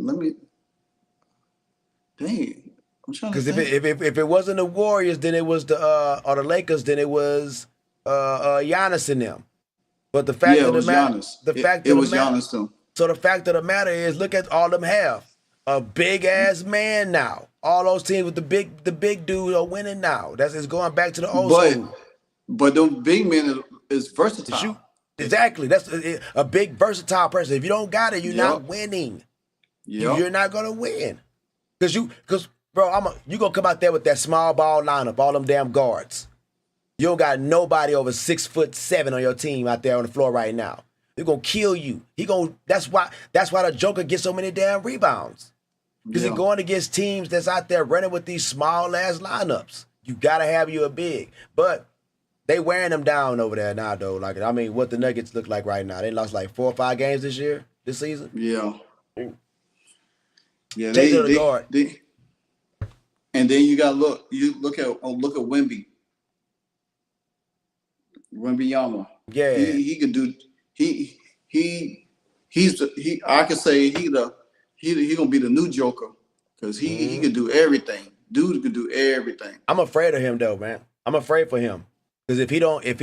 Dang, I'm trying to. Because if it wasn't the Warriors, then it was the Lakers. Then it was Giannis and them. But the fact of the matter, Giannis too. So the fact of the matter is, look at all them have a big ass man now. All those teams with the big dude are winning now. It's going back to the old school. But the big man is versatile. Exactly. That's a big versatile person. If you don't got it, you're not winning. You're not gonna win. Cause bro, you gonna come out there with that small ball lineup, all them damn guards. You don't got nobody over 6'7" on your team out there on the floor right now. They're gonna kill you. That's why the Joker gets so many damn rebounds. Because he's going against teams that's out there running with these small ass lineups. You gotta have you a big. But they wearing them down over there now, though. What the Nuggets look like right now. They lost like 4 or 5 games this season. Yeah. Yeah, the guard. And then you got look at Wemby. Wembyama. Yeah. He could do I could say he gonna be the new Joker because he could do everything. Dude could do everything. I'm afraid of him though, man. I'm afraid for him. Because if he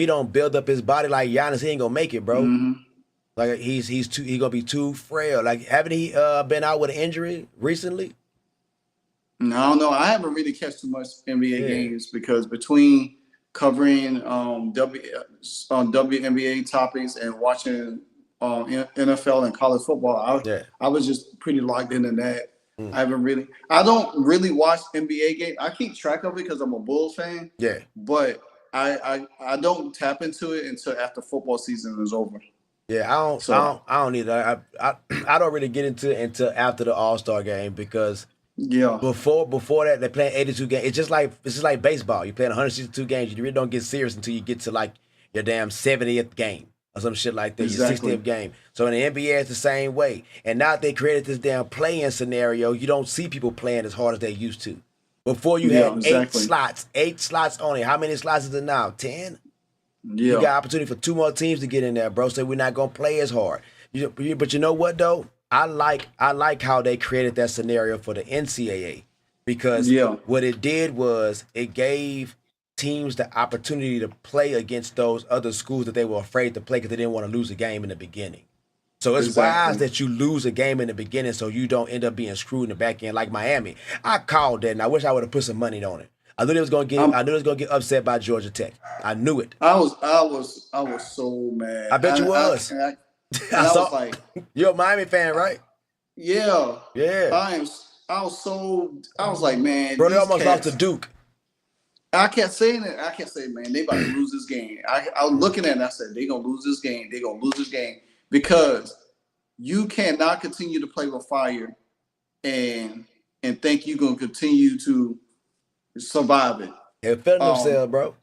don't build up his body like Giannis, he ain't gonna make it, bro. Mm-hmm. Like he gonna be too frail. Like, haven't he been out with an injury recently? No, I don't know. I haven't really catch too much NBA games because between covering WNBA topics and watching NFL and college football, I was just pretty locked into that. I don't really watch NBA games. I keep track of it because I'm a Bulls fan. Yeah. But I don't tap into it until after football season is over. Yeah, I don't either. I don't really get into it until after the All-Star game because before that they're playing 82 games. It's just like baseball. You're playing 162 games. You really don't get serious until you get to like your damn 70th game or some shit like that. Exactly. Your 60th game. So in the NBA it's the same way. And now that they created this damn play-in scenario, you don't see people playing as hard as they used to. Before you had 8 slots only. How many slots is it now? 10? Yeah. You got opportunity for 2 more teams to get in there, bro. So we're not gonna play as hard. But you know what though? I like how they created that scenario for the NCAA because what it did was it gave teams the opportunity to play against those other schools that they were afraid to play because they didn't want to lose a game in the beginning. So it's wise that you lose a game in the beginning so you don't end up being screwed in the back end like Miami. I called that and I wish I would have put some money on it. I knew it was gonna get upset by Georgia Tech. I knew it. I was so mad. I bet you was. I was like, you're a Miami fan, right? Yeah. Yeah. I was like, man, bro, they almost lost to Duke. I kept saying it. I kept saying, man, they about to lose this game. I was looking at it and I said, they're gonna lose this game. They're gonna lose this game. Because you cannot continue to play with fire and think you're gonna continue to survive it. They're feeling themselves, bro.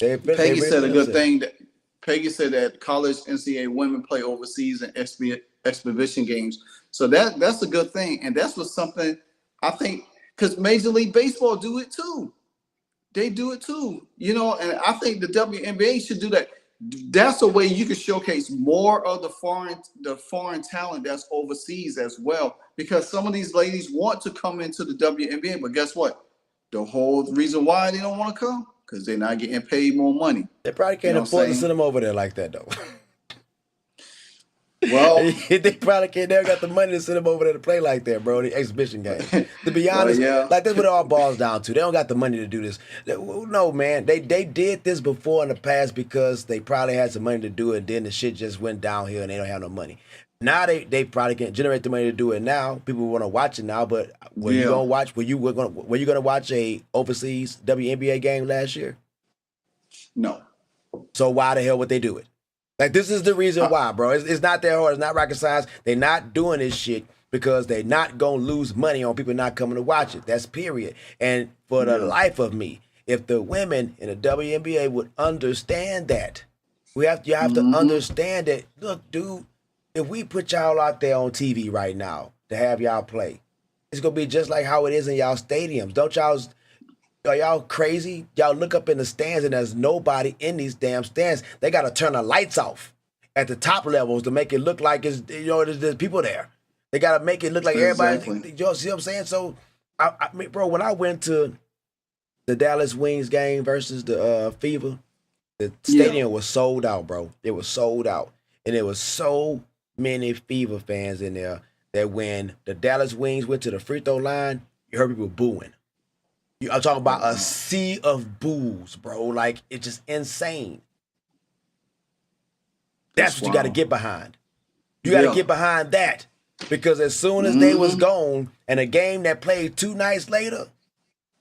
Peggy said a good thing. Peggy said that college NCAA women play overseas in exhibition games. So that's a good thing. And that's what something I think, because Major League Baseball do it too. They do it too. And I think the WNBA should do that. That's a way you can showcase more of the foreign talent that's overseas as well. Because some of these ladies want to come into the WNBA, but guess what? The whole reason why they don't want to come, because they're not getting paid more money. They probably can't afford to send them over there like that, though. Well, they probably can't. They don't got the money to send them over there to play like that, bro. The exhibition game. To be honest, like that's what it all boils down to. They don't got the money to do this. No, man. They did this before in the past because they probably had some money to do it. And then the shit just went downhill and they don't have no money. Now they probably can generate the money to do it now. People want to watch it now. But were you gonna watch? Were you gonna watch a overseas WNBA game last year? No. So why the hell would they do it? Like, this is the reason why, bro. It's not that hard. It's not rocket science. They're not doing this shit because they're not going to lose money on people not coming to watch it. That's period. And for the life of me, if the women in the WNBA would understand that, you have to understand that, look, dude, if we put y'all out there on TV right now to have y'all play, it's going to be just like how it is in y'all stadiums. Are y'all crazy? Y'all look up in the stands and there's nobody in these damn stands. They got to turn the lights off at the top levels to make it look like there's people there. They got to make it look like everybody. You see what I'm saying? So, I mean, bro, when I went to the Dallas Wings game versus the Fever, the stadium was sold out, bro. It was sold out. And there was so many Fever fans in there that when the Dallas Wings went to the free throw line, you heard people booing. I'm talking about a sea of boos, bro. Like, it's just insane. That's what you got to get behind. You got to get behind that. Because as soon as they was gone, and a game that played 2 nights later,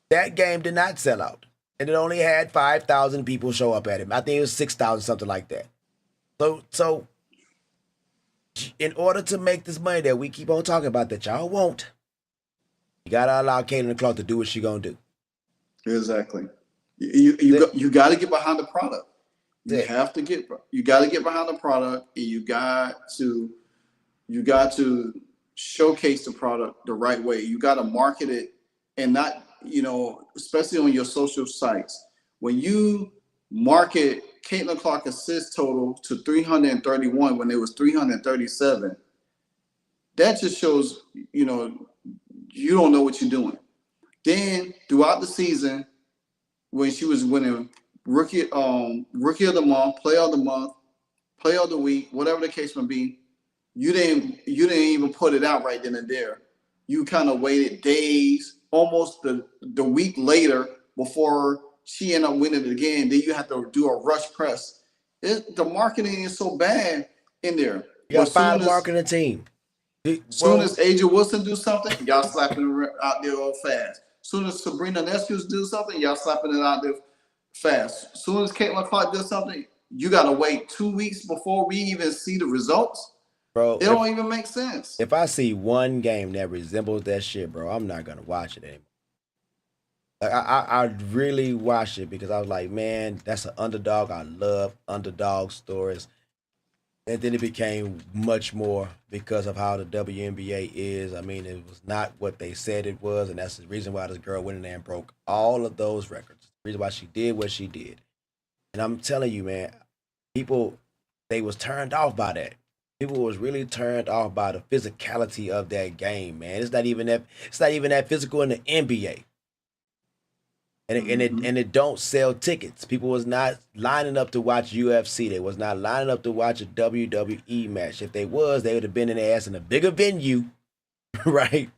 that game did not sell out. And it only had 5,000 people show up at it. I think it was 6,000, something like that. So in order to make this money that we keep on talking about that y'all won't, you got to allow Caitlin Clark to do what she going to do. Exactly. You got to get behind the product. You got to get behind the product, and you got to showcase the product the right way. You got to market it, and not, especially on your social sites. When you market Caitlin Clark assist total to 331 when it was 337, that just shows, you don't know what you're doing. Then throughout the season, when she was winning rookie of the month, player of the month, player of the week, whatever the case may be, you didn't even put it out right then and there. You kind of waited days, almost the week later before she ended up winning it again. Then you have to do a rush press. The marketing is so bad in there. You got to find a marketing team. Soon as Aja Wilson do something, y'all slapping it out there all fast. Soon as Sabrina Nescus do something, y'all slapping it out there fast. Soon as Caitlin Clark does something, you got to wait 2 weeks before we even see the results. Bro, it don't even make sense. If I see one game that resembles that shit, bro, I'm not going to watch it anymore. Like, I really watched it because I was like, man, that's an underdog. I love underdog stories. And then it became much more because of how the WNBA is. I mean, it was not what they said it was, and that's the reason why this girl went in there and broke all of those records. The reason why she did what she did. And I'm telling you, man, people, they was turned off by that. People was really turned off by the physicality of that game, man. It's not even that physical in the NBA. And it don't sell tickets. People was not lining up to watch UFC. They was not lining up to watch a WWE match. If they was, they would have been in their ass in a bigger venue, right?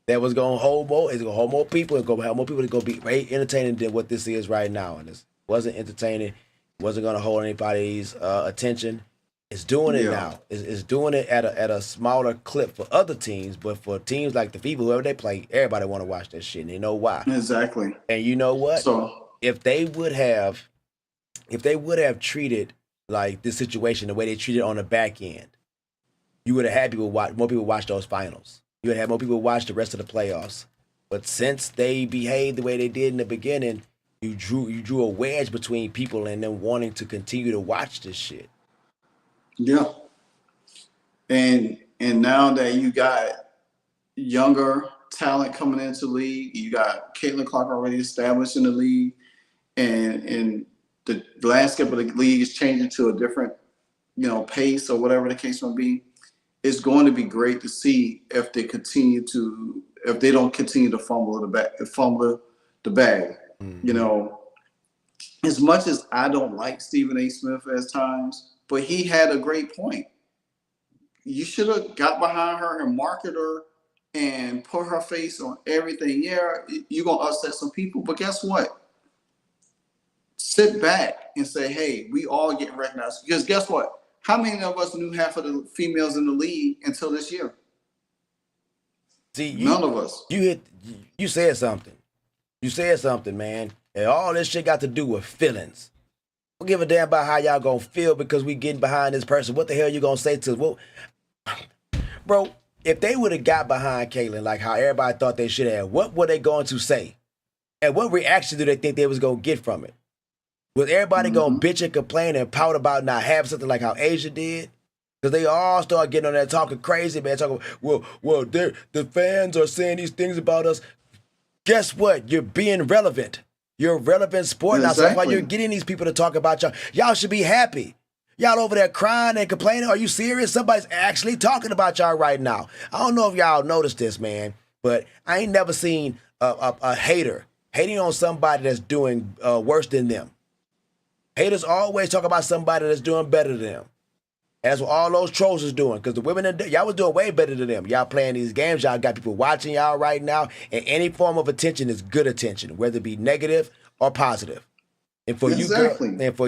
That was gonna hold more. It's gonna hold more people. It's gonna have more people. It's gonna be very entertaining than what this is right now. And it wasn't entertaining. It wasn't gonna hold anybody's attention. It's doing it now. It's doing it at a smaller clip for other teams, but for teams like the Fever, whoever they play, everybody want to watch that shit, and they know why. Exactly. And you know what? So if they would have treated like this situation the way they treated on the back end, you would have had more people watch those finals. You would have more people watch the rest of the playoffs. But since they behaved the way they did in the beginning, you drew a wedge between people and them wanting to continue to watch this shit. Yeah. And now that you got younger talent coming into the league, you got Caitlin Clark already established in the league, and the landscape of the league is changing to a different, pace or whatever the case may be. It's going to be great to see if they don't continue to fumble the bag. Mm-hmm. As much as I don't like Stephen A. Smith at times, but he had a great point. You should have got behind her and marketed her and put her face on everything. Yeah, you're going to upset some people, but guess what? Sit back and say, hey, we all get recognized. Because guess what? How many of us knew half of the females in the league until this year? See, none of us. You said something. You said something, man. And all this shit got to do with feelings. Don't give a damn about how y'all gonna feel because we getting behind this person. What the hell you gonna say to us? Well, bro, if they would have got behind Caitlyn like how everybody thought they should have, what were they going to say? And what reaction do they think they was going to get from it? Was everybody going to bitch and complain and pout about not having something like how Asia did? Because they all start getting on there talking crazy, man. Talking, well, the fans are saying these things about us. Guess what? You're being relevant. You're a relevant sport now. So that's why you're getting these people to talk about y'all. Y'all should be happy. Y'all over there crying and complaining. Are you serious? Somebody's actually talking about y'all right now. I don't know if y'all noticed this, man, but I ain't never seen a hater hating on somebody that's doing worse than them. Haters always talk about somebody that's doing better than them. And that's what all those trolls is doing. Because the women, y'all was doing way better than them. Y'all playing these games. Y'all got people watching y'all right now. And any form of attention is good attention, whether it be negative or positive. And for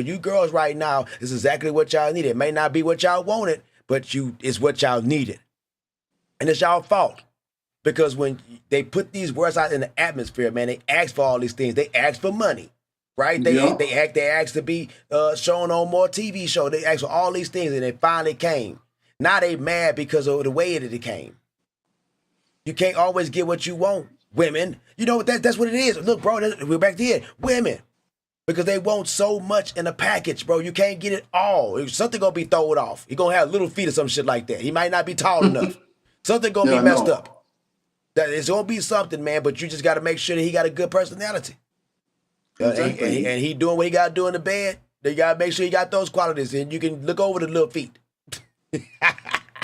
you girls right now, it's exactly what y'all need. It may not be what y'all wanted, but it's what y'all needed. And it's y'all fault. Because when they put these words out in the atmosphere, man, they ask for all these things. They ask for money. Right? They asked to be shown on more TV shows. They asked for all these things, and it finally came. Now they mad because of the way it came. You can't always get what you want, women. You know that's what it is. Look, bro, we're back there. Women. Because they want so much in a package, bro. You can't get it all. Something gonna be thrown off. He gonna have little feet or some shit like that. He might not be tall enough. Something gonna be messed up. That it's gonna be something, man, but you just gotta make sure that he got a good personality. Exactly. And he doing what he got to do in the bed. You got to make sure he got those qualities, and you can look over the little feet.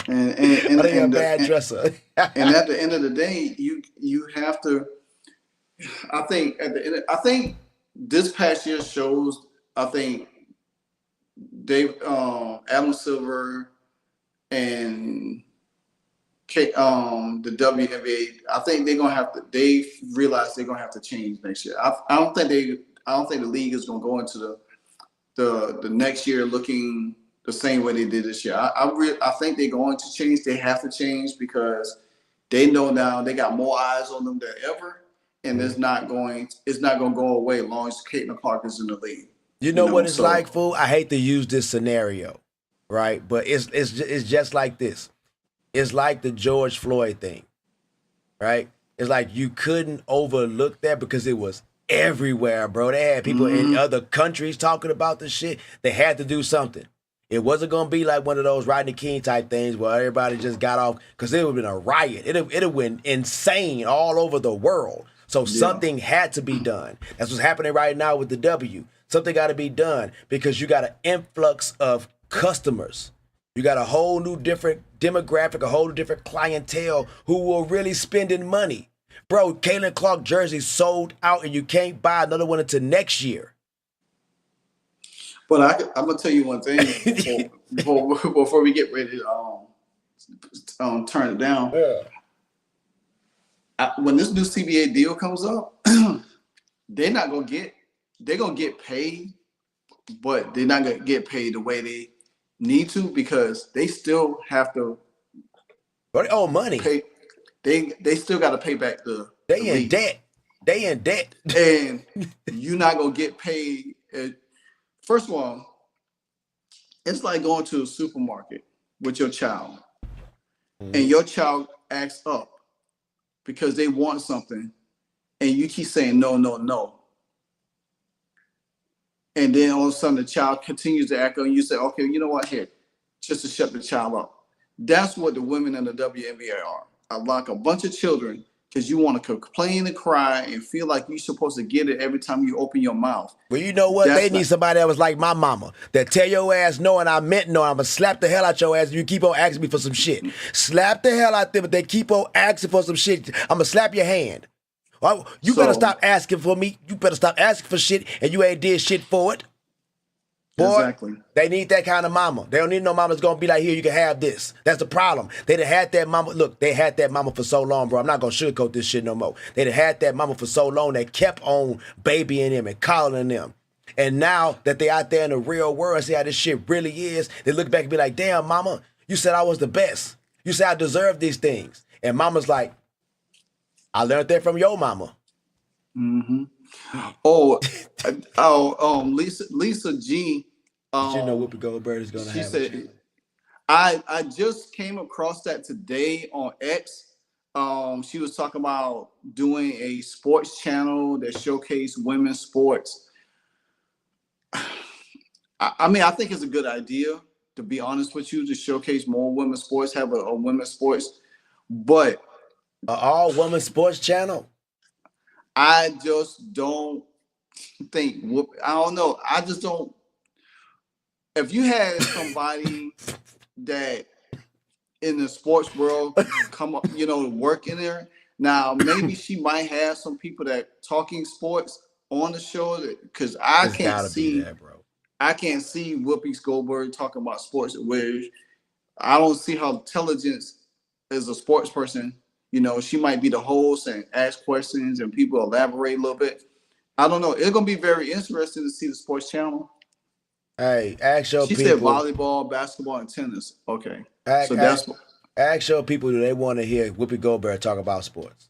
and a bad dresser. And at the end of the day, you have to. I think this past year shows. I think Adam Silver and the WNBA, I think they're gonna have to. They realize they're gonna have to change next year. I don't think the league is gonna go into the next year looking the same way they did this year. I think they're going to change. They have to change because they know now they got more eyes on them than ever, and it's not going to go away as long as Caitlin Clark is in the league. You know what it's like, fool? I hate to use this scenario, right? But it's just like this. It's like the George Floyd thing, right? It's like you couldn't overlook that because it was everywhere, bro. They had people in other countries talking about the shit. They had to do something. It wasn't going to be like one of those Rodney King type things where everybody just got off because it would have been a riot. It would have went insane all over the world. So something had to be done. That's what's happening right now with the W. Something got to be done because you got an influx of customers. You got a whole new different demographic, a whole different clientele who will really spending money. Bro, Caitlin Clark jersey sold out and you can't buy another one until next year. But I'm going to tell you one thing before we get ready to turn it down. Yeah. When this new CBA deal comes up, they're going to get paid, but they're not going to get paid the way they need to because they still have to. But they owe money. They still got to pay back the. They in debt. They in debt. And you're not gonna get paid. First of all, it's like going to a supermarket with your child, and your child acts up because they want something, and you keep saying no, no, no. And then all of a sudden the child continues to act up and you say, okay, you know what, here, just to shut the child up. That's what the women in the WNBA are like a bunch of children because you want to complain and cry and feel like you're supposed to get it every time you open your mouth. Well, you know what? They need somebody that was like my mama that tell your ass no and I meant no. I'm going to slap the hell out your ass if you keep on asking me for some shit. Slap the hell out them, but they keep on asking for some shit. I'm going to slap your hand. You better stop asking for me. You better stop asking for shit, and you ain't did shit for it. Boy, exactly. They need that kind of mama. They don't need no mama that's going to be like, here, you can have this. That's the problem. They'd have had that mama. Look, they had that mama for so long, bro. I'm not going to sugarcoat this shit no more. They'd have had that mama for so long. They kept on babying them and calling them. And now that they out there in the real world and see how this shit really is, they look back and be like, damn, mama, you said I was the best. You said I deserved these things. And mama's like, I learned that from your mama. Mm-hmm. Lisa G. Did you know Whoopi Goldberg is going to have said, I just came across that today on X. She was talking about doing a sports channel that showcased women's sports. I mean, I think it's a good idea, to be honest with you, to showcase more women's sports, have a women's sports. But An all-woman sports channel? I just don't think, I don't know. I just don't. If you had somebody that in the sports world come up, work in there, now maybe she might have some people that talking sports on the show, because I It's can't gotta see be that, bro. I can't see Whoopi Goldberg talking about sports, where I don't see her intelligence as a sports person. She might be the host and ask questions and people elaborate a little bit. I don't know. It's gonna be very interesting to see the sports channel. Hey, ask your She people. said volleyball, basketball, and tennis. Okay. Ask your people, do they want to hear Whoopi Goldberg talk about sports?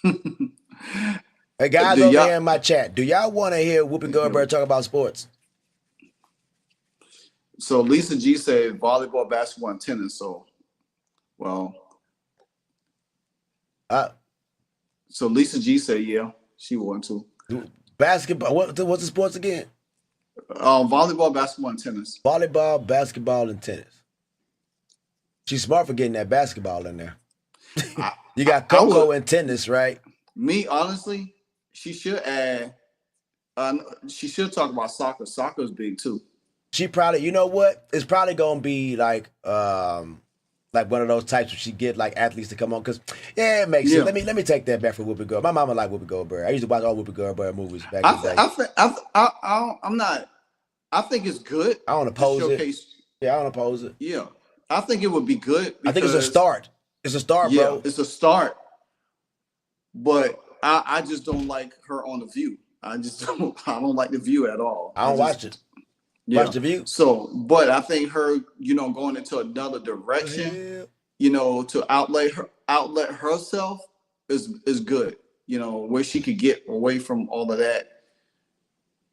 Hey, guys over here in my chat, do y'all want to hear Whoopi Goldberg talk about sports? So Lisa G said volleyball, basketball, and tennis. So, so Lisa G said, yeah, she wanted to. Basketball. What's the sports again? Volleyball, basketball, and tennis. Volleyball, basketball, and tennis. She's smart for getting that basketball in there. You got Coco and tennis, right? Me, honestly, she should add. She should talk about soccer. Soccer's big too. She probably, you know what? It's probably gonna be like one of those types where she get like athletes to come on, because it makes sense. Let me take that back for Whoopi Goldberg. My mama liked Whoopi Goldberg. I used to watch all Whoopi Goldberg movies back in the day. I'm not. I think it's good. I don't oppose it. Yeah, I don't oppose it. Yeah, I think it would be good. I think it's a start. It's a start, bro. It's a start. But I just don't like her on The View. I don't like The View at all. I don't watch it. Yeah. Watch The View. So, but I think her, going into another direction, to outlet herself is good. Where she could get away from all of that.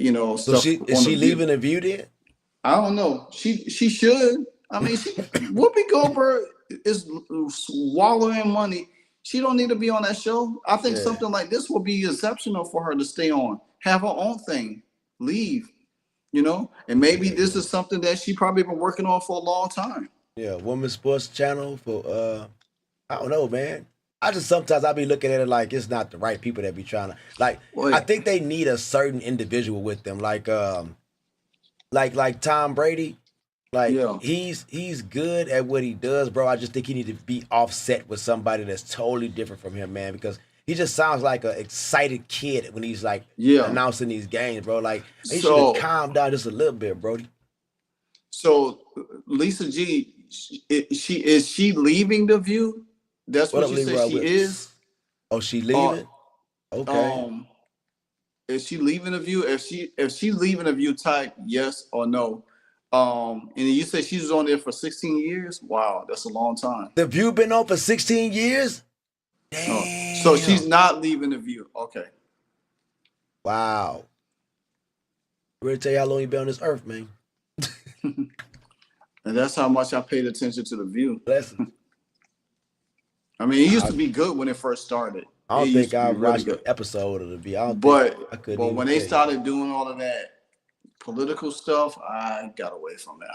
So stuff. Is she leaving The View then? I don't know. She should. I mean, Whoopi Goldberg is swallowing money. She don't need to be on that show. I think something like this will be exceptional for her to stay on, have her own thing, leave, and maybe this is something that she probably been working on for a long time. Yeah, women's sports channel for I don't know, man. Sometimes I be looking at it like it's not the right people that be trying to I think they need a certain individual with them, like Tom Brady. He's good at what he does, bro. I just think he need to be offset with somebody that's totally different from him, man, because he just sounds like an excited kid when he's announcing these games, bro. Like, he should calm down just a little bit, Brody. So Lisa G, is she leaving The View? That's what you said she is. Oh, she leaving? Okay. Is she leaving The View? If she's leaving The View, type yes or no. And you said she was on there for 16 years. Wow, that's a long time. The View been on for 16 years? Damn. Oh, so she's not leaving The View. Okay. Wow. I'm ready to tell you how long you been on this earth, man. And that's how much I paid attention to The View. Listen. I mean, it used to be good when it first started. I don't think I watched an episode of The View. But when they started doing all of that political stuff, I got away from it.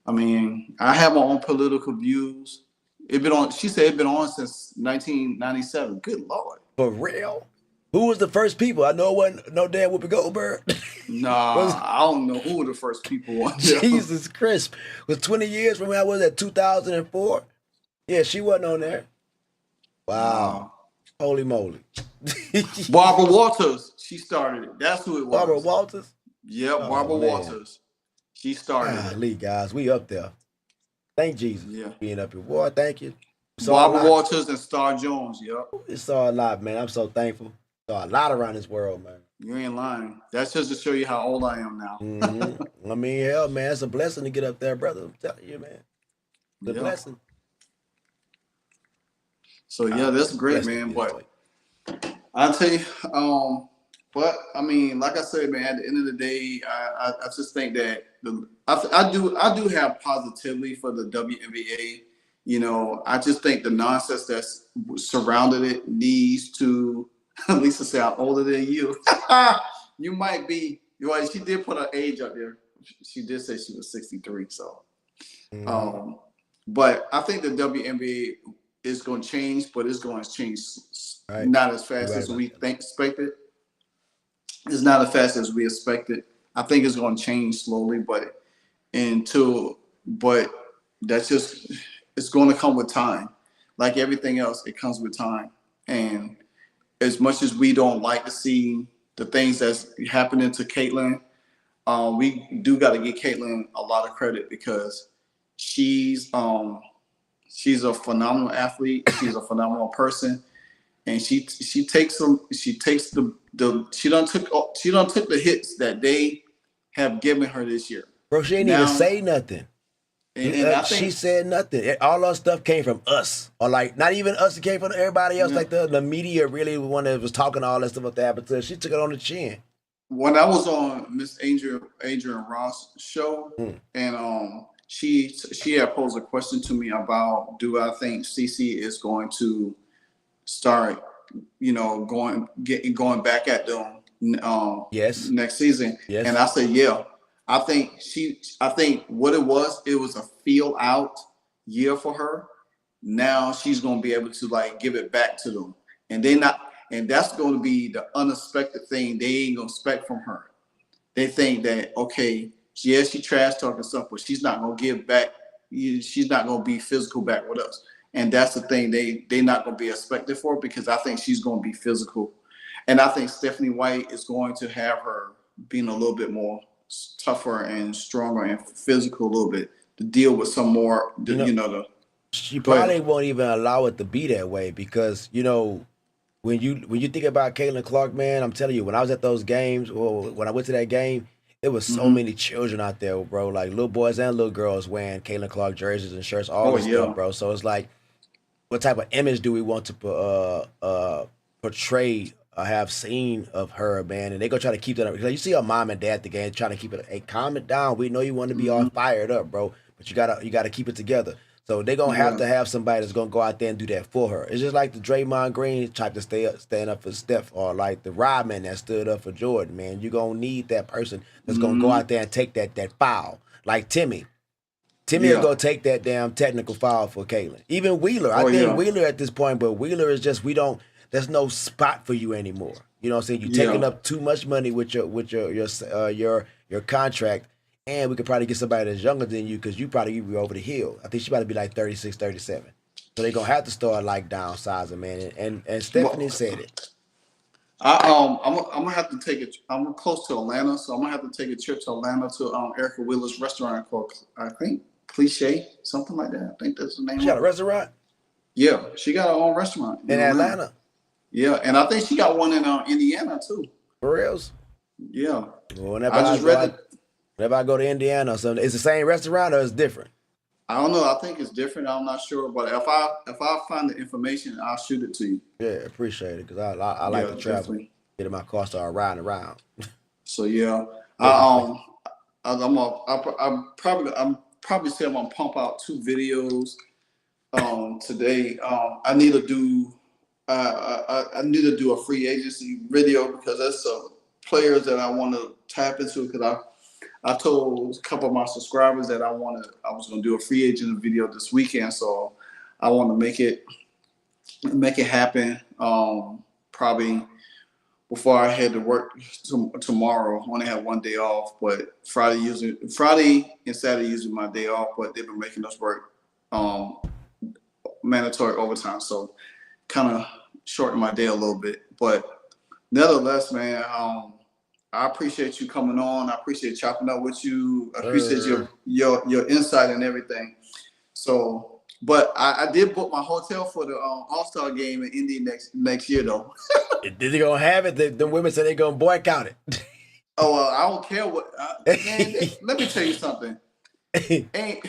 I mean, I have my own political views. She said it's been on since 1997. Good Lord. For real? Who was the first people? I know it wasn't no damn Whoopi Goldberg. Nah, I don't know who the first people were. Jesus Christ. It was 20 years from when I was at 2004? Yeah, she wasn't on there. Wow. Holy moly. Barbara Walters, she started it. That's who it was. Barbara Walters? Yep, Barbara Walters. She started it. Guys, we up there. Thank Jesus for being up here. Boy, thank you. Barbara Walters and Star Jones, yep. We saw a lot, man. I'm so thankful. Saw a lot around this world, man. You ain't lying. That's just to show you how old I am now. Mm-hmm. I mean, hell, man, it's a blessing to get up there, brother. I'm telling you, man. The blessing. So yeah, that's great, man. But I'll tell you, but I mean, like I said, man, at the end of the day, I just think that I do have positivity for the WNBA. You know, I just think the nonsense that's surrounded it needs to. Lisa said, "I'm older than you." You might be. Well, she did put her age up there. She did say she was 63. So, but I think the WNBA is going to change, but it's going to change not as fast as we expected. It's not as fast as we expected. I think it's going to change slowly, but that's just, it's going to come with time. Like everything else, it comes with time. And as much as we don't like to see the things that's happening to Caitlin, we do got to give Caitlin a lot of credit because she's a phenomenal athlete. She's a phenomenal person, and she done took the hits that they have given her this year. Bro, she ain't even say nothing. And she said nothing. All our stuff came from us, or like not even us. It came from everybody else. Like the media really one that was talking all that stuff up there, but she took it on the chin. When I was on Miss Adrian Ross show, and she had posed a question to me about, do I think CC is going to start, going back at them next season? Yes. And I said, yeah. I think what it was a feel out year for her. Now she's going to be able to like give it back to them, and that's going to be the unexpected thing they ain't going to expect from her. They think that, okay, yeah, she trash talking stuff, but she's not going to give back. She's not going to be physical back with us. And that's the thing they're not going to be expected for, because I think she's going to be physical. And I think Stephanie White is going to have her being a little bit more tougher and stronger and physical a little bit to deal with some more, she probably won't even allow it to be that way, because, when you think about Caitlin Clark, man, I'm telling you, when I was at those games, or when I went to that game, there was so many children out there, bro, like little boys and little girls wearing Caitlin Clark jerseys and shirts, all this stuff, bro. So it's like, what type of image do we want to portray or have seen of her, man? And they gonna try to keep that up. Because you see her mom and dad at the game trying to keep it, hey, calm it down. We know you want to be all fired up, bro, but you gotta keep it together. So they're going to have to have somebody that's going to go out there and do that for her. It's just like the Draymond Green type to stand up for Steph, or like the Rodman that stood up for Jordan, man. You're going to need that person that's going to go out there and take that foul. Like Timmy. Timmy is going to take that damn technical foul for Caitlin. Even Wheeler. I think Wheeler at this point, but Wheeler is just, there's no spot for you anymore. You know what I'm saying? You're taking up too much money with your contract. And we could probably get somebody that's younger than you, because you probably be over the hill. I think she about to be like 36, 37. So they're going to have to start like downsizing, man. And Stephanie said it. I'm going to have to take it. I'm close to Atlanta, so I'm going to have to take a trip to Atlanta to Erica Wheeler's restaurant called, I think, Cliche, something like that. I think that's the name. She got a restaurant? Yeah, she got her own restaurant. In Atlanta? Yeah, and I think she got one in Indiana, too. For reals? Yeah. Well, I just read it. Whenever I go to Indiana or something, it's the same restaurant or it's different? I don't know. I think it's different. I'm not sure. But if I find the information, I'll shoot it to you. Yeah, appreciate it, because I like to travel. Definitely. Get in my car, start riding around. So yeah, I'm probably say I'm gonna pump out 2 videos today. I need to do a free agency video, because there's some players that I want to tap into, because I told a couple of my subscribers that I was going to do a free agent video this weekend, so I want to make it happen. Probably before I head to work tomorrow. I only have one day off, but Friday and Saturday usually my day off. But they've been making us work mandatory overtime, so kind of shorten my day a little bit. But nevertheless, man. I appreciate you coming on. I appreciate chopping up with you. I appreciate your insight and everything. So, but I did book my hotel for the All-Star game in Indy next year, though. Did they gonna have it? The women said they're gonna boycott it. Oh, I don't care what. Man, let me tell you something. Look at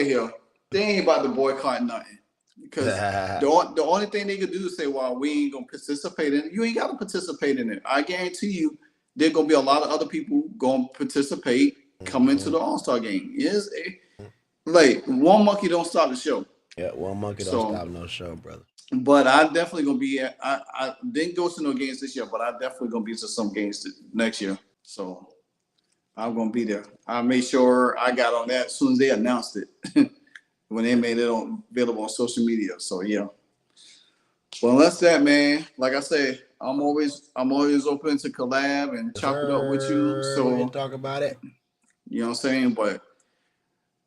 here. They ain't about to boycott nothing. Because the only thing they could do is say, well, we ain't going to participate in it. You ain't got to participate in it. I guarantee you, there's gonna be a lot of other people gonna participate, come into the All-Star game. Is like one monkey don't stop the show. Yeah, one monkey don't stop no show, brother. But I definitely gonna be at. I didn't go to no games this year, but I definitely gonna be to some games next year. So I'm gonna be there. I made sure I got on that as soon as they announced it when they made it available on social media. So yeah. Well, that's that, man. Like I said, I'm always open to collab and chop it up with you. So we can talk about it. You know what I'm saying? But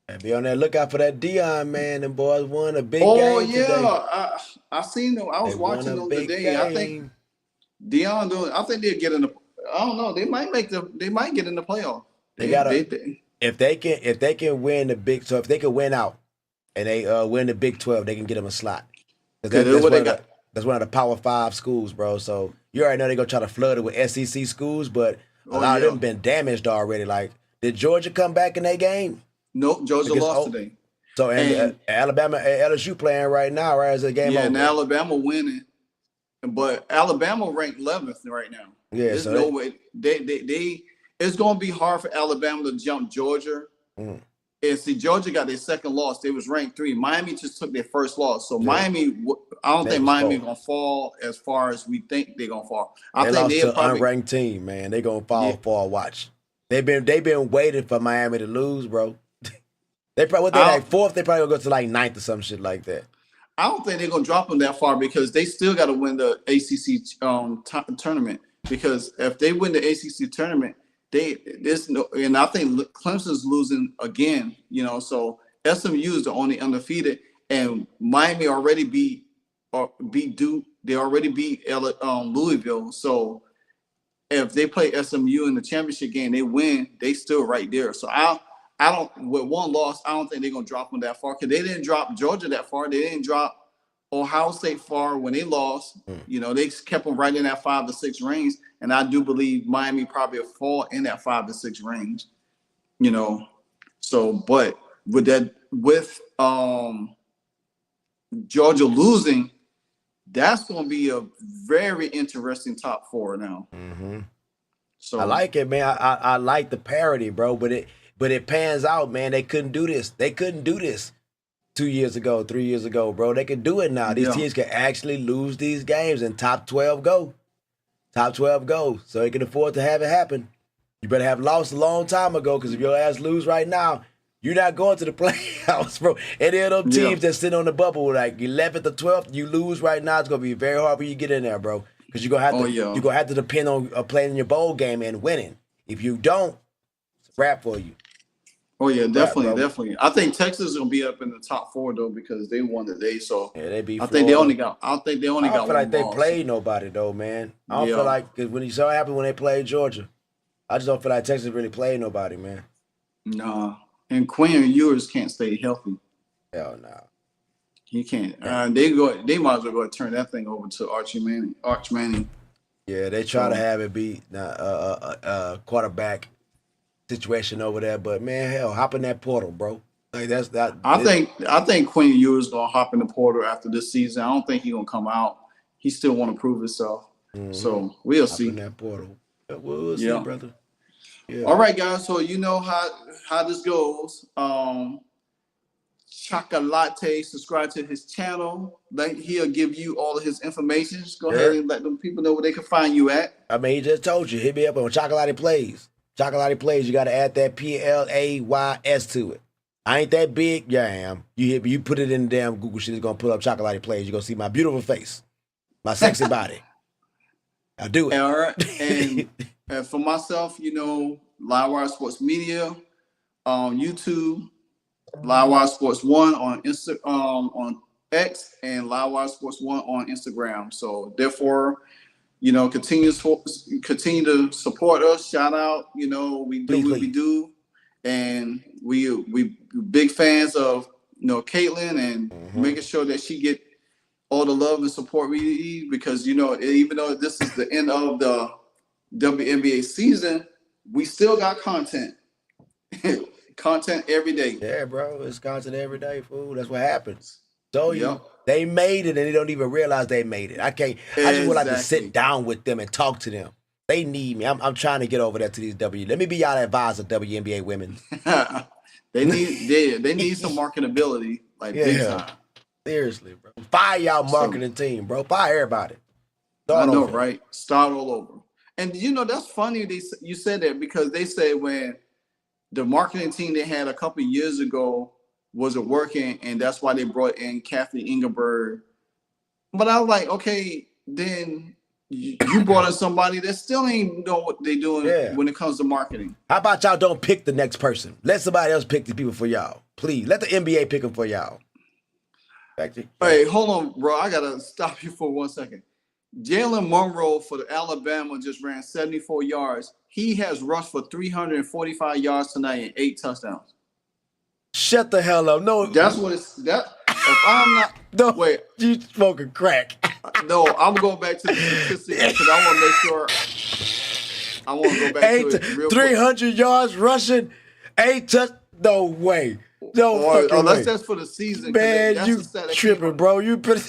and be on that lookout for that Dion, man. Them boys won a big game. Oh yeah, I seen them. I was watching them today. Game. I think Dion doing. I think they'll get in the. I don't know. They might get in the playoff. If they can win the Big 12, if they can win out and they win the Big 12, they can get them a slot. That's one of the Power 5 schools, bro. So you already know they're gonna try to flood it with SEC schools, but a lot of them been damaged already. Like, did Georgia come back in that game? Nope, Georgia lost today. So and Alabama and LSU playing right now, right? As a game over. And Alabama winning, but Alabama ranked 11th right now. Yeah, there's no way they. It's gonna be hard for Alabama to jump Georgia. And see, Georgia got their second loss. They was ranked 3. Miami just took their first loss. So Miami, I don't think Miami gonna fall as far as we think they're gonna fall. I think lost to an unranked team, man. They gonna fall for a watch. They've been waiting for Miami to lose, bro. They probably like 4th. They probably gonna go to like 9th or some shit like that. I don't think they're gonna drop them that far because they still got to win the ACC tournament. Because if they win the ACC tournament, and I think Clemson's losing again. You know, so SMU is the only undefeated, and Miami already beat Duke. They already beat Louisville. So if they play SMU in the championship game, they win. They still right there. So I don't, with one loss, I don't think they're gonna drop them that far because they didn't drop Georgia that far. They didn't drop Ohio State far when they lost. You know, they kept them right in that 5 to 6 range, and I do believe Miami probably will fall in that 5 to 6 range. You know, so but with Georgia losing, that's going to be a very interesting top 4 now. So I like it, man. I like the parity, bro. But it pans out, man. They couldn't do this. They couldn't do this 2 years ago, 3 years ago, bro. They can do it now. These teams can actually lose these games and top 12 go. Top 12 go. So they can afford to have it happen. You better have lost a long time ago because if your ass lose right now, you're not going to the playoffs, bro. Any of them teams that sit on the bubble, like 11th or 12th, you lose right now, it's going to be very hard for you to get in there, bro. Because you're going to have to depend on playing your bowl game and winning. If you don't, it's a wrap for you. Oh yeah, definitely. I think Texas is gonna be up in the top 4 though because they won today. So yeah, they beat. I think they only got. I don't feel like they played nobody though, man. I don't feel like because when you saw what happened when they played Georgia, I just don't feel like Texas really played nobody, man. Nah, and Quinn Ewers can't stay healthy. Hell no. He can't. They might as well go and turn that thing over to Arch Manning. Yeah, they try to have it be quarterback situation over there, but man, hell, hop in that portal, bro. Like that's that. I think Quinn Ewers gonna hop in the portal after this season. I don't think he's gonna come out. He still want to prove himself. So we'll see. In that portal. We'll see, brother. Yeah. All right, guys. So you know how this goes. Chocolate, subscribe to his channel. Like he'll give you all of his information. Just go ahead and let them people know where they can find you at. I mean, he just told you. Hit me up on Chocolate Plays. Chocolate Plays. You got to add that PLAYS to it. I ain't that big. Yeah, I am. You put it in the damn Google shit. It's gonna pull up Chocolate Plays. You're gonna see my beautiful face, my sexy body. I do it. All right. And for myself, you know, LiveWire Sports Media on YouTube, LiveWire Sports 1 on on X, and LiveWire Sports 1 on Instagram. So therefore, you know, continue to support us. Shout out, you know, we do what we do, and we big fans of, you know, Caitlin and making sure that she get all the love and support we need, because, you know, even though this is the end of the WNBA season, we still got content. Content every day. Yeah, bro. It's content every day, fool. That's what happens. So they made it and they don't even realize they made it. I just would like to sit down with them and talk to them. They need me. I'm trying to get over there to these W. Let me be y'all advisor, WNBA women. they need some marketability, like big time. Seriously, bro. Fire y'all marketing team, bro. Fire everybody. I know, right? Start all over. And you know, that's funny you said that, because they say when the marketing team they had a couple of years ago wasn't working, and that's why they brought in Kathy Ingeberg. But I was like, okay, then you brought in somebody that still ain't know what they doing when it comes to marketing. How about y'all don't pick the next person? Let somebody else pick the people for y'all. Please, let the NBA pick them for y'all. Hey, hold on, bro. I got to stop you for 1 second. Jalen Monroe for the Alabama just ran 74 yards. He has rushed for 345 yards tonight and 8 touchdowns. Shut the hell up. No. That's what it's... If I'm not... No, wait. You smoking crack. No, I'm going back to the statistics because I want to make sure... I want to go back to it real 300 quick. yards rushing, 8 touchdowns. No way. No fucking way. That's for the season. Man, that's you tripping, bro. You put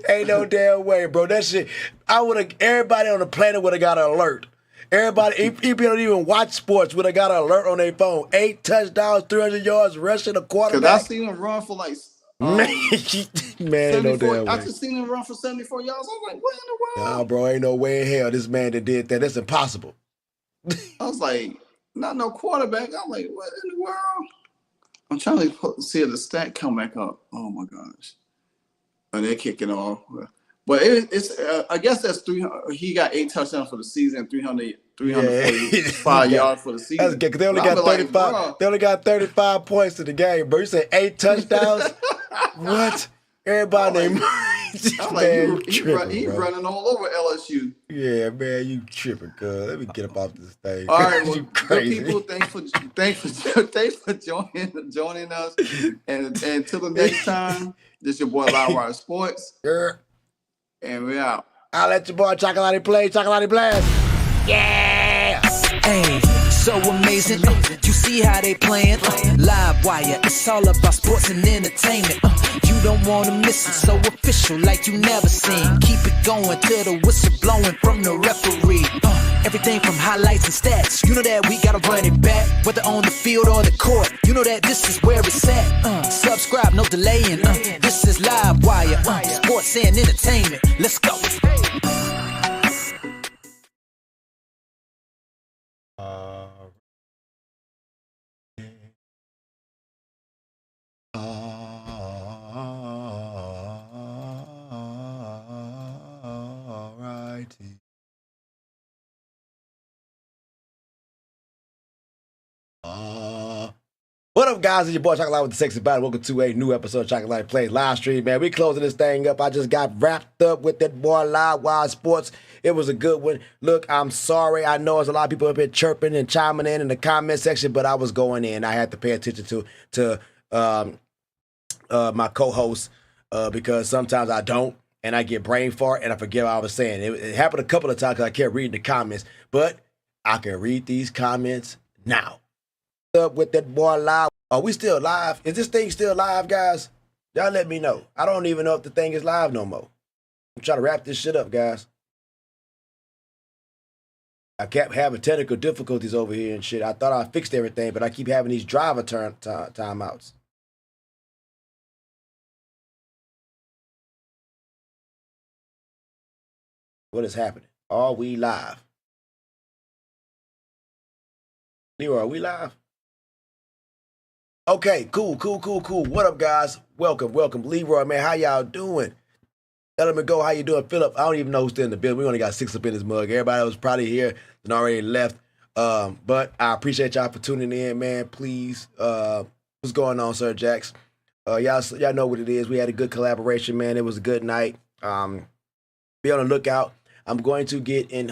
ain't no damn way, bro. That shit. Everybody on the planet would have got an alert. Everybody, people don't even watch sports, would have got an alert on their phone. 8 touchdowns, 300 yards rushing, a quarterback. Because I seen him run for like man, no damn way. I just seen him run for 74 yards. I was like, what in the world? Nah, bro, ain't no way in hell this man that did that. That's impossible. I was like, not no quarterback. I'm like, what in the world? I'm trying to see if the stat come back up. Oh my gosh. And they're kicking off. But it's I guess that's 300. He got 8 touchdowns for the season, 345 yards for the season. That's good, because they only got 35. Like, they only got 35 points in the game, bro. You said 8 touchdowns? What? Everybody named I'm like, he's running all over LSU. Yeah, man, you tripping, cuz. Let me get up off this thing. All right, well, good people, thanks for joining us. And until the next time, this is your boy LiveWire Sports. Yeah. And we out. I'll let your boy Chocolate play, Chocolate Blast. Yeah! Hey, so amazing. You see how they playing? LiveWire, it's all about sports and entertainment. You don't want to miss it, so official like you never seen. Keep it going till the whistle blowing from the referee. Everything from highlights and stats. You know that we gotta run it back, whether on the field or the court. You know that this is where it's at. Subscribe, no delaying. This is LiveWire, sports and entertainment. Let's go. Alrighty. What up, guys? It's your boy Chocolate with the Sexy Body. Welcome to a new episode of Chocolate Plays live stream, man. We closing this thing up. I just got wrapped up with that boy LiveWire Sports. It was a good one. Look, I'm sorry. I know there's a lot of people up here chirping and chiming in the comment section, but I was going in. I had to pay attention to my co-host because sometimes I don't, and I get brain fart and I forget what I was saying. It happened a couple of times because I kept reading the comments, but I can read these comments now. Up with that boy live. Are we still live? Is this thing still live, guys? Y'all let me know. I don't even know if the thing is live no more. I'm trying to wrap this shit up, guys. I kept having technical difficulties over here and shit. I thought I fixed everything, but I keep having these driver timeouts. What is happening? Are we live? Leroy, are we live? Okay, cool. What up, guys? Welcome. Leroy, man, how y'all doing? Let me go. How you doing? Philip, I don't even know who's still in the building. We only got 6 up in this mug. Everybody was probably here and already left. But I appreciate y'all for tuning in, man. Please, what's going on, Sir Jax? Y'all know what it is. We had a good collaboration, man. It was a good night. Be on the lookout. I'm going to get in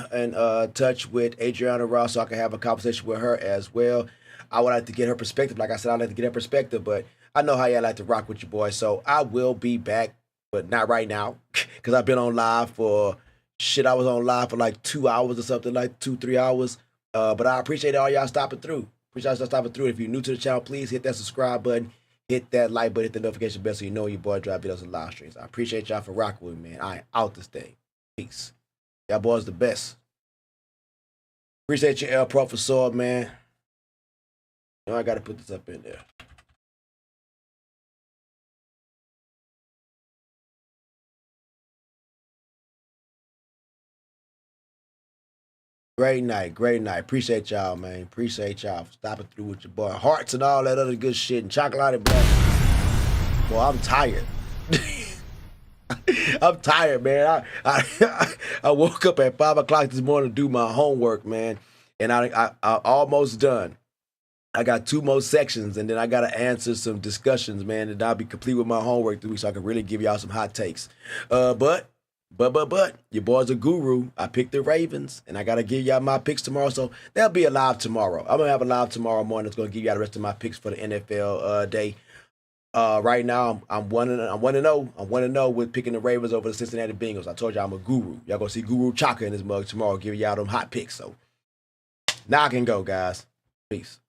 touch with Adriana Ross so I can have a conversation with her as well. I would like to get her perspective. Like I said, I'd like to get her perspective, but I know how y'all like to rock with your boy. So I will be back, but not right now, because I've been on live for, I was on live for like 2 hours or something, like 2-3 hours. But I appreciate all y'all stopping through. If you're new to the channel, please hit that subscribe button, hit that like button, hit the notification bell so you know your boy drop videos and live streams. I appreciate y'all for rocking with me, man. I ain't out this thing. Peace. Y'all boys the best. Appreciate your El Professor, man. You know, I got to put this up in there. Great night, great night. Appreciate y'all, man. Appreciate y'all for stopping through with your boy. Hearts and all that other good shit and chocolate black. Boy, I'm tired. I'm tired, man. I woke up at 5 o'clock this morning to do my homework, man. And I almost done. I got 2 more sections, and then I got to answer some discussions, man. And I'll be complete with my homework 3 weeks so I can really give y'all some hot takes. But your boy's a guru. I picked the Ravens, and I got to give y'all my picks tomorrow. So there'll be a live tomorrow. I'm going to have a live tomorrow morning that's going to give y'all the rest of my picks for the NFL day. Right now, I'm 1-0. I'm 1-0 with picking the Ravens over the Cincinnati Bengals. I told y'all I'm a guru. Y'all going to see Guru Chaka in his mug tomorrow, giving y'all them hot picks. So now I can go, guys. Peace.